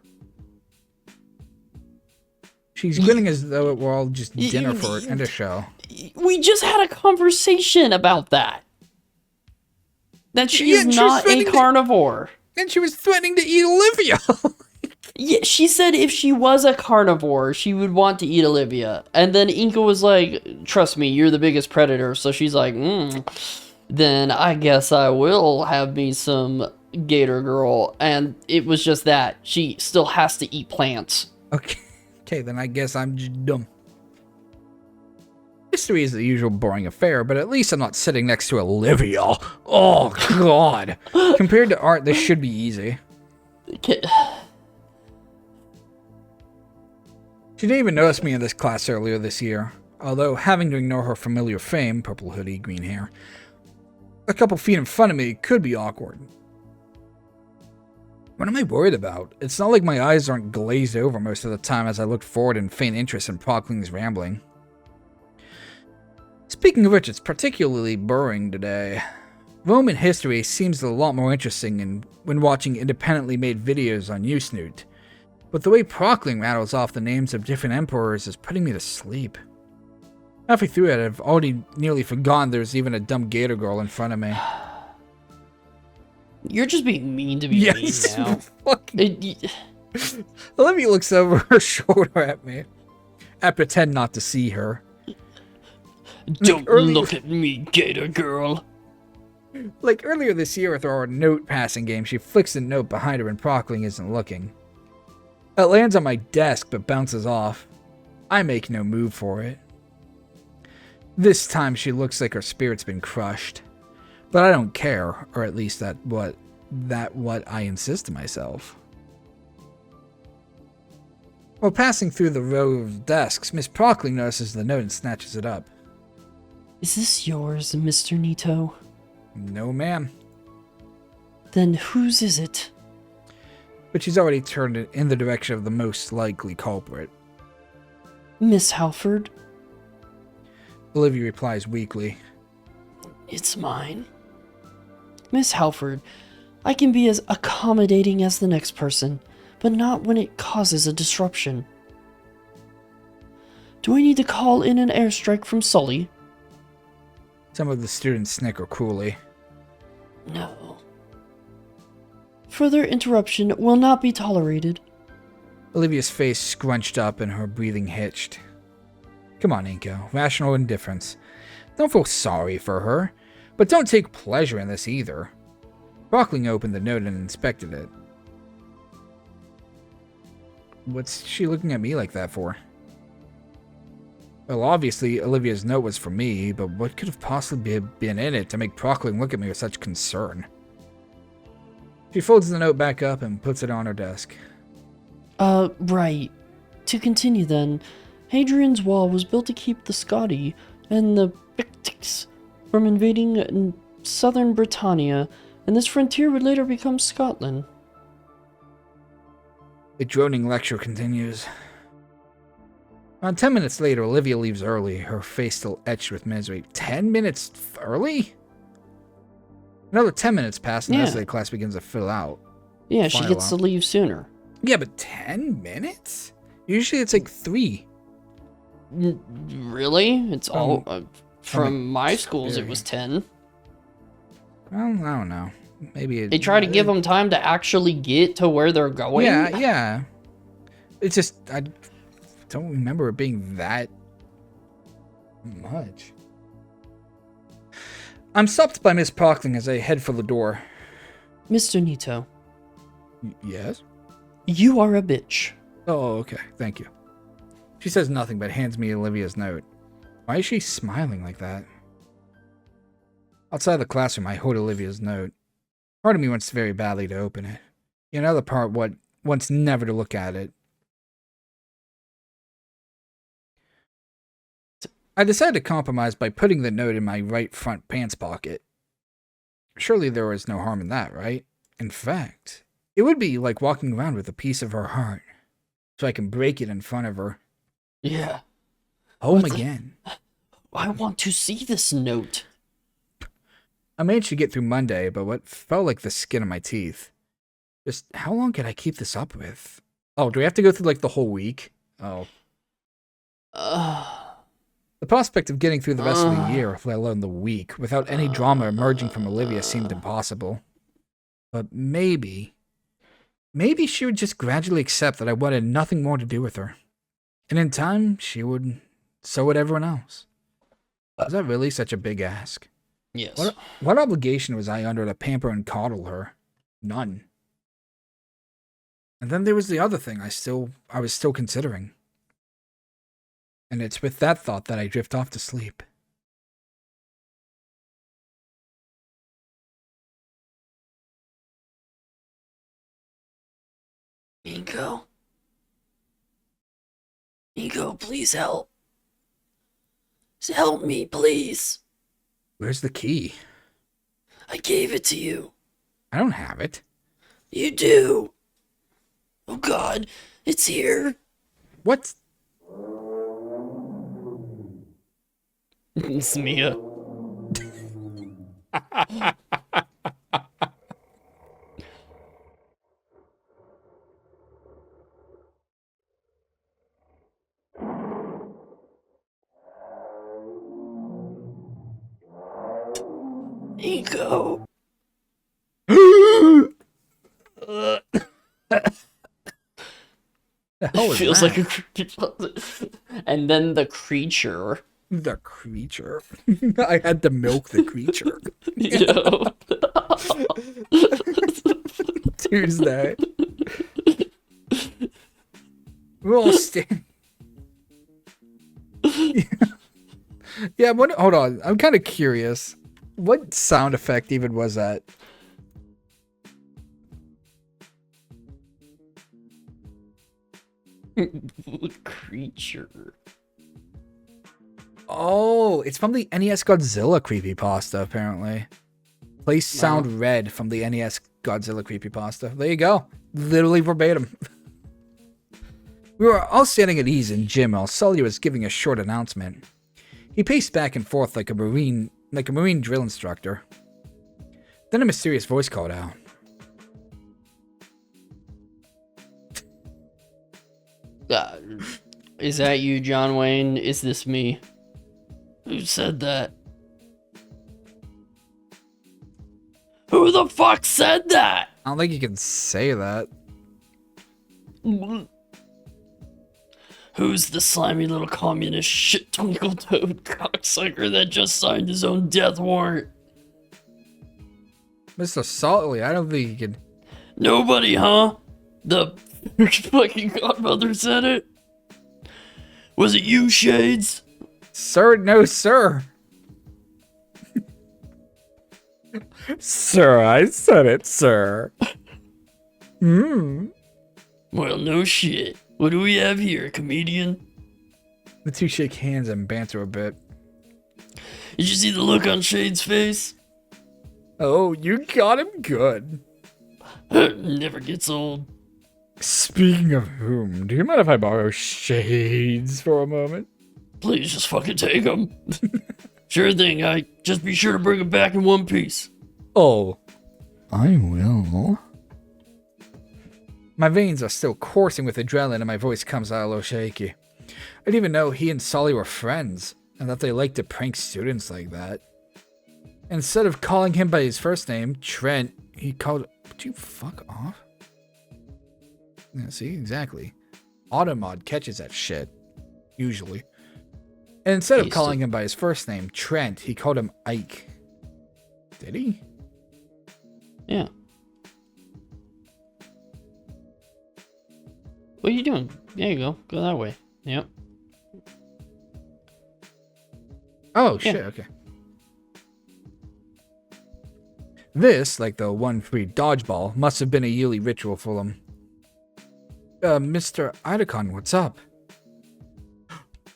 She's grinning as though it were all just dinner for and a show. We just had a conversation about that. That she is not a carnivore. And she was threatening to eat Olivia. Yeah, she said if she was a carnivore, she would want to eat Olivia. And then Inka was like, trust me, you're the biggest predator. So she's like, then I guess I will have me some Gator girl. And it was just that. She still has to eat plants. Okay, then I guess I'm just dumb. History is the usual boring affair, but at least I'm not sitting next to Olivia. Oh, God. Compared to art, this should be easy. She didn't even notice me in this class earlier this year, although having to ignore her familiar fame, purple hoodie, green hair, a couple feet in front of me could be awkward. What am I worried about? It's not like my eyes aren't glazed over most of the time as I look forward in faint interest in Prockling's rambling. Speaking of which, it's particularly boring today. Roman history seems a lot more interesting when watching independently made videos on Snoot, but the way Prockling rattles off the names of different emperors is putting me to sleep. Halfway through it, I've already nearly forgotten there's even a dumb Gator girl in front of me. You're just being mean to me now. Olivia looks over her shoulder at me. I pretend not to see her. Don't look at me, Gator girl. Like earlier this year with our note passing game, she flicks the note behind her when Prockling isn't looking. It lands on my desk but bounces off. I make no move for it. This time she looks like her spirit's been crushed. But I don't care, or at least that what I insist to myself. While passing through the row of desks, Miss Prockling notices the note and snatches it up. Is this yours, Mr. Nito? No, ma'am. Then whose is it? But she's already turned it in the direction of the most likely culprit. Miss Halford? Olivia replies weakly. It's mine. Miss Halford, I can be as accommodating as the next person, but not when it causes a disruption. Do I need to call in an airstrike from Sully? Some of the students snicker cruelly. No. Further interruption will not be tolerated. Olivia's face scrunched up and her breathing hitched. Come on, Inko. Rational indifference. Don't feel sorry for her, but don't take pleasure in this either. Prockling opened the note and inspected it. What's she looking at me like that for? Well, obviously, Olivia's note was for me, but what could have possibly been in it to make Prockling look at me with such concern? She folds the note back up and puts it on her desk. Right. To continue then, Hadrian's Wall was built to keep the Scotti and the Picts from invading southern Britannia, and this frontier would later become Scotland. The droning lecture continues. Around 10 minutes later, Olivia leaves early, her face still etched with misery. 10 minutes early? Another 10 minutes pass and the rest of the class begins to fill out. Yeah, she gets to leave sooner. Yeah, but 10 minutes? Usually it's like 3. Really? It's all... from my schools, it was 10. Well, I don't know. Maybe they try to give them time to actually get to where they're going. Yeah. It's just... I don't remember it being that much. I'm stopped by Miss Parkling as I head for the door. Mr. Nito. Yes? You are a bitch. Oh, okay. Thank you. She says nothing but hands me Olivia's note. Why is she smiling like that? Outside the classroom, I hold Olivia's note. Part of me wants very badly to open it. The other part wants never to look at it. I decided to compromise by putting the note in my right front pants pocket. Surely there was no harm in that, right? In fact, it would be like walking around with a piece of her heart, so I can break it in front of her. Yeah. Home again. I want to see this note. I managed to get through Monday, but what felt like the skin of my teeth. Just how long could I keep this up with? Oh, do we have to go through like the whole week? Oh. The prospect of getting through the rest of the year, let alone the week, without any drama emerging from Olivia seemed impossible. But maybe she would just gradually accept that I wanted nothing more to do with her. And in time, so would everyone else. Was that really such a big ask? Yes. What obligation was I under to pamper and coddle her? None. And then there was the other thing I was still considering. And it's with that thought that I drift off to sleep. Nico? Nico, please help. Help me, please. Where's the key? I gave it to you. I don't have it. You do. Oh God, it's here. What? It's Mia. Nico. The hell is Feels that? like a creature. And then the creature. The creature. I had to milk the creature. Yo. Tuesday. We're all standing. Yeah, hold on. I'm kind of curious. What sound effect even was that? Creature. Oh, it's from the NES Godzilla creepypasta, apparently. Play sound red from the NES Godzilla creepypasta. There you go. Literally verbatim. We were all standing at ease in gym while Sully was giving a short announcement. He paced back and forth like a marine drill instructor. Then a mysterious voice called out. Is that you, John Wayne? Is this me? Who said that? Who the fuck said that? I don't think you can say that. Who's the slimy little communist shit twinkle toad cocksucker that just signed his own death warrant? Mr. Saltley, I don't think you can... Nobody, huh? The fucking godmother said it? Was it you, Shades? Sir, no, sir. Sir, I said it, sir. Well, no shit. What do we have here, a comedian? The two shake hands and banter a bit. Did you see the look on Shade's face? Oh, you got him good. Never gets old. Speaking of whom, do you mind if I borrow Shades for a moment? Please just fucking take him. Sure thing, just be sure to bring him back in one piece. Oh, I will. My veins are still coursing with adrenaline and my voice comes out a little shaky. I didn't even know he and Sully were friends and that they like to prank students like that. Instead of calling him by his first name, Trent, he called... Would you fuck off? Yeah, see, exactly. Automod catches that shit. Usually. And instead of calling him by his first name, Trent, he called him Ike. Did he? Yeah. What are you doing? There you go. Go that way. Yep. Oh, shit, okay. This, like the one free dodgeball, must have been a yearly ritual for them. Mr. Idacon, what's up?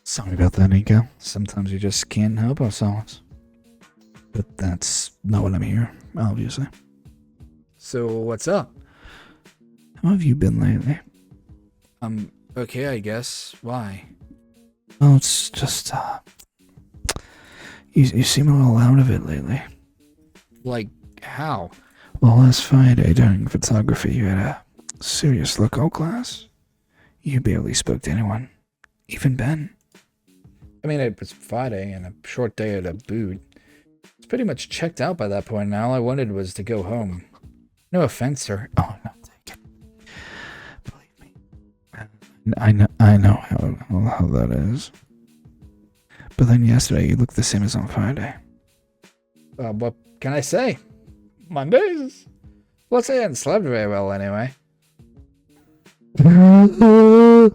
Sorry about that, Nico. Sometimes we just can't help ourselves. But that's not what I'm here, obviously. So, what's up? How have you been lately? Okay, I guess. Why? Well, it's just, you seem a little out of it lately. Like, how? Well, last Friday during photography, you had a serious lookout class. You barely spoke to anyone. Even Ben. I mean, it was Friday and a short day at a boot. It's pretty much checked out by that point, and all I wanted was to go home. No offense, sir. Oh, no, take it. Believe me. I know how that is. But then yesterday, you looked the same as on Friday. What can I say? Mondays? Let's say I hadn't slept very well anyway. I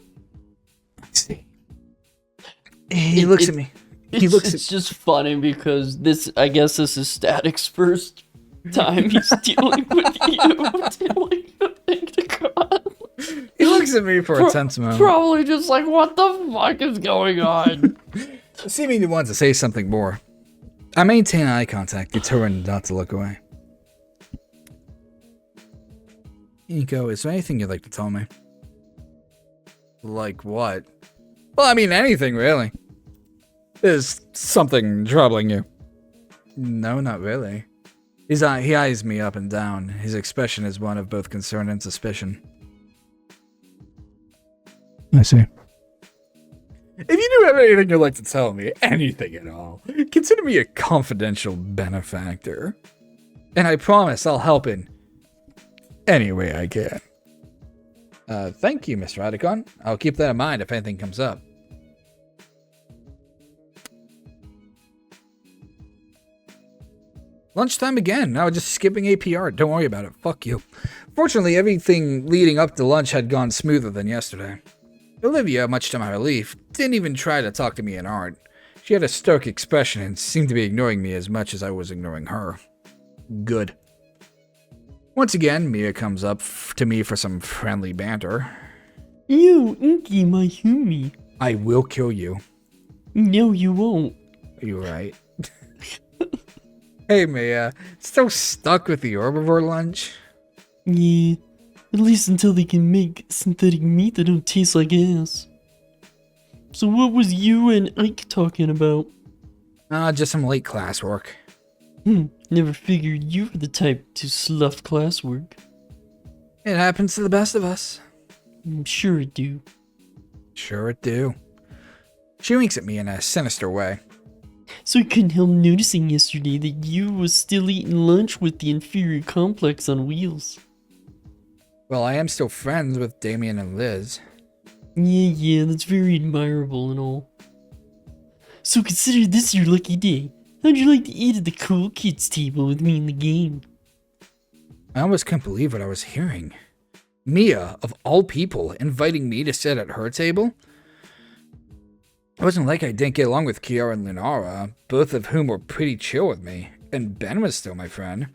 see. He looks at me. He looks It's just funny because I guess this is Static's first time he's dealing with you. Dealing with God. He looks at me for a tense moment. Probably just like, what the fuck is going on? Seeming to want to say something more. I maintain eye contact, determined not to look away. Nico, is there anything you'd like to tell me? Like what? Well, I mean anything, really. Is something troubling you? No, not really. He eyes me up and down. His expression is one of both concern and suspicion. I see. If you do have anything you'd like to tell me, anything at all, consider me a confidential benefactor. And I promise I'll help in any way I can. Thank you, Mr. Idacon. I'll keep that in mind if anything comes up. Lunchtime again. Now just skipping APR. Don't worry about it. Fuck you. Fortunately, everything leading up to lunch had gone smoother than yesterday. Olivia, much to my relief, didn't even try to talk to me in art. She had a stoic expression and seemed to be ignoring me as much as I was ignoring her. Good. Once again, Mia comes up to me for some friendly banter. Yo, Inky, my homie. I will kill you. No, you won't. You're right. Hey, Mia. Still stuck with the herbivore lunch? Yeah, at least until they can make synthetic meat that don't taste like ass. So what was you and Ike talking about? Just some late classwork. Never figured you were the type to slough classwork. It happens to the best of us. I'm sure it do. Sure it do. She winks at me in a sinister way. So I couldn't help noticing yesterday that you was still eating lunch with the inferior complex on wheels. Well, I am still friends with Damien and Liz. Yeah, that's very admirable and all. So consider this your lucky day. How'd you like to eat at the cool kids table with me in the game? I almost couldn't believe what I was hearing. Mia, of all people, inviting me to sit at her table? It wasn't like I didn't get along with Kiara and Linara, both of whom were pretty chill with me, and Ben was still my friend.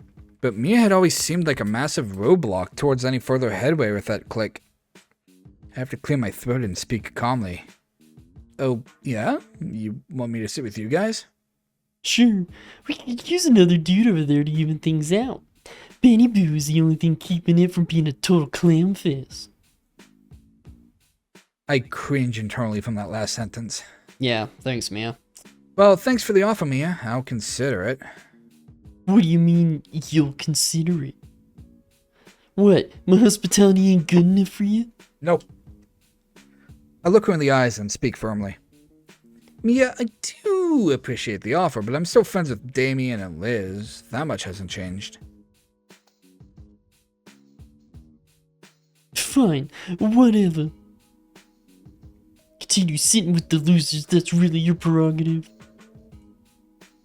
but Mia had always seemed like a massive roadblock towards any further headway with that clique. I have to clear my throat and speak calmly. Oh, yeah? You want me to sit with you guys? Sure, we could use another dude over there to even things out. Benny Boo is the only thing keeping it from being a total clam fest. I cringe internally from that last sentence. Yeah, thanks, Mia. Well, thanks for the offer, Mia. I'll consider it. What do you mean, you'll consider it? What, my hospitality ain't good enough for you? Nope. I look her in the eyes and speak firmly. Mia, I do appreciate the offer, but I'm still friends with Damien and Liz. That much hasn't changed. Fine, whatever. Continue sitting with the losers, that's really your prerogative.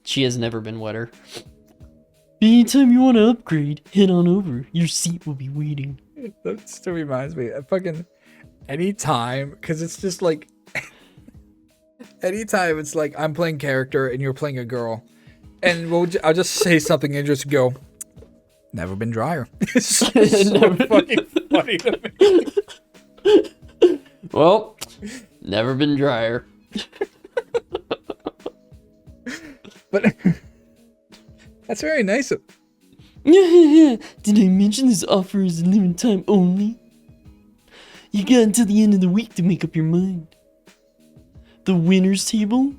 She has never been wetter. Anytime you want to upgrade, head on over. Your seat will be waiting. That still reminds me. Anytime, because it's just like... anytime it's like I'm playing character and you're playing a girl, and I'll just say something and just go, never been drier. It's so fucking funny to me. Well, never been drier. But that's very nice of... Did I mention this offer is limited time only? You got until the end of the week to make up your mind. The winner's table?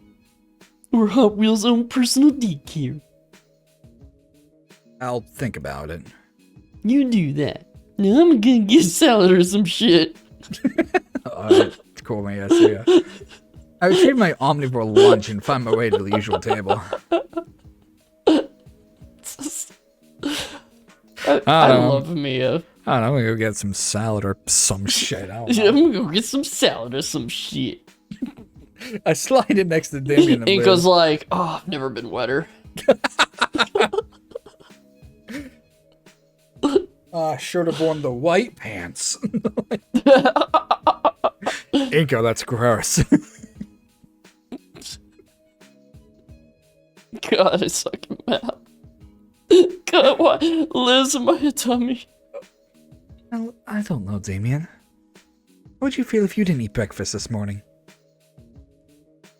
Or Hot Wheels' own personal daycare? I'll think about it. You do that. Now I'm gonna get salad or some shit. Alright, cool, man. I see ya. I retrieve my omnivore lunch and find my way to the usual table. I love Mia. I don't know, I'm gonna go get some salad or some shit. I don't I'm know. gonna go get some salad or some shit. I slide in next to Damien and Inko's Liz. like, oh, I've never been wetter. Should have worn the white pants. Inko, that's gross. God, I suck at math. God, why? Liz, am I a dummy? Well, I don't know, Damien. How would you feel if you didn't eat breakfast this morning?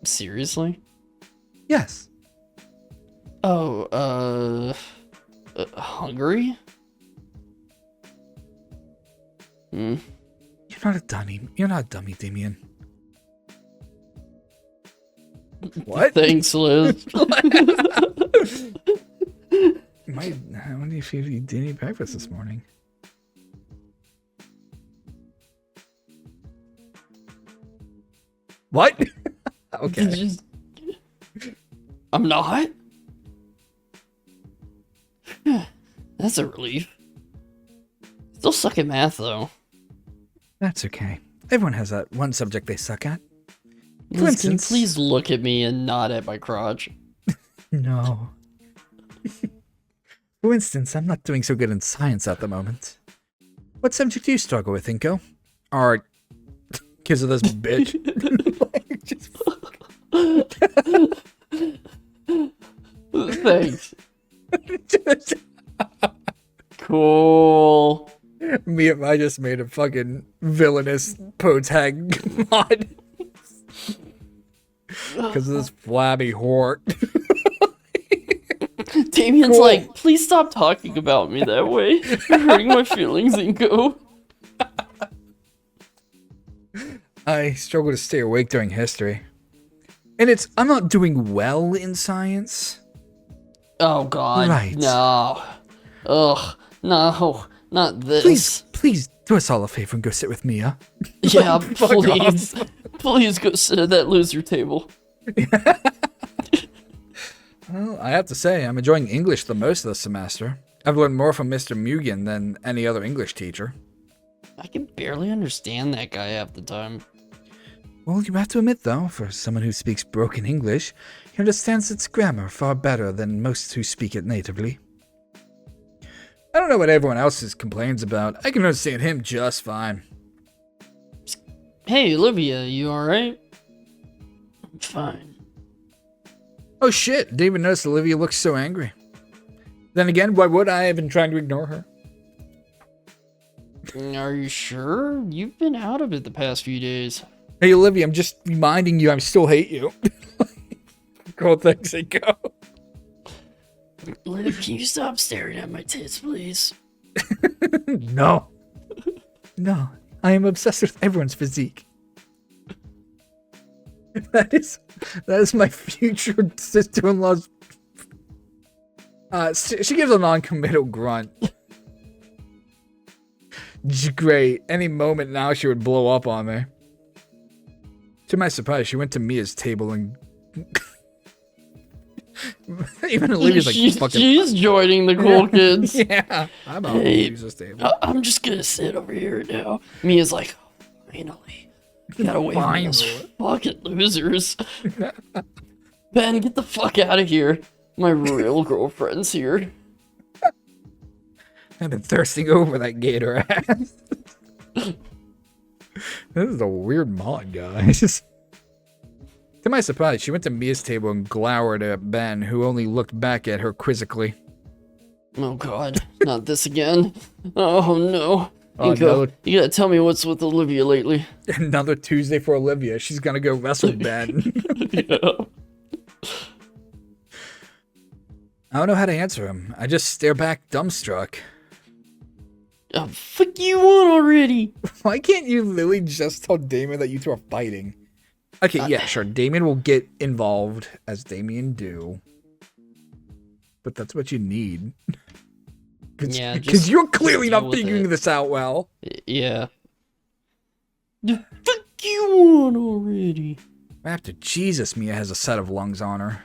Seriously? Yes. Oh, hungry? You're not a dummy. You're not a dummy, Damien. What? Thanks, Liz. How do you feel if you didn't eat breakfast this morning? What? Okay. I'm not? That's a relief. Still suck at math, though. That's okay. Everyone has that one subject they suck at. Liz, For can you instance... please look at me and not at my crotch? No. For instance, I'm not doing so good in science at the moment. What subject do you struggle with, Inko? Art. Because of this bitch. Like, just Thanks. Cool. I just made a fucking villainous protag mod. Because of this flabby whore. Damien's Cool. like, please stop talking about me that way. You're hurting my feelings, Inko. I struggle to stay awake during history. And I'm not doing well in science. Oh, God. Right. No. Ugh. No. Not this. Please do us all a favor and go sit with Mia. Yeah, Fuck please. Please go sit at that loser table. Well, I have to say, I'm enjoying English the most of the semester. I've learned more from Mr. Mugen than any other English teacher. I can barely understand that guy half the time. Well, you have to admit, though, for someone who speaks broken English, he understands its grammar far better than most who speak it natively. I don't know what everyone else complains about. I can understand him just fine. Hey, Olivia, you alright? I'm fine. Oh shit, didn't even notice Olivia looks so angry. Then again, why would I have been trying to ignore her? Are you sure? You've been out of it the past few days. Hey, Olivia, I'm just reminding you I still hate you. Cool things they go. Liv, can you stop staring at my tits, please? No. No. I am obsessed with everyone's physique. That is my future sister-in-law's... she gives a non-committal grunt. Great. Any moment now she would blow up on me. To my surprise, she went to Mia's table and... Even Olivia's like, she's joining the cool kids. Yeah. I'm on Olivia's table. I'm just gonna sit over here now. Mia's like, finally. Got away from those fucking losers. Ben, get the fuck out of here. My real girlfriend's here. I've been thirsting over that Gator ass. This is a weird mod, guys. To my surprise, she went to Mia's table and glowered at Ben, who only looked back at her quizzically. Oh god, not this again. Oh no. Oh, Nico, you gotta tell me what's with Olivia lately. Another Tuesday for Olivia. She's gonna go wrestle Ben. Yeah. I don't know how to answer him. I just stare back dumbstruck. Oh, fuck you on already. Why can't you literally just tell Damien that you two are fighting? Okay, yeah, sure. Damien will get involved, as Damien do. But that's what you need. Yeah, Because you're clearly deal not with figuring it. this out well. Yeah. Fuck you on already. After Jesus, Mia has a set of lungs on her.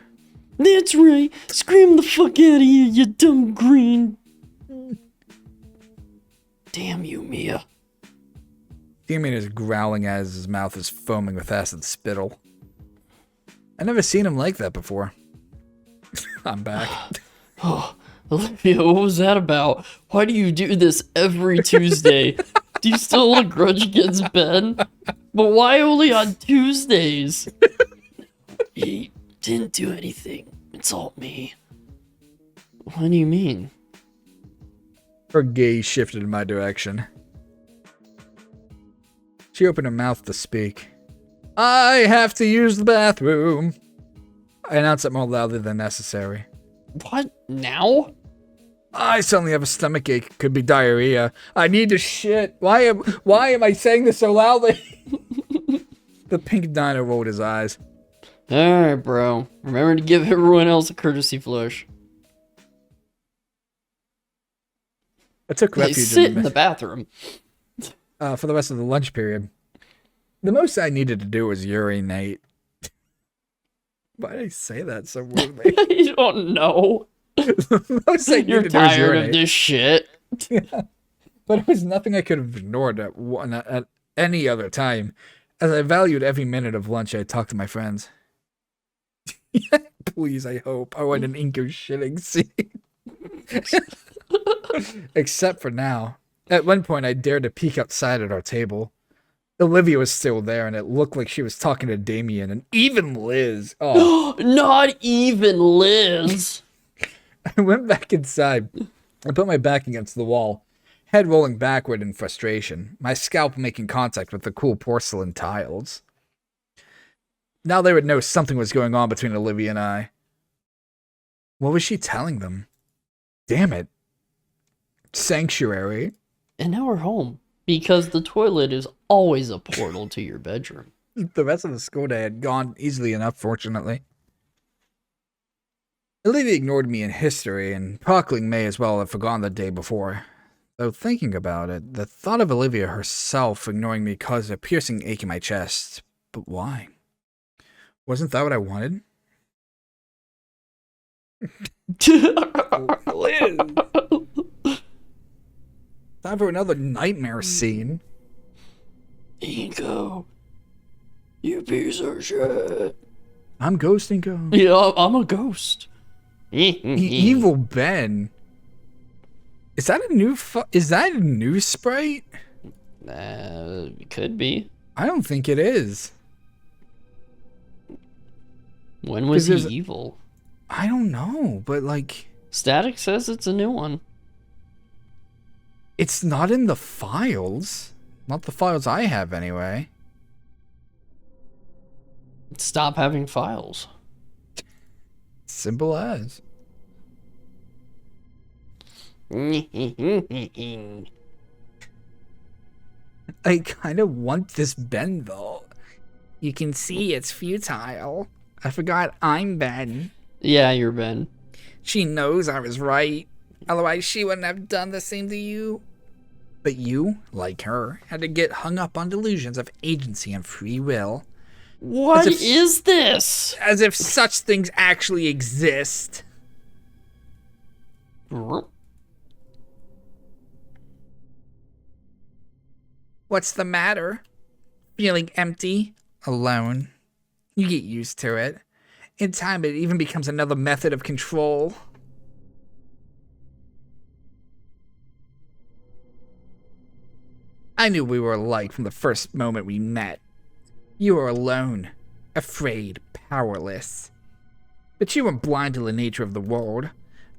That's right. Scream the fuck out of here, you dumb green. Damn you, Mia. Damien is growling as his mouth is foaming with acid spittle. I've never seen him like that before. I'm back. Oh, Olivia, what was that about? Why do you do this every Tuesday? Do you still hold a grudge against Ben? But why only on Tuesdays? He didn't do anything. It's all me. What do you mean? Her gaze shifted in my direction. She opened her mouth to speak. I have to use the bathroom. I announced it more loudly than necessary. What? Now? I suddenly have a stomach ache. Could be diarrhea. I need to shit. Why am I saying this so loudly? The pink dino rolled his eyes. Alright, bro. Remember to give everyone else a courtesy flush. I took Hey, refuge sit in the bathroom. for the rest of the lunch period. The most I needed to do was urinate. Why did I say that so weirdly? I don't know. The most I You're needed to do was tired urinate. of this shit. But it was nothing I could have ignored at any other time, as I valued every minute of lunch I talked to my friends. Please, I hope. I want an Inko shitting scene. Except for now. At one point, I dared to peek outside at our table. Olivia was still there, and it looked like she was talking to Damien, and even Liz. Oh. Not even Liz. I went back inside and put my back against the wall, head rolling backward in frustration, my scalp making contact with the cool porcelain tiles. Now they would know something was going on between Olivia and I. What was she telling them? Damn it. Sanctuary. And now we're home. Because the toilet is always a portal to your bedroom. The rest of the school day had gone easily enough, fortunately. Olivia ignored me in history, and Prockling may as well have forgotten the day before. Though thinking about it, the thought of Olivia herself ignoring me caused a piercing ache in my chest. But why? Wasn't that what I wanted? Liz! Time for another nightmare scene. Inko, you piece of shit. I'm ghosting go. Yeah, I'm a ghost. Evil Ben. Is that a new sprite? Could be. I don't think it is. When was 'Cause he there's- evil? I don't know, but like Static says it's a new one. It's not in the files. Not the files I have, anyway. Stop having files. Simple as. I kind of want this Ben, though. You can see it's futile. I forgot I'm Ben. Yeah, you're Ben. She knows I was right. Otherwise, she wouldn't have done the same to you. But you, like her, had to get hung up on delusions of agency and free will. What is this? As if such things actually exist. What's the matter? Feeling empty? Alone? You get used to it. In time, it even becomes another method of control. I knew we were alike from the first moment we met. You were alone, afraid, powerless. But you weren't blind to the nature of the world.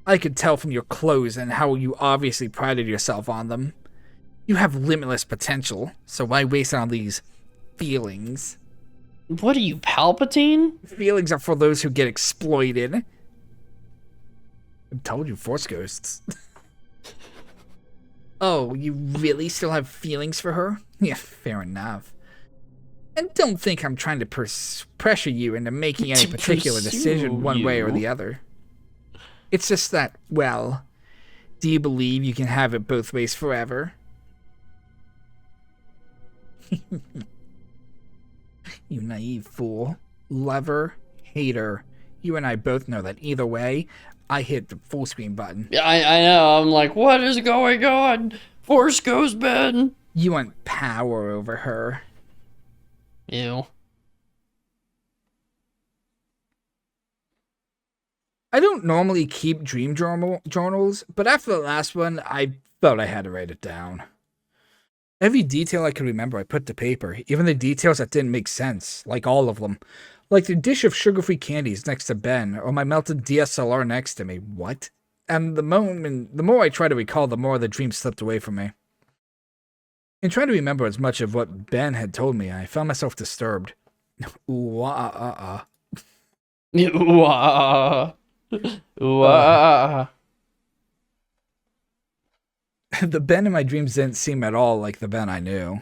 I could tell from your clothes and how you obviously prided yourself on them. You have limitless potential, so why waste it on these feelings? What are you, Palpatine? Feelings are for those who get exploited. I told you, Force ghosts. Oh, you really still have feelings for her? Yeah, fair enough. And don't think I'm trying to pressure you into making any particular decision one way or the other. It's just that, well, do you believe you can have it both ways forever? You naive fool. Lover, hater. You and I both know that either way, I hit the full screen button. Yeah, I know. I'm like, what is going on? Force goes Ben. You want power over her. Ew. I don't normally keep dream journals, but after the last one, I felt I had to write it down. Every detail I could remember I put to paper, even the details that didn't make sense, like all of them. Like the dish of sugar-free candies next to Ben, or my melted DSLR next to me. What? And the more I try to recall, the more the dream slipped away from me. In trying to remember as much of what Ben had told me, I found myself disturbed. Ooh-ah. The Ben in my dreams didn't seem at all like the Ben I knew.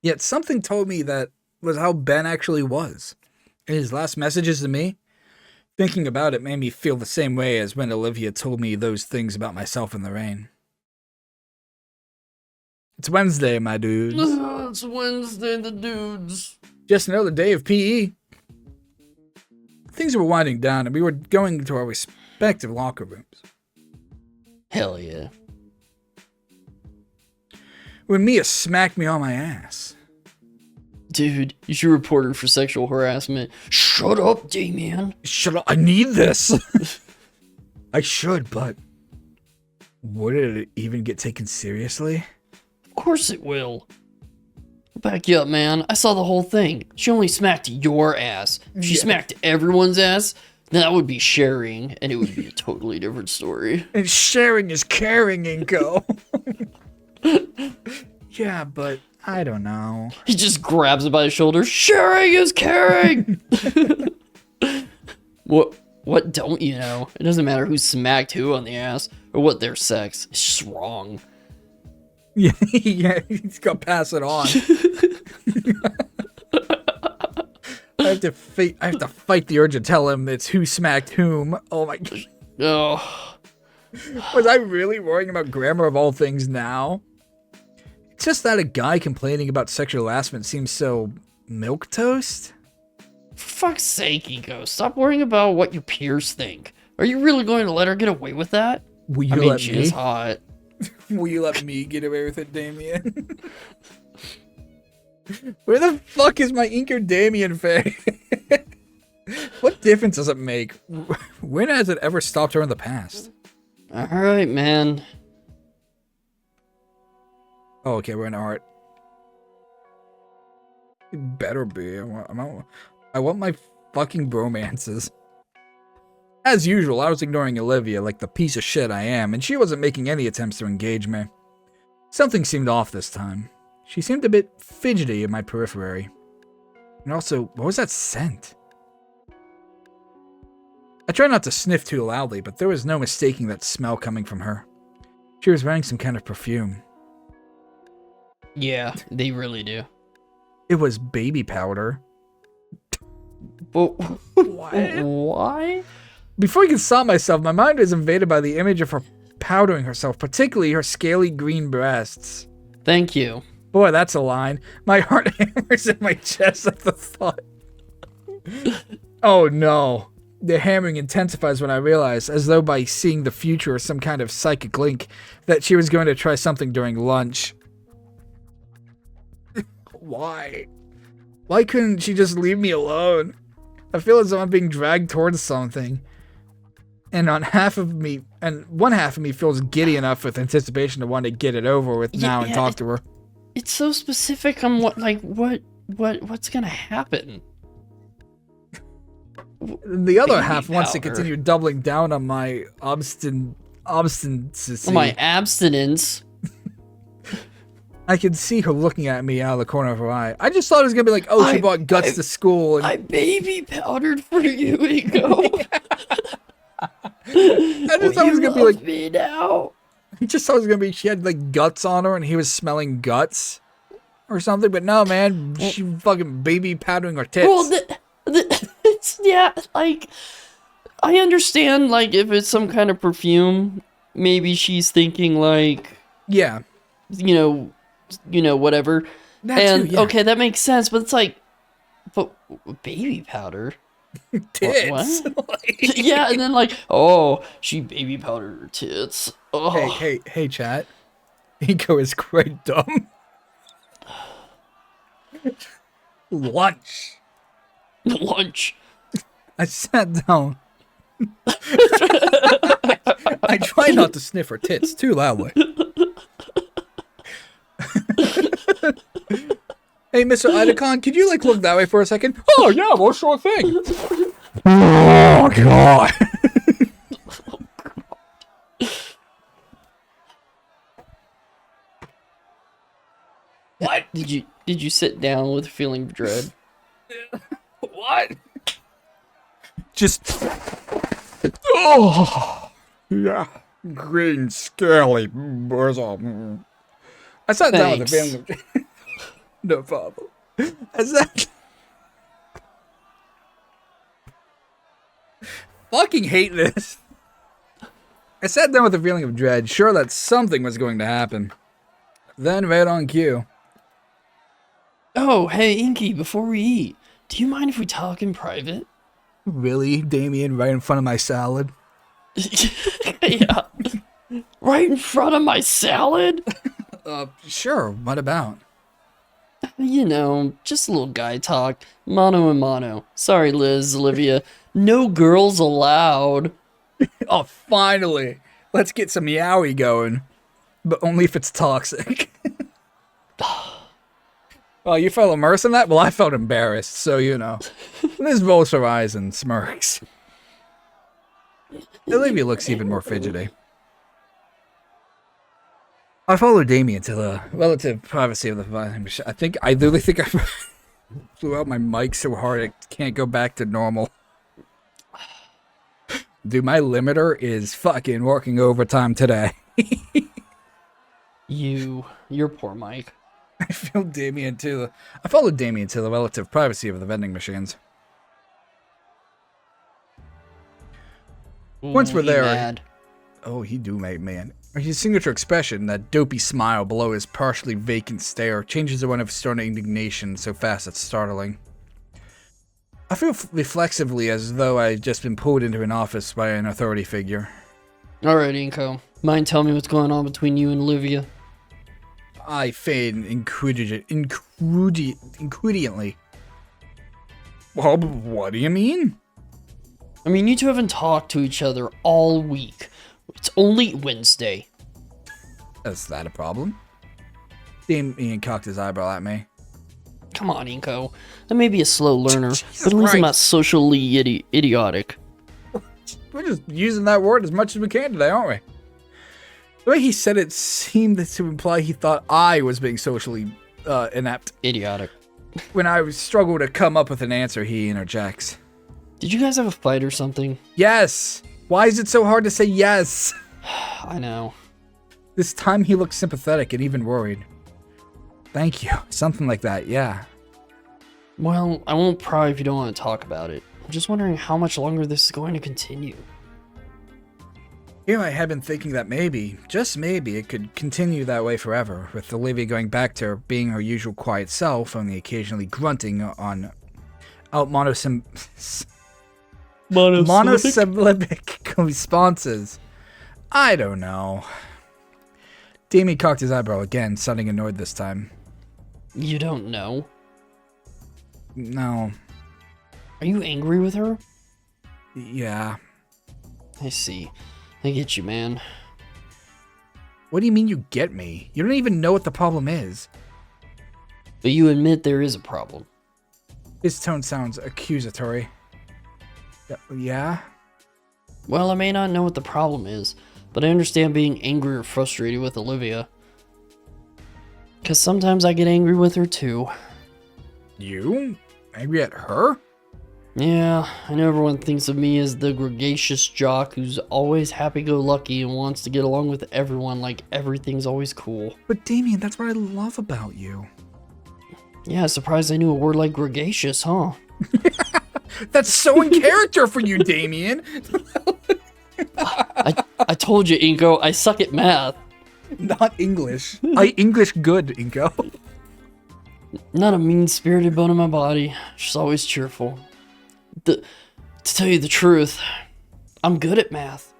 Yet something told me that was how Ben actually was. In his last messages to me, thinking about it made me feel the same way as when Olivia told me those things about myself in the rain. It's Wednesday, my dudes. It's Wednesday, the dudes. Just another day of PE. Things were winding down and we were going to our respective locker rooms. Hell yeah. When Mia smacked me on my ass. Dude, you should report her for sexual harassment. Shut up, Damien. Shut up, I need this. I should, but would it even get taken seriously? Of course it will. Back you up, man. I saw the whole thing. She only smacked your ass. If she smacked everyone's ass, then that would be sharing, and it would be a totally different story. And sharing is caring, Inko. Yeah, but I don't know. He just grabs it by the shoulder. Sharing is caring! What don't you know? It doesn't matter who smacked who on the ass, or what their sex. It's just wrong. Yeah, yeah, he's got to pass it on. I have to fight the urge to tell him it's who smacked whom. Oh my gosh. Oh. Was I really worrying about grammar of all things now? It's just that a guy complaining about sexual harassment seems so milquetoast. For fuck's sake, Ego. Stop worrying about what your peers think. Are you really going to let her get away with that? Will you let she me? is hot. Will you let me get away with it, Damien? Where the fuck is my Inker Damien face? What difference does it make? When has it ever stopped her in the past? Alright, man. Oh, okay, we're in art. It better be. I want my fucking bromances. As usual, I was ignoring Olivia like the piece of shit I am, and she wasn't making any attempts to engage me. Something seemed off this time. She seemed a bit fidgety in my periphery. And also, what was that scent? I tried not to sniff too loudly, but there was no mistaking that smell coming from her. She was wearing some kind of perfume. Yeah, they really do. It was baby powder. But What? why? Before I could stop myself, my mind was invaded by the image of her powdering herself, particularly her scaly green breasts. Thank you. Boy, that's a line. My heart hammers in my chest at the thought. Oh no. The hammering intensifies when I realize, as though by seeing the future or some kind of psychic link, that she was going to try something during lunch. Why? Why couldn't she just leave me alone? I feel as though I'm being dragged towards something. And one half of me feels giddy enough with anticipation to want to get it over with now and talk to her. It's so specific on what's gonna happen. The other Baby half wants to powder. continue doubling down on my obstinacy. My abstinence. I could see her looking at me out of the corner of her eye. I just thought it was gonna be like, oh, she brought guts to school. And I baby powdered for you, Ego. I just thought it was gonna be like, me now. I just thought it was gonna be she had like guts on her and he was smelling guts or something. But no, man, she fucking baby powdering her tits. Well, it's like I understand like if it's some kind of perfume, maybe she's thinking like yeah, you know whatever. That And too, yeah. okay, that makes sense. But it's like, but baby powder. tits. What? Yeah, and then like, oh, she baby powdered her tits. Oh, Hey, chat. Eco is quite dumb. Lunch. lunch. I sat down. I try not to sniff her tits too loudly. Hey, Mr. Idacon, could you like look that way for a second? Oh yeah, well, sure thing. Oh god. What? Did you sit down with a feeling of dread? What? Just. Oh. Yeah. Green, scaly. Bosom. I sat down with a Thanks. feeling of. No problem. I sat. Fucking hate this. I sat down with a feeling of dread, sure that something was going to happen. Then, right on cue. Oh, hey, Inky, before we eat, do you mind if we talk in private? Really, Damien, right in front of my salad? Yeah. Right in front of my salad? Sure, what about? You know, just a little guy talk. Mono and mono. Sorry, Liz, Olivia. No girls allowed. Oh, finally! Let's get some yaoi going. But only if it's toxic. Well, you felt immersed in that? Well, I felt embarrassed, so you know. Liz rolls her eyes and smirks. Olivia looks even more fidgety. I followed Damien to the relative privacy of the vending machine. I literally think I blew out my mic so hard it can't go back to normal. Dude, my limiter is fucking working overtime today. Your poor Mike. I followed Damien to the relative privacy of the vending machines. Once we're He there, mad. oh, he do, man. His signature expression, that dopey smile below his partially vacant stare, changes to one of stern indignation so fast it's startling. I feel reflexively as though I had just been pulled into an office by an authority figure. Alright, Inko. Mind telling me what's going on between you and Olivia? I feign ingrediently. Well, what do you mean? I mean, you two haven't talked to each other all week. It's only Wednesday. Is that a problem? Damien cocked his eyebrow at me. Come on, Inko. I may be a slow learner, Jesus but at least I'm Christ. not socially idiotic. We're just using that word as much as we can today, aren't we? The way he said it seemed to imply he thought I was being socially inept. Idiotic. When I struggle to come up with an answer, he interjects. Did you guys have a fight or something? Yes. Why is it so hard to say yes? I know. This time he looked sympathetic and even worried. Thank you. Something like that, yeah. Well, I won't pry if you don't want to talk about it. I'm just wondering how much longer this is going to continue. Here I had been thinking that maybe, just maybe, it could continue that way forever, with Olivia going back to being her usual quiet self, only occasionally grunting on monosyllabic responses. I don't know. Damien cocked his eyebrow again, sounding annoyed this time. You don't know? No. Are you angry with her? Yeah. I see. I get you, man. What do you mean you get me? You don't even know what the problem is. But you admit there is a problem. His tone sounds accusatory. Yeah? Well, I may not know what the problem is, but I understand being angry or frustrated with Olivia. Because sometimes I get angry with her too. You? Angry at her? Yeah, I know everyone thinks of me as the gregarious jock who's always happy-go-lucky and wants to get along with everyone like everything's always cool. But Damien, that's what I love about you. Yeah, surprised I knew a word like gregarious, huh? That's so in character for you, Damien. I told you, Inko, I suck at math. Not English. I English good, Inko. Not a mean-spirited bone in my body. She's always cheerful. To tell you the truth, I'm good at math.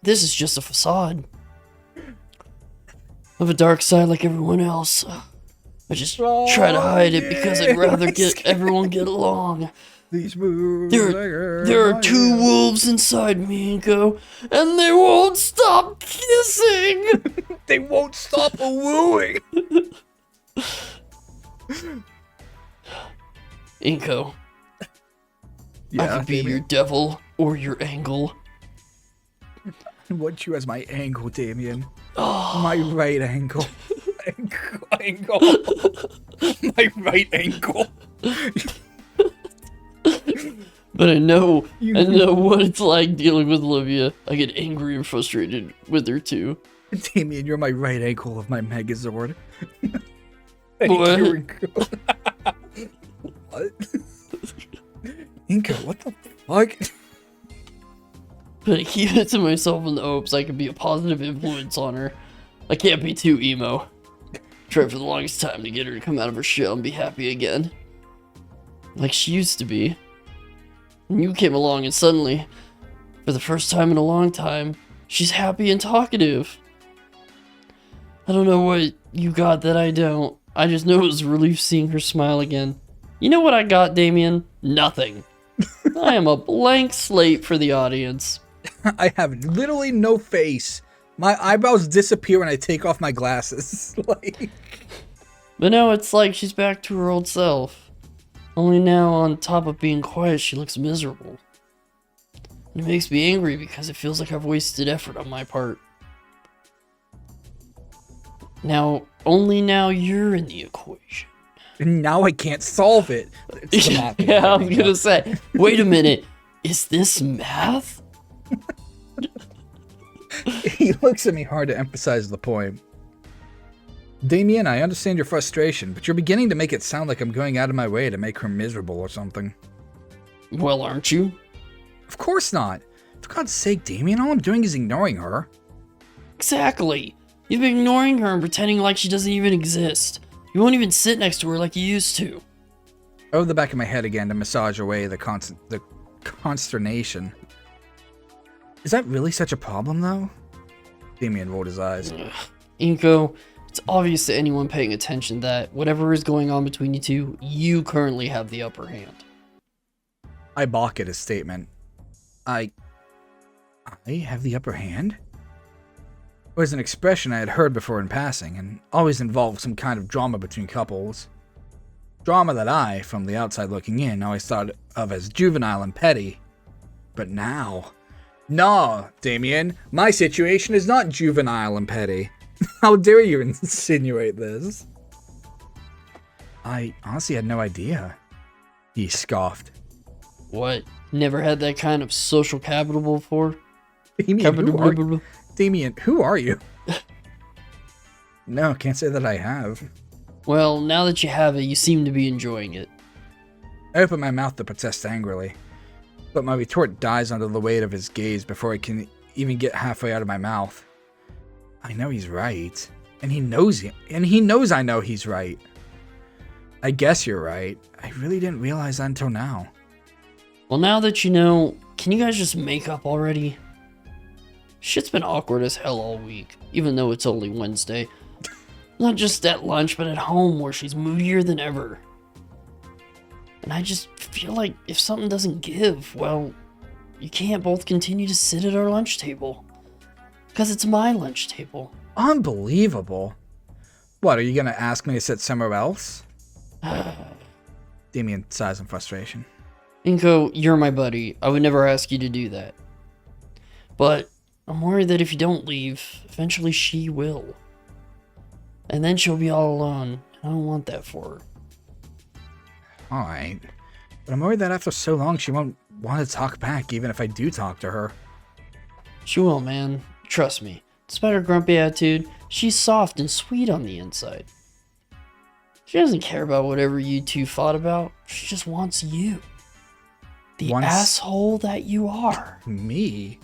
This is just a facade. I have a dark side like everyone else. I just try to hide it because I'd rather get everyone get along. These moves There are two wolves inside me, Inko, and they won't stop kissing. They won't stop wooing. Inko, I could be your devil or your angle. I want you as my angle, Damien. My right ankle. Ankle. My right ankle. But I know what it's like dealing with Olivia. I get angry and frustrated with her too. Damien, you're my right ankle of my Megazord. What? What? Inko, what the fuck? But I keep it to myself in the hopes I can be a positive influence on her. I can't be too emo. Tried for the longest time to get her to come out of her shell and be happy again. Like she used to be. And you came along and suddenly, for the first time in a long time, she's happy and talkative. I don't know what you got that I don't. I just know it was a relief seeing her smile again. You know what I got, Damien? Nothing. I am a blank slate for the audience. I have literally no face. My eyebrows disappear when I take off my glasses. Like, But now it's like she's back to her old self. Only now, on top of being quiet, she looks miserable. And it makes me angry because it feels like I've wasted effort on my part. Now, only now you're in the equation. and now I can't solve it. It's the math Yeah, I was gonna say, wait a minute, is this math? He looks at me hard to emphasize the point. Damien, I understand your frustration, but you're beginning to make it sound like I'm going out of my way to make her miserable or something. Well, aren't you? Of course not. For God's sake, Damien, all I'm doing is ignoring her. Exactly. You've been ignoring her and pretending like she doesn't even exist. You won't even sit next to her like you used to. Over the back of my head again to massage away the consternation. Is that really such a problem, though? Damien rolled his eyes. Inko, it's obvious to anyone paying attention that whatever is going on between you two, you currently have the upper hand. I balk at his statement. I have the upper hand? It was an expression I had heard before in passing, and always involved some kind of drama between couples. Drama that I, from the outside looking in, always thought of as juvenile and petty. But now, No, Damien, my situation is not juvenile and petty. How dare you insinuate this? I honestly had no idea. He scoffed. What? Never had that kind of social capital before? Damien, who are you? No, can't say that I have. Well, now that you have it, you seem to be enjoying it. I open my mouth to protest angrily, but my retort dies under the weight of his gaze before I can even get halfway out of my mouth. I know he's right, and he knows I know he's right. I guess you're right. I really didn't realize that until now. Well, now that you know, can you guys just make up already? Shit's been awkward as hell all week, even though it's only Wednesday. Not just at lunch, but at home where she's moodier than ever. And I just feel like if something doesn't give, well, you can't both continue to sit at our lunch table. Because it's my lunch table. Unbelievable. What, are you going to ask me to sit somewhere else? Damien sighs in frustration. Inko, you're my buddy. I would never ask you to do that. But I'm worried that if you don't leave, eventually she will. And then she'll be all alone. I don't want that for her. Alright. But I'm worried that after so long she won't want to talk back even if I do talk to her. She will, man. Trust me. Despite her grumpy attitude, she's soft and sweet on the inside. She doesn't care about whatever you two fought about. She just wants you. The asshole that you are. Me?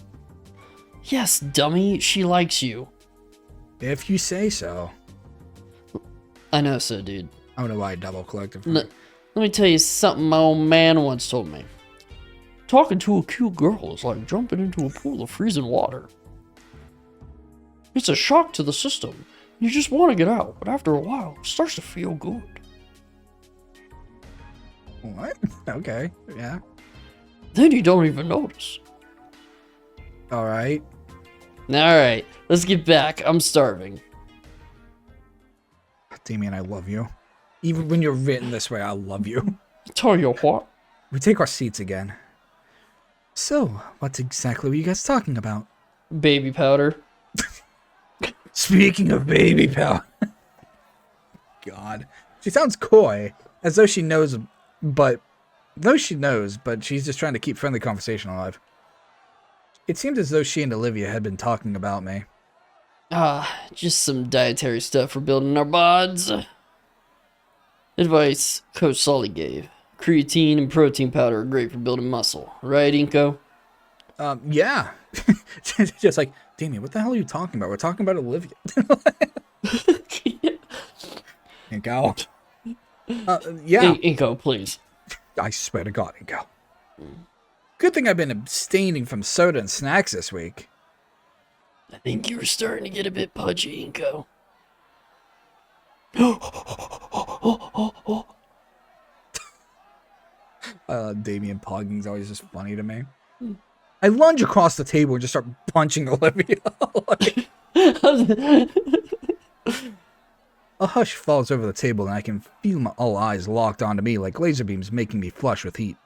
Yes, dummy. She likes you. If you say so. I know so, dude. I don't know why I double-clicked. Let me tell you something my old man once told me. Talking to a cute girl is like jumping into a pool of freezing water. It's a shock to the system. You just want to get out, but after a while, it starts to feel good. What? Okay, yeah. Then you don't even notice. Alright. Alright, let's get back. I'm starving. Damien, I love you. Even when you're written this way, I love you. Tell you what. We take our seats again. So, what exactly were you guys talking about? Baby powder. Speaking of baby powder. God. She sounds coy, as though she knows, but she's just trying to keep friendly conversation alive. It seemed as though she and Olivia had been talking about me. Just some dietary stuff for building our bods. Advice Coach Sully gave. Creatine and protein powder are great for building muscle. Right, Inko? Yeah. Just like, Damien, what the hell are you talking about? We're talking about Olivia. Inko. Yeah. Hey, Inko, please. I swear to God, Inko. Good thing I've been abstaining from soda and snacks this week. I think you were starting to get a bit pudgy, Inko. Damien pogging's always just funny to me. I lunge across the table and just start punching Olivia. A hush falls over the table and I can feel all eyes locked onto me like laser beams making me flush with heat.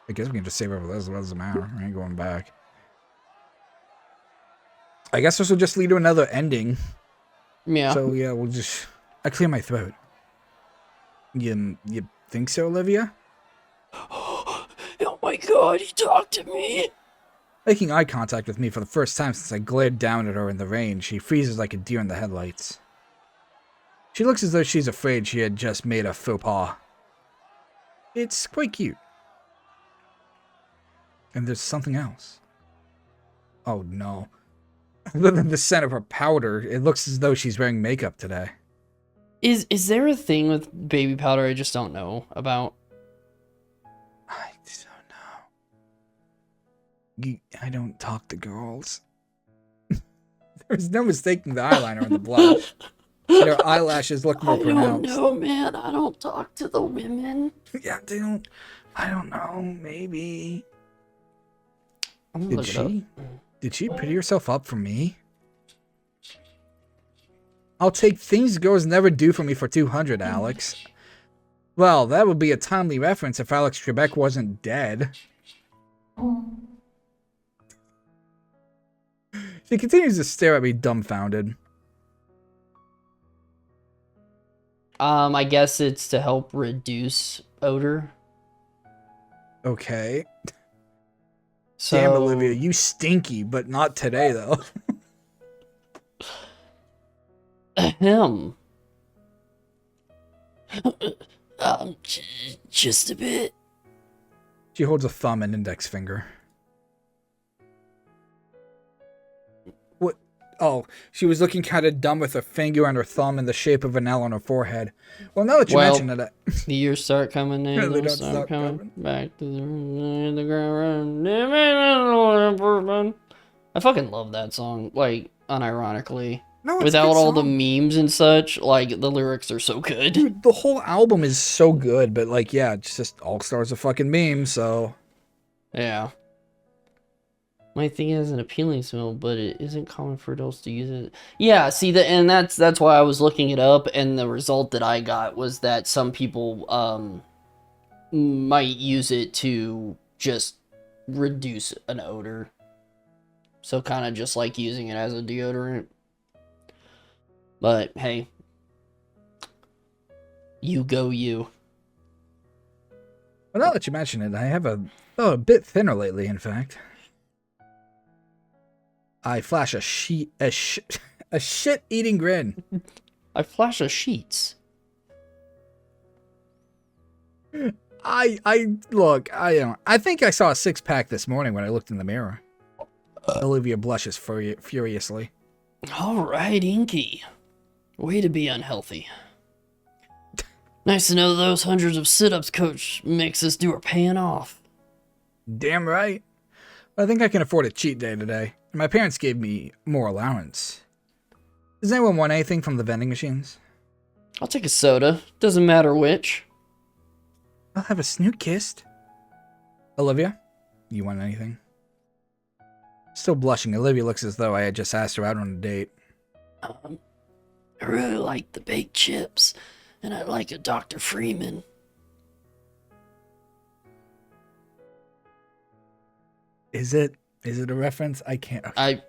I guess we can just save over this. What does it matter? I ain't going back. I guess this will just lead to another ending. Yeah. So yeah, I clear my throat. You think so, Olivia? Oh my God, he talked to me. Making eye contact with me for the first time since I glared down at her in the rain, she freezes like a deer in the headlights. She looks as though she's afraid she had just made a faux pas. It's quite cute. And there's something else. Oh no. Other than the scent of her powder, it looks as though she's wearing makeup today. Is there a thing with baby powder I just don't know about? I don't know. I don't talk to girls. There's no mistaking the eyeliner and the blush. And her eyelashes look more pronounced. I don't know, man. I don't talk to the women. Yeah, they don't. I don't know. Maybe. I'm gonna look it up. Did she pretty herself up for me? I'll take things girls never do for me for 200, Alex. Well, that would be a timely reference if Alex Trebek wasn't dead. She continues to stare at me dumbfounded. I guess it's to help reduce odor. Okay. So, Damn, Olivia, you stinky, but not today, though. Ahem. Just a bit. She holds a thumb and index finger. What? Oh, she was looking kind of dumb with her finger and her thumb in the shape of an L on her forehead. Well, now that you mention it, the years start coming in. Yeah, they They don't start stop coming coming. back to the ground. I fucking love that song, like, unironically. no, it's a Without good all the song. memes and such, like, the lyrics are so good. Dude, the whole album is so good, but like, yeah, it's just all stars of fucking memes, so. Yeah. My thing is an appealing smell, but it isn't common for adults to use it. Yeah, see and that's why I was looking it up, and the result that I got was that some people might use it to just reduce an odor. So kind of just like using it as a deodorant. But hey, you go you. Well, now that you mention it, I have a bit thinner lately, in fact. I flash a shit-eating grin. I flash a sheets. Look, I think I saw a six-pack this morning when I looked in the mirror. Olivia blushes furiously. All right, Inky. Way to be unhealthy. Nice to know those hundreds of sit-ups Coach makes us do are paying off. Damn right. I think I can afford a cheat day today. My parents gave me more allowance. Does anyone want anything from the vending machines? I'll take a soda. Doesn't matter which. I'll have a Snoot kissed. Olivia, you want anything? Still blushing, Olivia looks as though I had just asked her out on a date. I really like the baked chips, and I like a Dr. Freeman. Is it a reference? I can't. I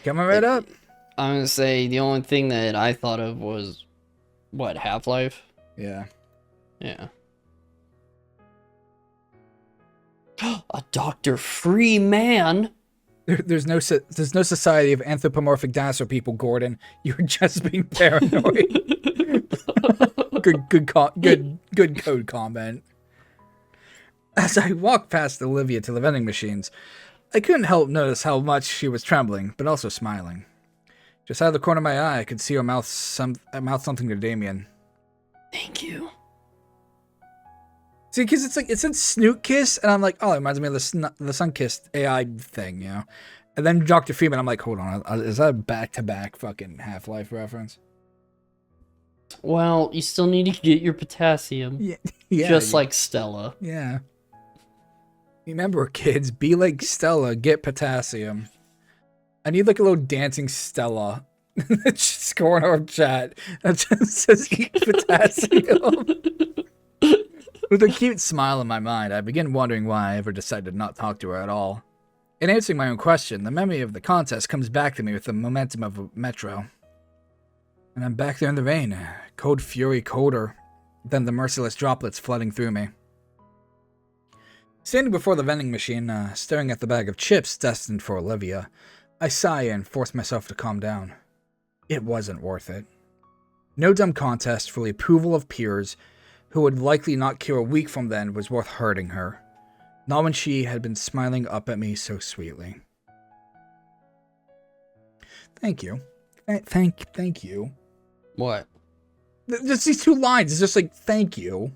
Coming right up. I'm gonna say the only thing that I thought of was what, Half-Life? Yeah. Yeah. A Dr. Freeman. There's no society of anthropomorphic dinosaur people, Gordon. You're just being paranoid. good code comment. As I walked past Olivia to the vending machines, I couldn't help notice how much she was trembling, but also smiling. Just out of the corner of my eye, I could see her mouth something to Damien. Thank you. See, because it said Snoot Kiss, and I'm like, oh, it reminds me of the Sunkissed AI thing, you know? And then Dr. Freeman, I'm like, hold on, is that a back-to-back fucking Half-Life reference? Well, you still need to get your potassium. Yeah. Just like Stella. Yeah. Remember, kids, be like Stella, get potassium. I need like a little dancing Stella. Just go in our chat. That just says eat potassium. With a cute smile in my mind, I begin wondering why I ever decided not to talk to her at all. In answering my own question, the memory of the contest comes back to me with the momentum of a metro. And I'm back there in the rain, cold fury colder than the merciless droplets flooding through me. Standing before the vending machine, staring at the bag of chips destined for Olivia, I sigh and force myself to calm down. It wasn't worth it. No dumb contest for the approval of peers who would likely not care a week from then was worth hurting her. Not when she had been smiling up at me so sweetly. Thank you. Thank you. What? Just these two lines. It's just like, thank you.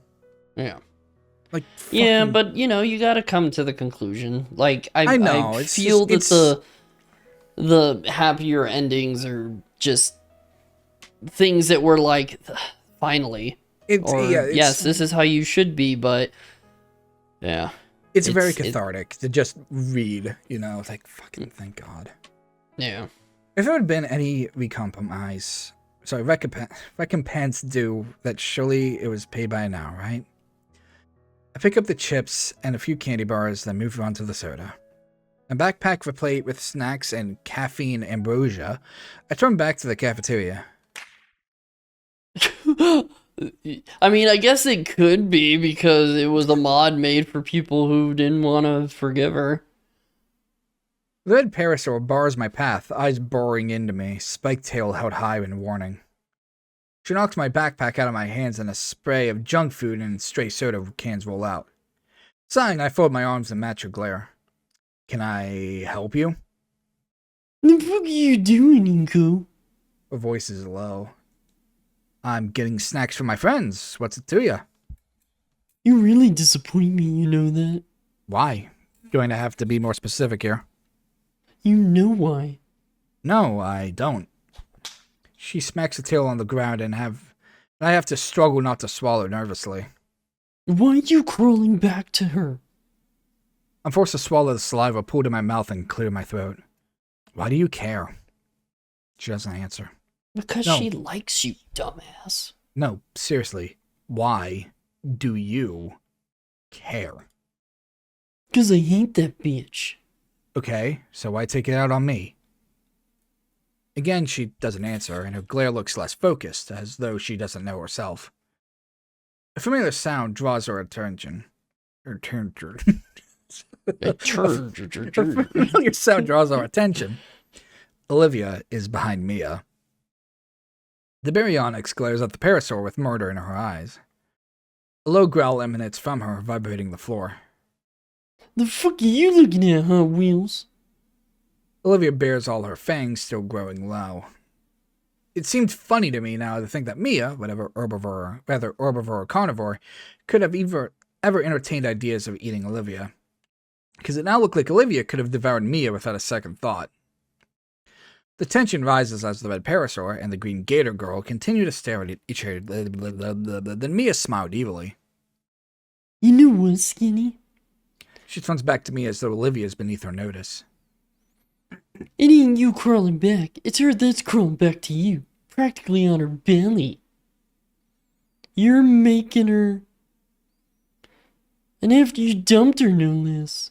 Yeah. Like, Yeah, fucking- but you know, you gotta come to the conclusion. Like, I know, I it's feel just- that the happier endings are just things that were like, finally. Or, yes, this is how you should be, but yeah. It's very It's- cathartic to just read, you know, it's like, fucking thank God. Yeah. If there had been any recompense due, that surely it was paid by now, right? I pick up the chips and a few candy bars, then move on to the soda. A backpack replete with snacks and caffeine ambrosia. I turn back to the cafeteria. I mean, I guess it could be because it was a mod made for people who didn't want to forgive her. The red parasol bars my path, eyes boring into me, spiked tail held high in warning. She knocks my backpack out of my hands and a spray of junk food and stray soda cans roll out. Sighing, I fold my arms and match her glare. Can I help you? The fuck are you doing, Inko? Her voice is low. I'm getting snacks for my friends. What's it to you? You really disappoint me, you know that? Why? Going to have to be more specific here. You know why. No, I don't. She smacks the tail on the ground and I have to struggle not to swallow nervously. Why are you crawling back to her? I'm forced to swallow the saliva pulled in my mouth and clear my throat. Why do you care? She doesn't answer. Because No. she likes you, dumbass. No, seriously. Why do you care? 'Cause I hate that bitch. Okay, so why take it out on me? Again, she doesn't answer, and her glare looks less focused, as though she doesn't know herself. A familiar sound draws her attention. A familiar sound draws our attention. Olivia is behind Mia. The baryonyx glares at the parasol with murder in her eyes. A low growl emanates from her, vibrating the floor. The fuck are you looking at, Hot Wheels? Olivia bares all her fangs, still growing low. It seemed funny to me now to think that Mia, whether herbivore or carnivore, could have ever entertained ideas of eating Olivia. Because it now looked like Olivia could have devoured Mia without a second thought. The tension rises as the red parasaur and the green gator girl continue to stare at each other. Then Mia smiled evilly. You know what, Skinny? She turns back to me as though Olivia is beneath her notice. It ain't you crawling back. It's her that's crawling back to you. Practically on her belly. You're making her... And after you dumped her, no less.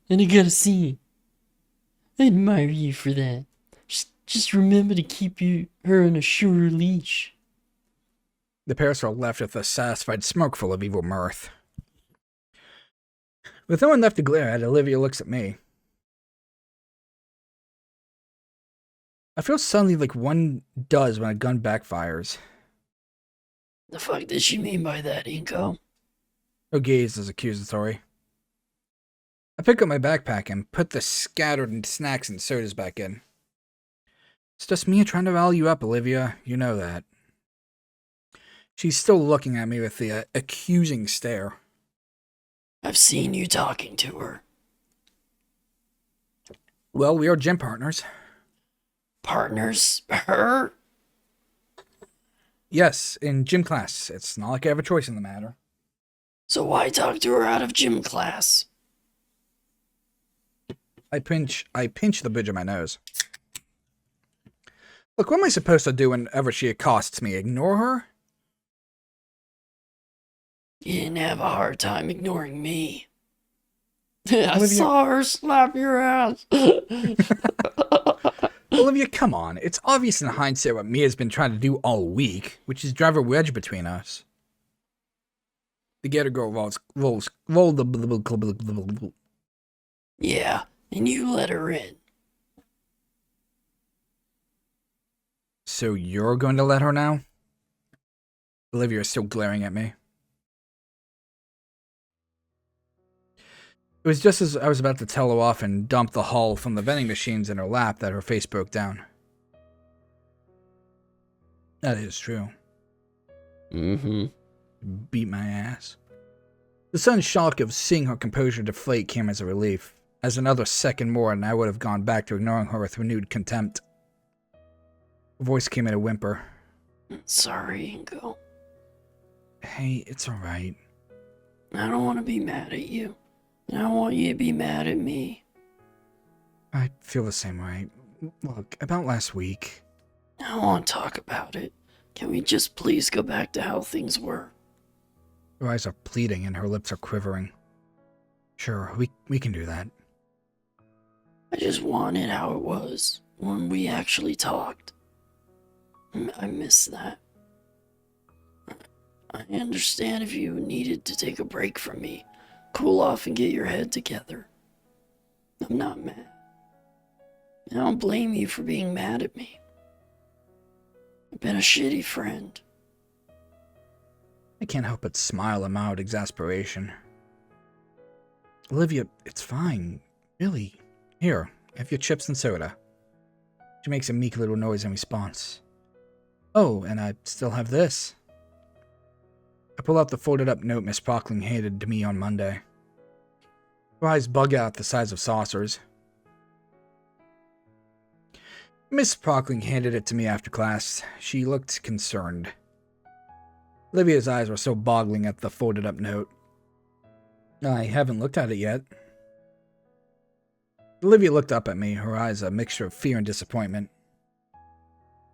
And I gotta see. I admire you for that. Just remember to keep her on a surer leash. The parasol left with a satisfied smoke full of evil mirth. With no one left to glare at, Olivia looks at me. I feel suddenly like one does when a gun backfires. The fuck did she mean by that, Inko? Her gaze is accusatory. I pick up my backpack and put the scattered snacks and sodas back in. It's just me trying to rile you up, Olivia. You know that. She's still looking at me with the accusing stare. I've seen you talking to her. Well, we are gym partners. Partners? Her? Yes, in gym class. It's not like I have a choice in the matter. So why talk to her out of gym class? I pinch the bridge of my nose. Look, what am I supposed to do whenever she accosts me? Ignore her? You didn't have a hard time ignoring me. I Olivia- saw her slap your ass. Olivia, come on. It's obvious in hindsight what Mia's been trying to do all week, which is drive a wedge between us. The Gator girl rolls the... Yeah, and you let her in. So you're going to let her now? Olivia is still glaring at me. It was just as I was about to tell her off and dump the hull from the vending machines in her lap that her face broke down. That is true. Mm-hmm. Beat my ass. The sudden shock of seeing her composure deflate came as a relief. As another second more and I would have gone back to ignoring her with renewed contempt. Her voice came in a whimper. Sorry, Inko. Hey, it's alright. I don't want to be mad at you. I don't want you to be mad at me. I feel the same way. Look, about last week. I don't want to talk about it. Can we just please go back to how things were? Her eyes are pleading and her lips are quivering. Sure, we can do that. I just wanted how it was when we actually talked. I miss that. I understand if you needed to take a break from me, cool off and get your head together. I'm not mad. I don't blame you for being mad at me. I've been a shitty friend. I can't help but smile in mild exasperation. Olivia, it's fine. Really. Here, have your chips and soda. She makes a meek little noise in response. Oh, and I still have this. I pull out the folded up note Miss Prockling handed to me on Monday. Her eyes bug out the size of saucers. Miss Prockling handed it to me after class. She looked concerned. Olivia's eyes were so boggling at the folded up note. I haven't looked at it yet. Olivia looked up at me, her eyes a mixture of fear and disappointment.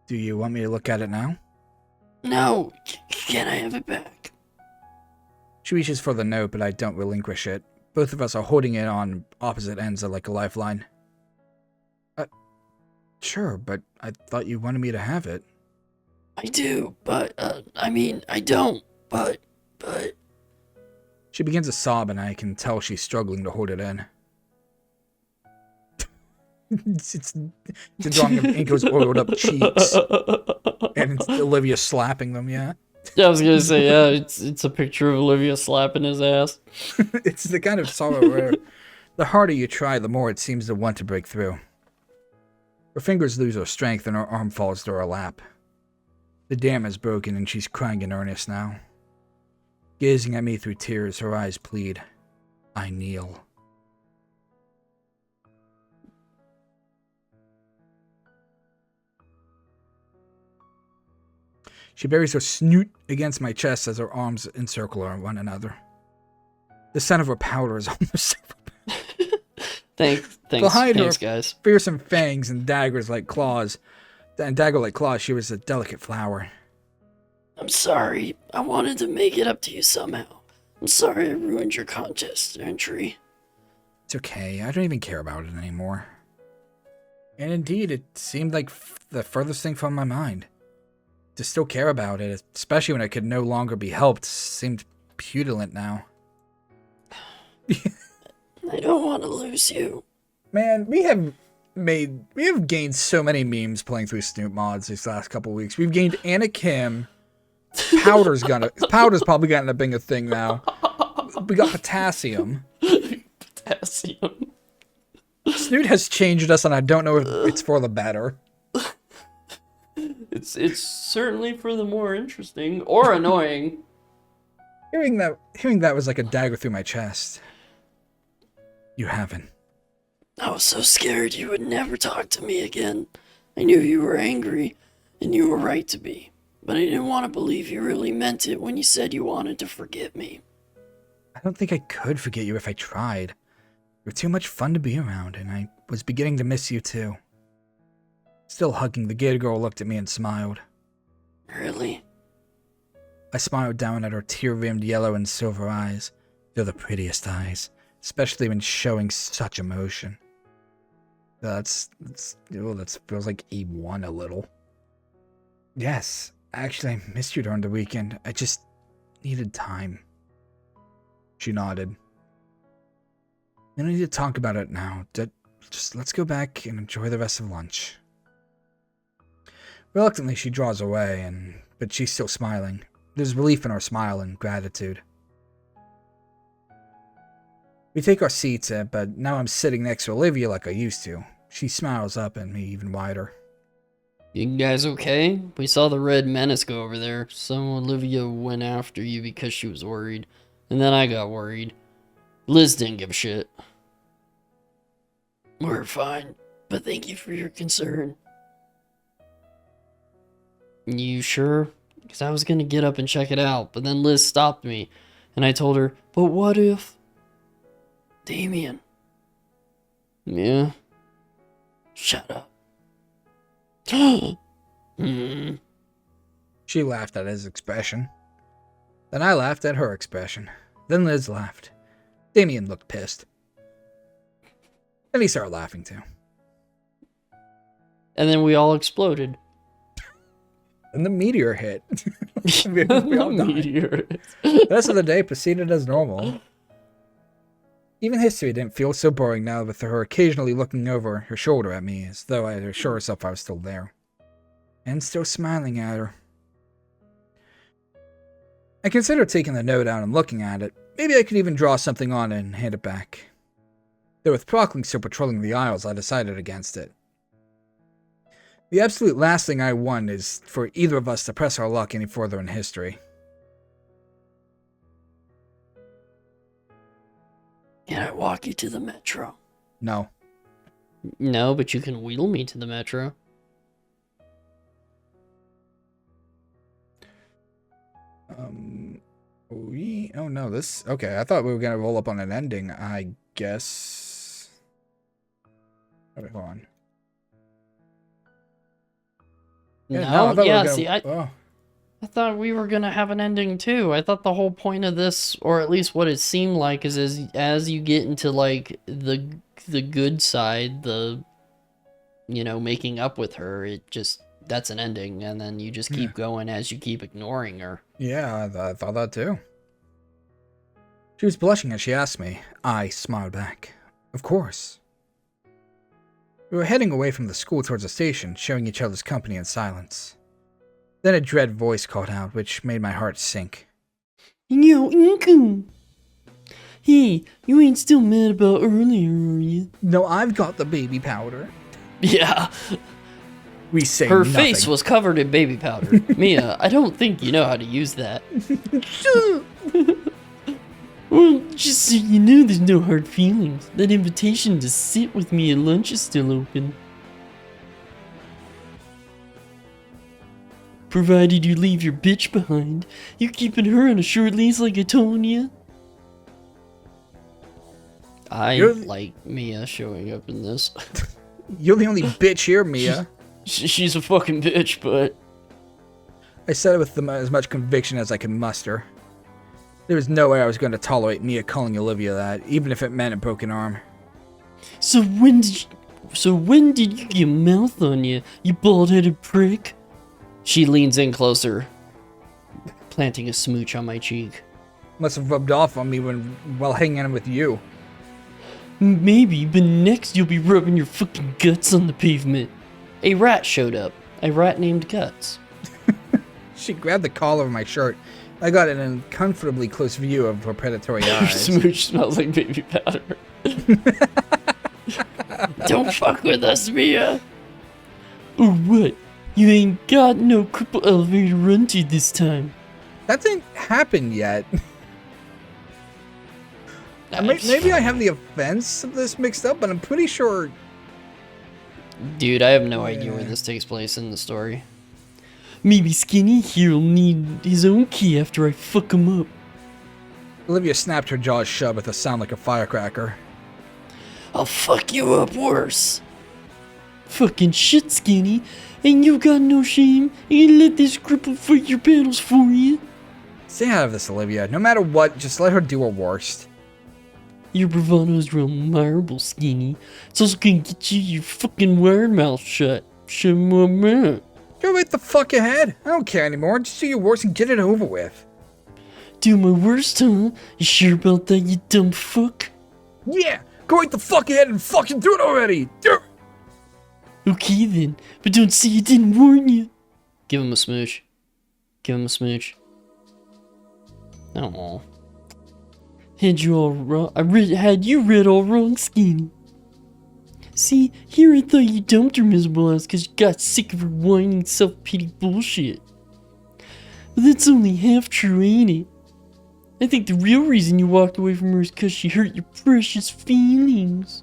Do you want me to look at it now? No, can I have it back? She reaches for the note, but I don't relinquish it. Both of us are holding it on opposite ends of like a lifeline. Sure, but I thought you wanted me to have it. I do, but, I don't, but... She begins to sob, and I can tell she's struggling to hold it in. it's a drawing of Inko's oiled up cheeks. And it's Olivia slapping them, yeah? Yeah, I was gonna say, yeah, it's a picture of Olivia slapping his ass. It's the kind of sorrow where the harder you try, the more it seems to want to break through. Her fingers lose her strength and her arm falls to her lap. The dam is broken and she's crying in earnest now. Gazing at me through tears, her eyes plead. I kneel. She buries her snoot against my chest as her arms encircle one another. The scent of her powder is almost Thanks, Behind her, guys. fearsome fangs and dagger-like claws, she was a delicate flower. I'm sorry. I wanted to make it up to you somehow. I'm sorry I ruined your contest entry. It's okay, I don't even care about it anymore. And indeed, it seemed like the furthest thing from my mind. To still care about it, especially when it could no longer be helped, seemed putillant now. I don't want to lose you. Man, we have gained so many memes playing through Snoot mods these last couple of weeks. We've gained Anna Kim. Powder's probably gotten being a thing now. We got potassium. Potassium. Snoot has changed us, and I don't know if it's for the better. It's certainly for the more interesting or annoying. Hearing that was like a dagger through my chest. You haven't. I was so scared you would never talk to me again. I knew you were angry, and you were right to be. But I didn't want to believe you really meant it when you said you wanted to forgive me. I don't think I could forget you if I tried. You were too much fun to be around, and I was beginning to miss you too. Still hugging, the Gator girl looked at me and smiled. Really? I smiled down at her tear-rimmed yellow and silver eyes. They're the prettiest eyes, especially when showing such emotion. That feels like E1 a little. Yes, actually I missed you during the weekend. I just needed time. She nodded. We don't need to talk about it now. Just let's go back and enjoy the rest of lunch. Reluctantly, she draws away, but she's still smiling. There's relief in her smile and gratitude. We take our seats, but now I'm sitting next to Olivia like I used to. She smiles up at me even wider. You guys okay? We saw the red menace go over there, so Olivia went after you because she was worried. And then I got worried. Liz didn't give a shit. We're fine, but thank you for your concern. You sure? Because I was gonna get up and check it out, but then Liz stopped me. And I told her, but what if... Damien. Yeah? Shut up. She laughed at his expression. Then I laughed at her expression. Then Liz laughed. Damien looked pissed. Then he started laughing too. And then we all exploded. And the meteor hit. We The all died. meteor. The rest of the day proceeded as normal. Even history didn't feel so boring now with her occasionally looking over her shoulder at me as though I had assured herself I was still there. And still smiling at her. I considered taking the note out and looking at it. Maybe I could even draw something on it and hand it back. Though with Procling still patrolling the aisles, I decided against it. The absolute last thing I want is for either of us to press our luck any further in history. Can I walk you to the metro? No. No, but you can wheel me to the metro. Oh no, this... Okay, I thought we were going to roll up on an ending, I guess... Okay, hold on. No, I thought we were yeah, gonna- see, oh. I thought we were gonna have an ending too. I thought the whole point of this, or at least what it seemed like, is as you get into like the good side, making up with her, it just that's an ending, and then you just keep going as you keep ignoring her. Yeah, I thought that too. She was blushing as she asked me. I smiled back. Of course. We were heading away from the school towards the station, sharing each other's company in silence. Then a dread voice called out, which made my heart sink. Yo, Inkum! Hey, you ain't still mad about earlier, are you? No, I've got the baby powder. Yeah, We say her nothing. face was covered in baby powder. Mia, I don't think you know how to use that. Well, just so you know, there's no hard feelings. That invitation to sit with me at lunch is still open. Provided you leave your bitch behind. You keeping her on a short leash like I told ya? I You're- like Mia showing up in this. You're the only bitch here, Mia. She's a fucking bitch, but I said it with as much conviction as I could muster. There was no way I was going to tolerate Mia calling Olivia that, even if it meant a broken arm. So when did you get mouth on ya, you bald-headed prick? she leans in closer, planting a smooch on my cheek. Must have rubbed off on me while hanging out with you. Maybe, but next you'll be rubbing your fucking guts on the pavement. A rat showed up. A rat named Guts. She grabbed the collar of my shirt. I got an uncomfortably close view of her predatory Your eyes. smooch smells like baby powder. Don't fuck with us, Mia. Or what? You ain't got no cripple elevator to run to this time. That didn't happen yet. Maybe I have the offense of this mixed up, but I'm pretty sure... Dude, I have no idea where this takes place in the story. Maybe Skinny here'll need his own key after I fuck him up. Olivia snapped her jaws shut with a sound like a firecracker. I'll fuck you up worse. Fucking shit, Skinny. Ain't you got no shame? You let this cripple fight your battles for you? Stay out of this, Olivia. No matter what, just let her do her worst. Your bravado's real admirable, Skinny. It's also gonna get you your fucking wire mouth shut. Shut my mouth. Go right the fuck ahead. I don't care anymore. Just do your worst and get it over with. Do my worst, huh? You sure about that, you dumb fuck? Yeah! Go right the fuck ahead and fucking do it already! Do it! Okay then, but don't say I didn't warn you. Give him a smooch. Give him a smooch. Oh. Had you all wrong? Had you read all wrong, Skinny? See, here I thought you dumped her miserable ass because you got sick of her whining self-pity bullshit. But that's only half true, ain't it? I think the real reason you walked away from her is because she hurt your precious feelings.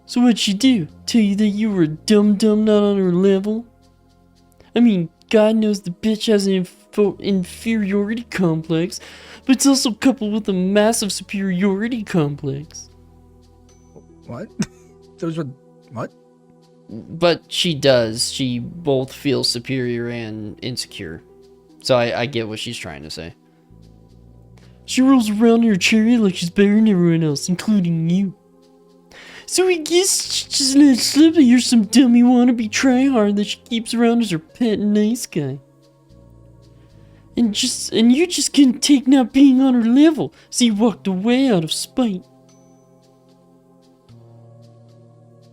So what'd she do? Tell you that you were a dum-dum not on her level? I mean, God knows the bitch has an inferiority complex, but it's also coupled with a massive superiority complex. What? Those were... What? But she does. She both feels superior and insecure. So I get what she's trying to say. She rolls around in her chariot like she's better than everyone else, including you. So I guess she just let slip that you're some dummy wannabe tryhard that she keeps around as her pet nice guy. And you just couldn't take not being on her level, so you walked away out of spite.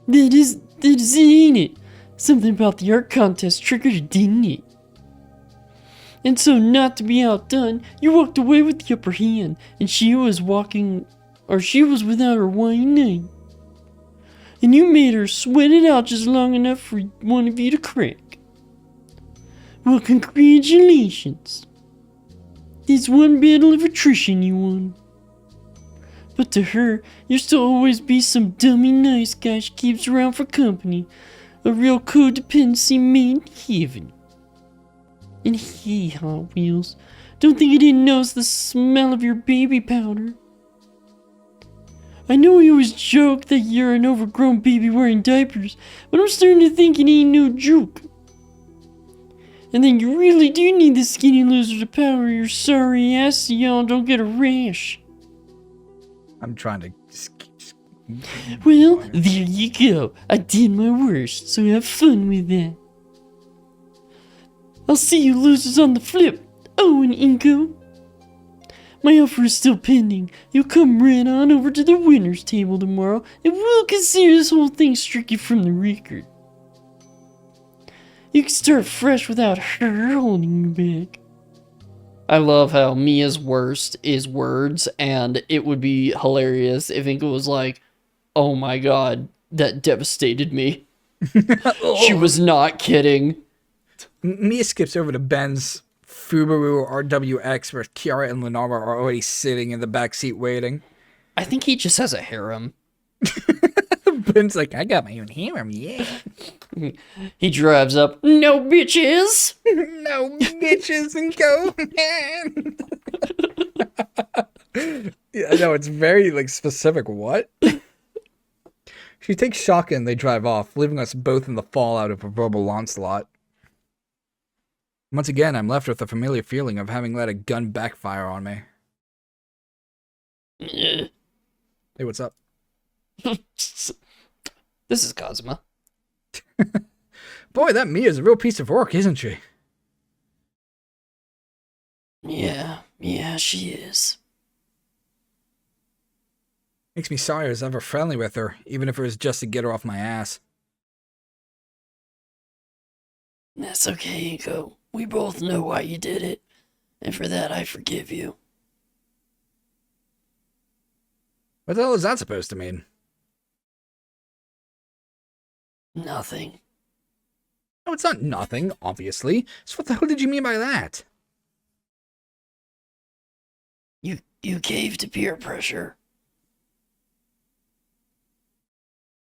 That is it, ain't it? Something about the art contest triggered it, didn't it? And so, not to be outdone, you walked away with the upper hand, and she was without her wine. And you made her sweat it out just long enough for one of you to crack. Well, congratulations. It's one battle of attrition you won. But to her, you'll still always be some dummy nice guy she keeps around for company. A real codependency made in heaven. And hey, Hot Wheels, don't think I didn't notice the smell of your baby powder. I know we always joke that you're an overgrown baby wearing diapers, but I'm starting to think it ain't no joke. And then you really do need the skinny loser to powder your sorry ass so y'all don't get a rash. I'm trying to Well, there you go. I did my worst, so have fun with that. I'll see you losers on the flip. Oh, and Inko. My offer is still pending. You'll come right on over to the winner's table tomorrow, and we'll consider this whole thing stricken from the record. You can start fresh without her holding you back. I love how Mia's worst is words, and it would be hilarious if Inka was like, oh my god, that devastated me. She was not kidding. Mia skips over to Ben's Fubaru RWX where Kiara and Lenara are already sitting in the backseat waiting. I think he just has a harem. Ben's like, I got my own harem, yeah. He drives up, no bitches! No bitches and go, man. Yeah, I know, it's very, like, specific. What? She takes Shaka and they drive off, leaving us both in the fallout of a verbal onslaught. Once again, I'm left with a familiar feeling of having let a gun backfire on me. Hey, what's up? This is Kazuma. Boy, that Mia's a real piece of work, isn't she? Yeah, she is. Makes me sorry I was ever friendly with her, even if it was just to get her off my ass. That's okay, Inko. We both know why you did it, and for that I forgive you. What the hell is that supposed to mean? Nothing. No, it's not nothing, obviously. So what the hell did you mean by that? You caved to peer pressure.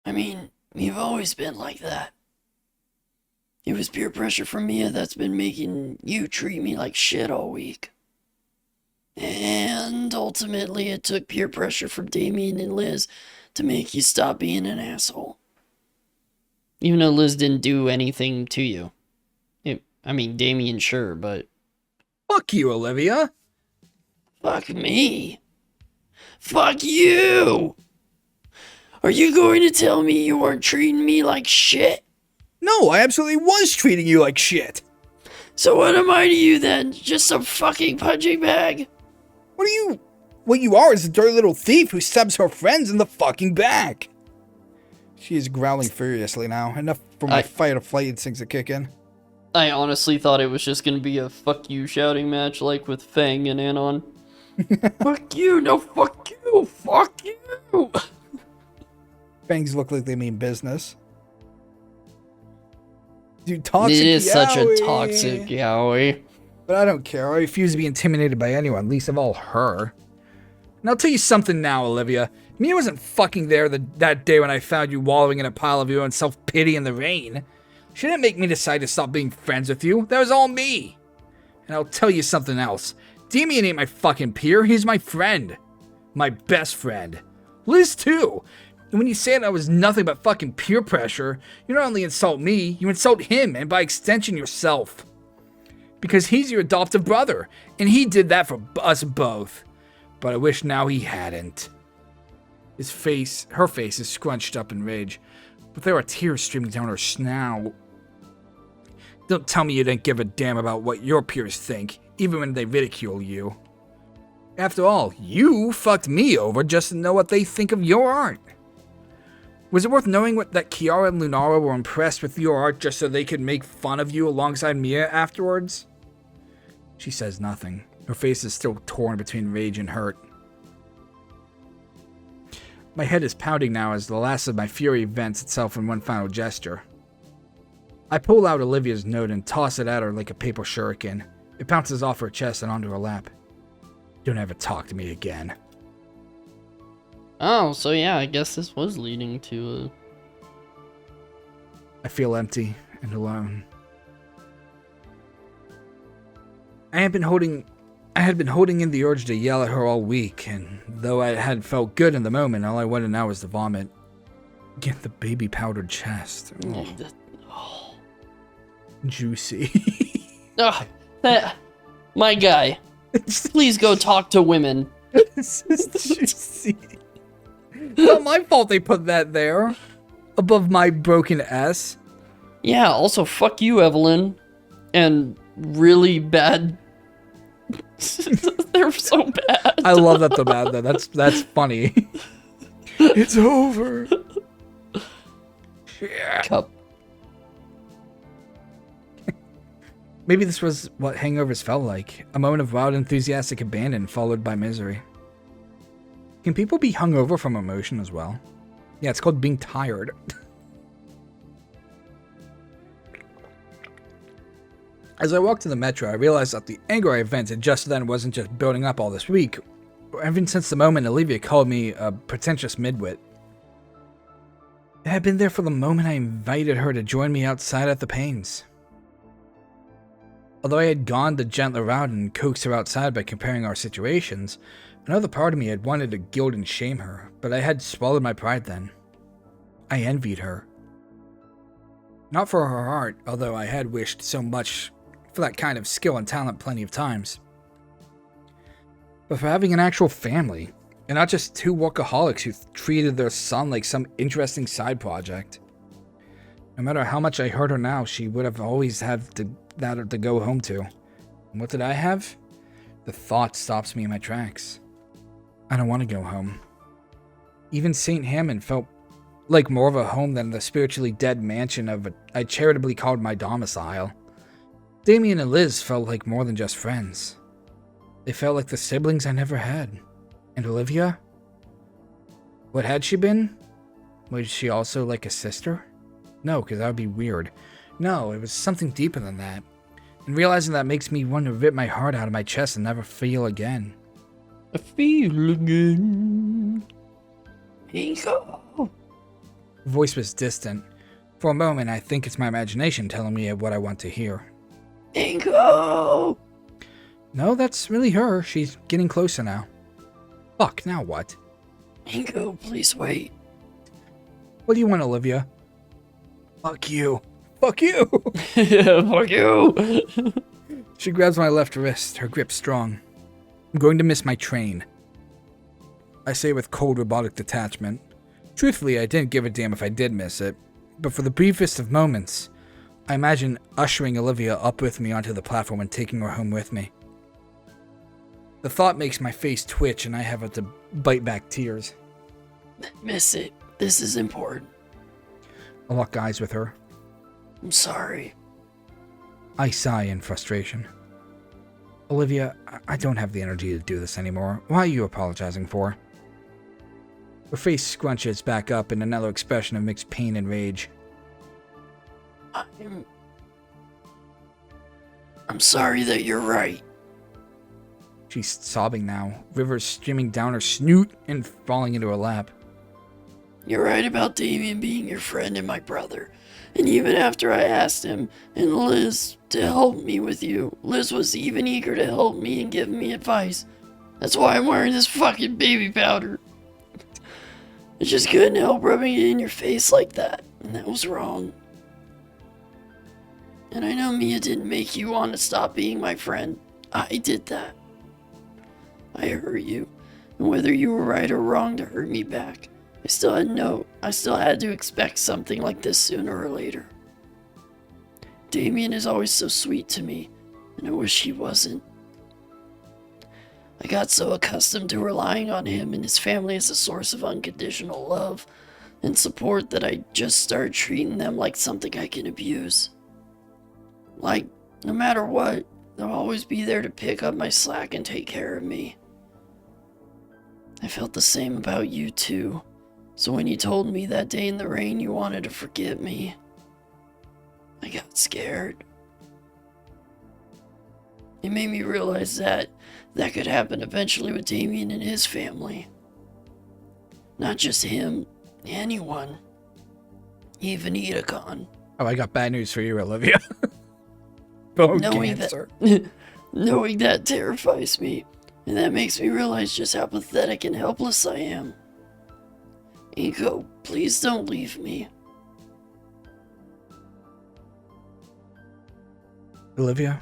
I mean, you've always been like that. It was peer pressure from Mia that's been making you treat me like shit all week. And ultimately it took peer pressure from Damien and Liz to make you stop being an asshole. Even though Liz didn't do anything to you. I mean, Damien, sure, but... Fuck you, Olivia. Fuck me. Fuck you! Are you going to tell me you weren't treating me like shit? No, I absolutely was treating you like shit. So what am I to you then? Just some fucking punching bag? What you are is a dirty little thief who stabs her friends in the fucking back. She is growling furiously now. Enough for my fight or flight instincts to kick in. I honestly thought it was just gonna be a fuck you shouting match like with Fang and Anon. Fuck you, no fuck you, fuck you! Fangs look like they mean business. Dude, toxic It is such a yaoi. toxic yaoi. But I don't care. I refuse to be intimidated by anyone, least of all her. And I'll tell you something now, Olivia. Mia wasn't fucking there that day when I found you wallowing in a pile of your own self-pity in the rain. She didn't make me decide to stop being friends with you. That was all me. And I'll tell you something else. Damien ain't my fucking peer. He's my friend. My best friend. Liz, too. And when you say that I was nothing but fucking peer pressure, you not only insult me, you insult him, and by extension yourself. Because he's your adoptive brother, and he did that for us both. but I wish now he hadn't. Her face is scrunched up in rage, but there are tears streaming down her snout. Don't tell me you didn't give a damn about what your peers think, even when they ridicule you. After all, you fucked me over just to know what they think of your art. Was it worth knowing that Kiara and Lunara were impressed with your art just so they could make fun of you alongside Mia afterwards? She says nothing. Her face is still torn between rage and hurt. My head is pounding now as the last of my fury vents itself in one final gesture. I pull out Olivia's note and toss it at her like a paper shuriken. It bounces off her chest and onto her lap. Don't ever talk to me again. Oh, so yeah, I guess this was leading to I feel empty and alone. I had been holding in the urge to yell at her all week, and though I had felt good in the moment, all I wanted now was to vomit. Get the baby powdered chest. Oh. Juicy. My guy. Please go talk to women. This is juicy. Not my fault they put that there. Above my broken S. Yeah, also fuck you, Evelyn. And really bad. They're so bad. I love that they're bad though. That's funny. It's over. Yeah. Cup. Maybe this was what hangovers felt like. A moment of wild, enthusiastic abandon followed by misery. Can people be hungover from emotion as well? Yeah, it's called being tired. As I walked to the metro, I realized that the anger I vented just then wasn't just building up all this week, ever since the moment Olivia called me a pretentious midwit. It had been there for the moment I invited her to join me outside at the Pains. Although I had gone the gentler route and coaxed her outside by comparing our situations, another part of me had wanted to guilt and shame her, but I had swallowed my pride then. I envied her. Not for her art, although I had wished so much for that kind of skill and talent plenty of times, but for having an actual family, and not just two workaholics who treated their son like some interesting side project. No matter how much I hurt her now, she would have always had that to go home to. And what did I have? The thought stops me in my tracks. I don't want to go home. Even St. Hammond felt like more of a home than the spiritually dead mansion I charitably called my domicile. Damien and Liz felt like more than just friends. They felt like the siblings I never had. And Olivia? What had she been? Was she also like a sister? No, because that would be weird. No, it was something deeper than that. And realizing that makes me want to rip my heart out of my chest and never feel again. I feel again. Nico. The voice was distant. For a moment, I think it's my imagination telling me what I want to hear. Nico. No, that's really her. She's getting closer now. Fuck, now what? Nico, please wait. What do you want, Olivia? Fuck you. Fuck you! Yeah, fuck you. She grabs my left wrist, her grip strong. I'm going to miss my train. I say with cold robotic detachment. Truthfully, I didn't give a damn if I did miss it, but for the briefest of moments, I imagine ushering Olivia up with me onto the platform and taking her home with me. The thought makes my face twitch and I have to bite back tears. Miss it. This is important. I lock eyes with her. I'm sorry. I sigh in frustration. Olivia, I don't have the energy to do this anymore. Why are you apologizing for? Her face scrunches back up in another expression of mixed pain and rage. I'm sorry that you're right. She's sobbing now, rivers streaming down her snoot and falling into her lap. You're right about Damien being your friend and my brother. And even after I asked him and Liz to help me with you, Liz was even eager to help me and give me advice. That's why I'm wearing this fucking baby powder. I just couldn't help rubbing it in your face like that, and that was wrong. And I know Mia didn't make you want to stop being my friend. I did that. I hurt you, And whether you were right or wrong to hurt me back, I still had to expect something like this sooner or later. Damien is always so sweet to me, and I wish he wasn't. I got so accustomed to relying on him and his family as a source of unconditional love and support that I just started treating them like something I can abuse. Like, no matter what, they'll always be there to pick up my slack and take care of me. I felt the same about you too, so when you told me that day in the rain you wanted to forget me, I got scared. It made me realize that could happen eventually with Damien and his family. Not just him, anyone. Even Edacon. Oh, I got bad news for you, Olivia. Bone cancer. Knowing that terrifies me, and that makes me realize just how pathetic and helpless I am. Inko, please don't leave me. Olivia,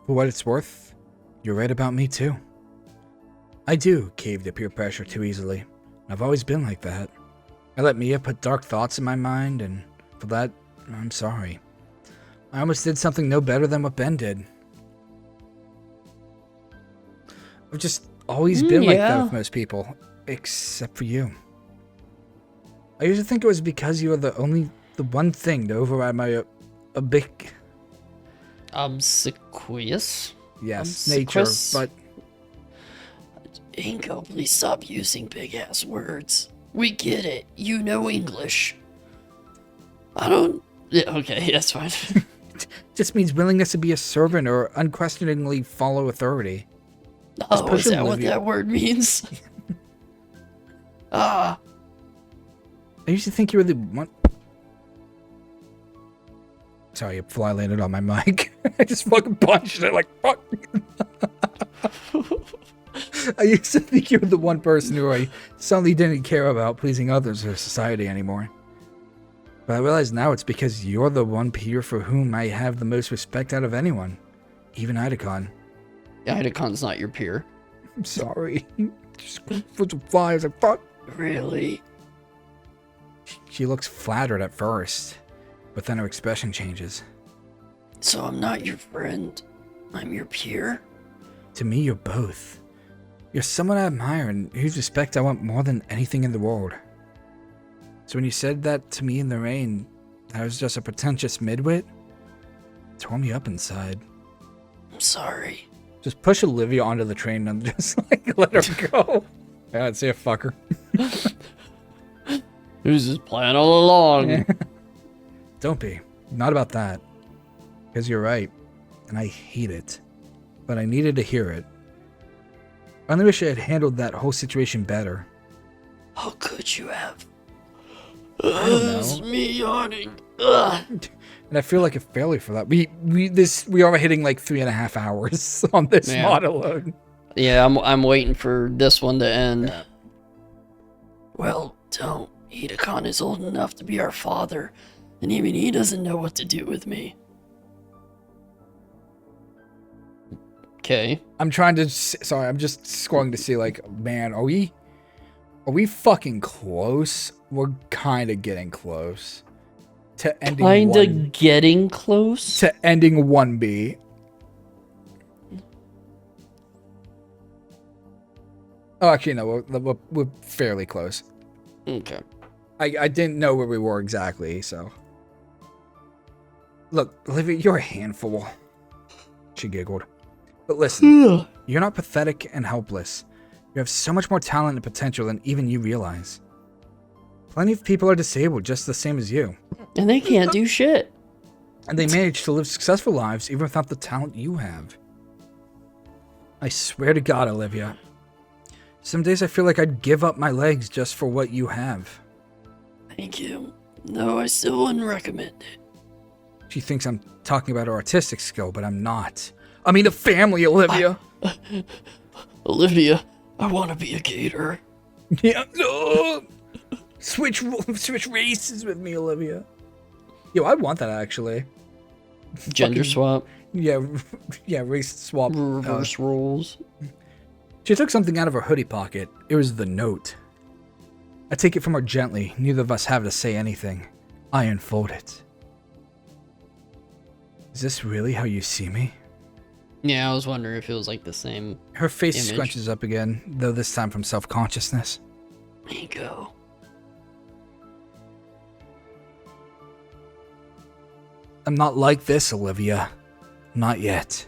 for what it's worth, you're right about me too. I do cave to peer pressure too easily. I've always been like that. I let Mia put dark thoughts in my mind, and for that, I'm sorry. I almost did something no better than what Ben did. I've just always been like that with most people, except for you. I used to think it was because you were the one thing to override my Obsequious? Yes, nature, but... Inko, please stop using big-ass words. We get it. You know English. I don't... Yeah, okay, that's fine. Just means willingness to be a servant or unquestioningly follow authority. Oh, is that what that word means? I used to think you were the one... Sorry, a fly landed on my mic. I just fucking punched it like, fuck. I used to think you were the one person who I suddenly didn't care about pleasing others or society anymore. But I realize now it's because you're the one peer for whom I have the most respect out of anyone. Even Idacon. Idacon's not your peer. I'm sorry. Just for the fly, I was like, fuck. Really? She looks flattered at first, but then her expression changes. So I'm not your friend. I'm your peer? To me, you're both. You're someone I admire and whose respect I want more than anything in the world. So when you said that to me in the rain, I was just a pretentious midwit, it tore me up inside. I'm sorry. Just push Olivia onto the train and just like let her go. Yeah, I'd say a fucker. It was his plan all along. Don't be. Not about that. Because you're right. And I hate it. But I needed to hear it. I only wish I had handled that whole situation better. How could you have? I don't know. It's me yawning. Ugh. And I feel like a failure for that. We are hitting like 3.5 hours on this mod alone. Yeah, I'm waiting for this one to end. Well, don't. Edacon is old enough to be our father, and even he doesn't know what to do with me. Okay. I'm trying to... Sorry, I'm just scrolling to see, like, man, are we fucking close? We're kind of getting close to ending getting close? To ending 1B. Oh, actually, no, we're fairly close. Okay. I didn't know where we were exactly, so... Look, Olivia, you're a handful. She giggled. But listen, you're not pathetic and helpless. You have so much more talent and potential than even you realize. Plenty of people are disabled just the same as you. And they can't do shit. And they manage to live successful lives even without the talent you have. I swear to God, Olivia. Some days I feel like I'd give up my legs just for what you have. Thank you. No, I still wouldn't recommend it. She thinks I'm talking about her artistic skill, but I'm not. I mean the family, Olivia. Olivia, I want to be a gator. Yeah, no. Switch races with me, Olivia. Yo, I'd want that actually. Gender swap. Yeah, race swap. Reverse roles. She took something out of her hoodie pocket. It was the note. I take it from her gently. Neither of us have to say anything. I unfold it. Is this really how you see me? Yeah, I was wondering if it was like the same. Her face image. scrunches up again, though this time from self-consciousness. Miko. I'm not like this, Olivia. Not yet.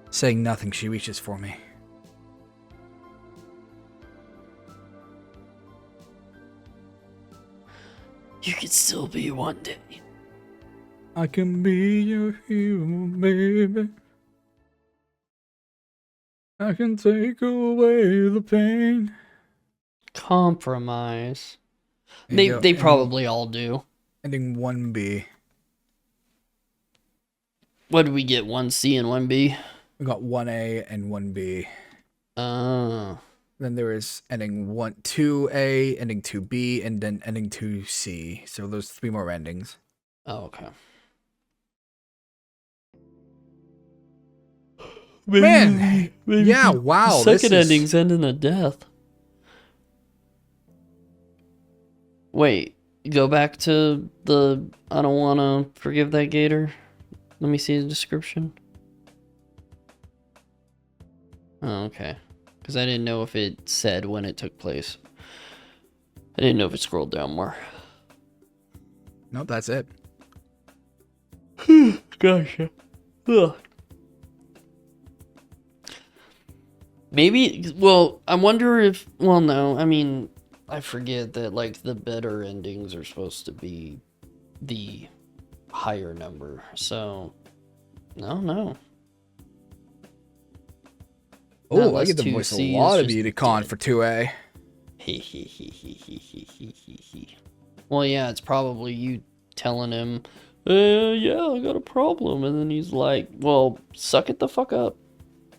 Saying nothing, she reaches for me. You could still be one day. I can be your hero, baby. I can take away the pain. Compromise. There you go. They probably all do. Ending 1B. What did we get? 1C and 1B? We got 1A and 1B. Oh. Then there is ending 2A, ending 2B, and then ending 2C. So those 3 more endings. Oh, okay. Man! Maybe Yeah, the wow. This second is... ending's ending a death. Wait, go back to the I don't want to forgive that gator. Let me see the description. Oh, okay. Because I didn't know if it said when it took place. I didn't know if it scrolled down more. Nope, that's it. Gotcha. Ugh. Maybe, well, I wonder if, well, no, I mean, I forget that, like, the better endings are supposed to be the higher number, so, no. Oh, I get to voice a lot of Unicon for 2A. Well, yeah, it's probably you telling him, yeah, I got a problem, and then he's like, well, suck it the fuck up.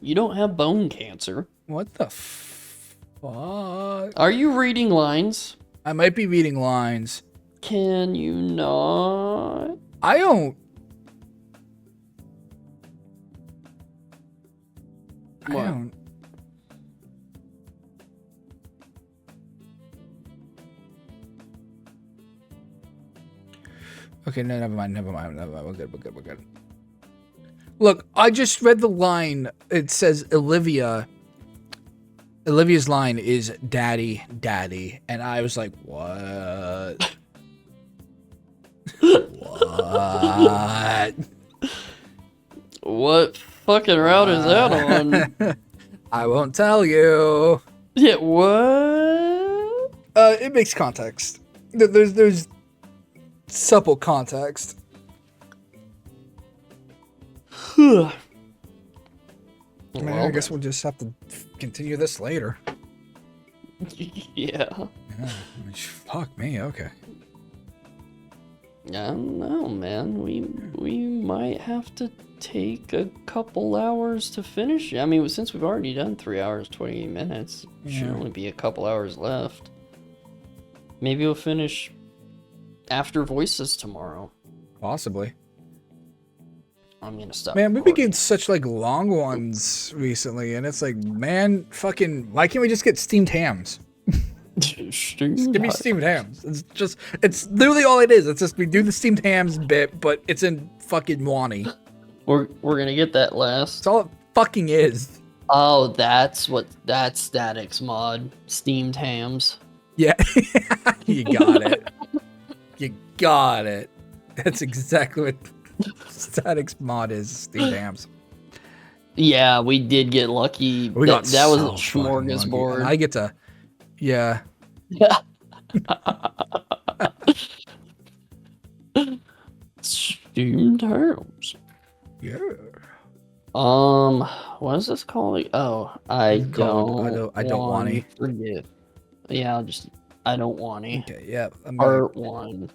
You don't have bone cancer. What the fuck? Are you reading lines? I might be reading lines. Can you not? I don't... I What? don't... Okay, no, never mind. We're good. Look, I just read the line. It says Olivia. Olivia's line is daddy, daddy. And I was like, what? What? What fucking route is that on? I won't tell you. Yeah, what? It makes context. There's supple context. I mean, I guess we'll just have to continue this later. Yeah. Fuck me, okay. I don't know, man. We might have to take a couple hours to finish. I mean, since we've already done 3 hours, 28 minutes, should only be a couple hours left. Maybe we'll finish after Voices tomorrow. Possibly. I'm gonna stop. Man, we've been recording. getting such like long ones recently, and it's like, man, fucking, why can't we just get steamed hams? Just give me steamed hams. It's literally all it is. It's just we do the steamed hams bit, but it's in fucking Wani. We're gonna get that last. That's all it fucking is. Oh, that's Static's mod. Steamed hams. Yeah, you got it. You got it. That's exactly what Static's mod is. Steamed hams. Yeah, we did get lucky. We that got was so a fucking lucky. smorgasbord. And I get to, yeah. Yeah. Steamed hams. Yeah. What is this called? Oh, I don't want forget. Yeah, I don't want it. Okay, yeah. Part 1.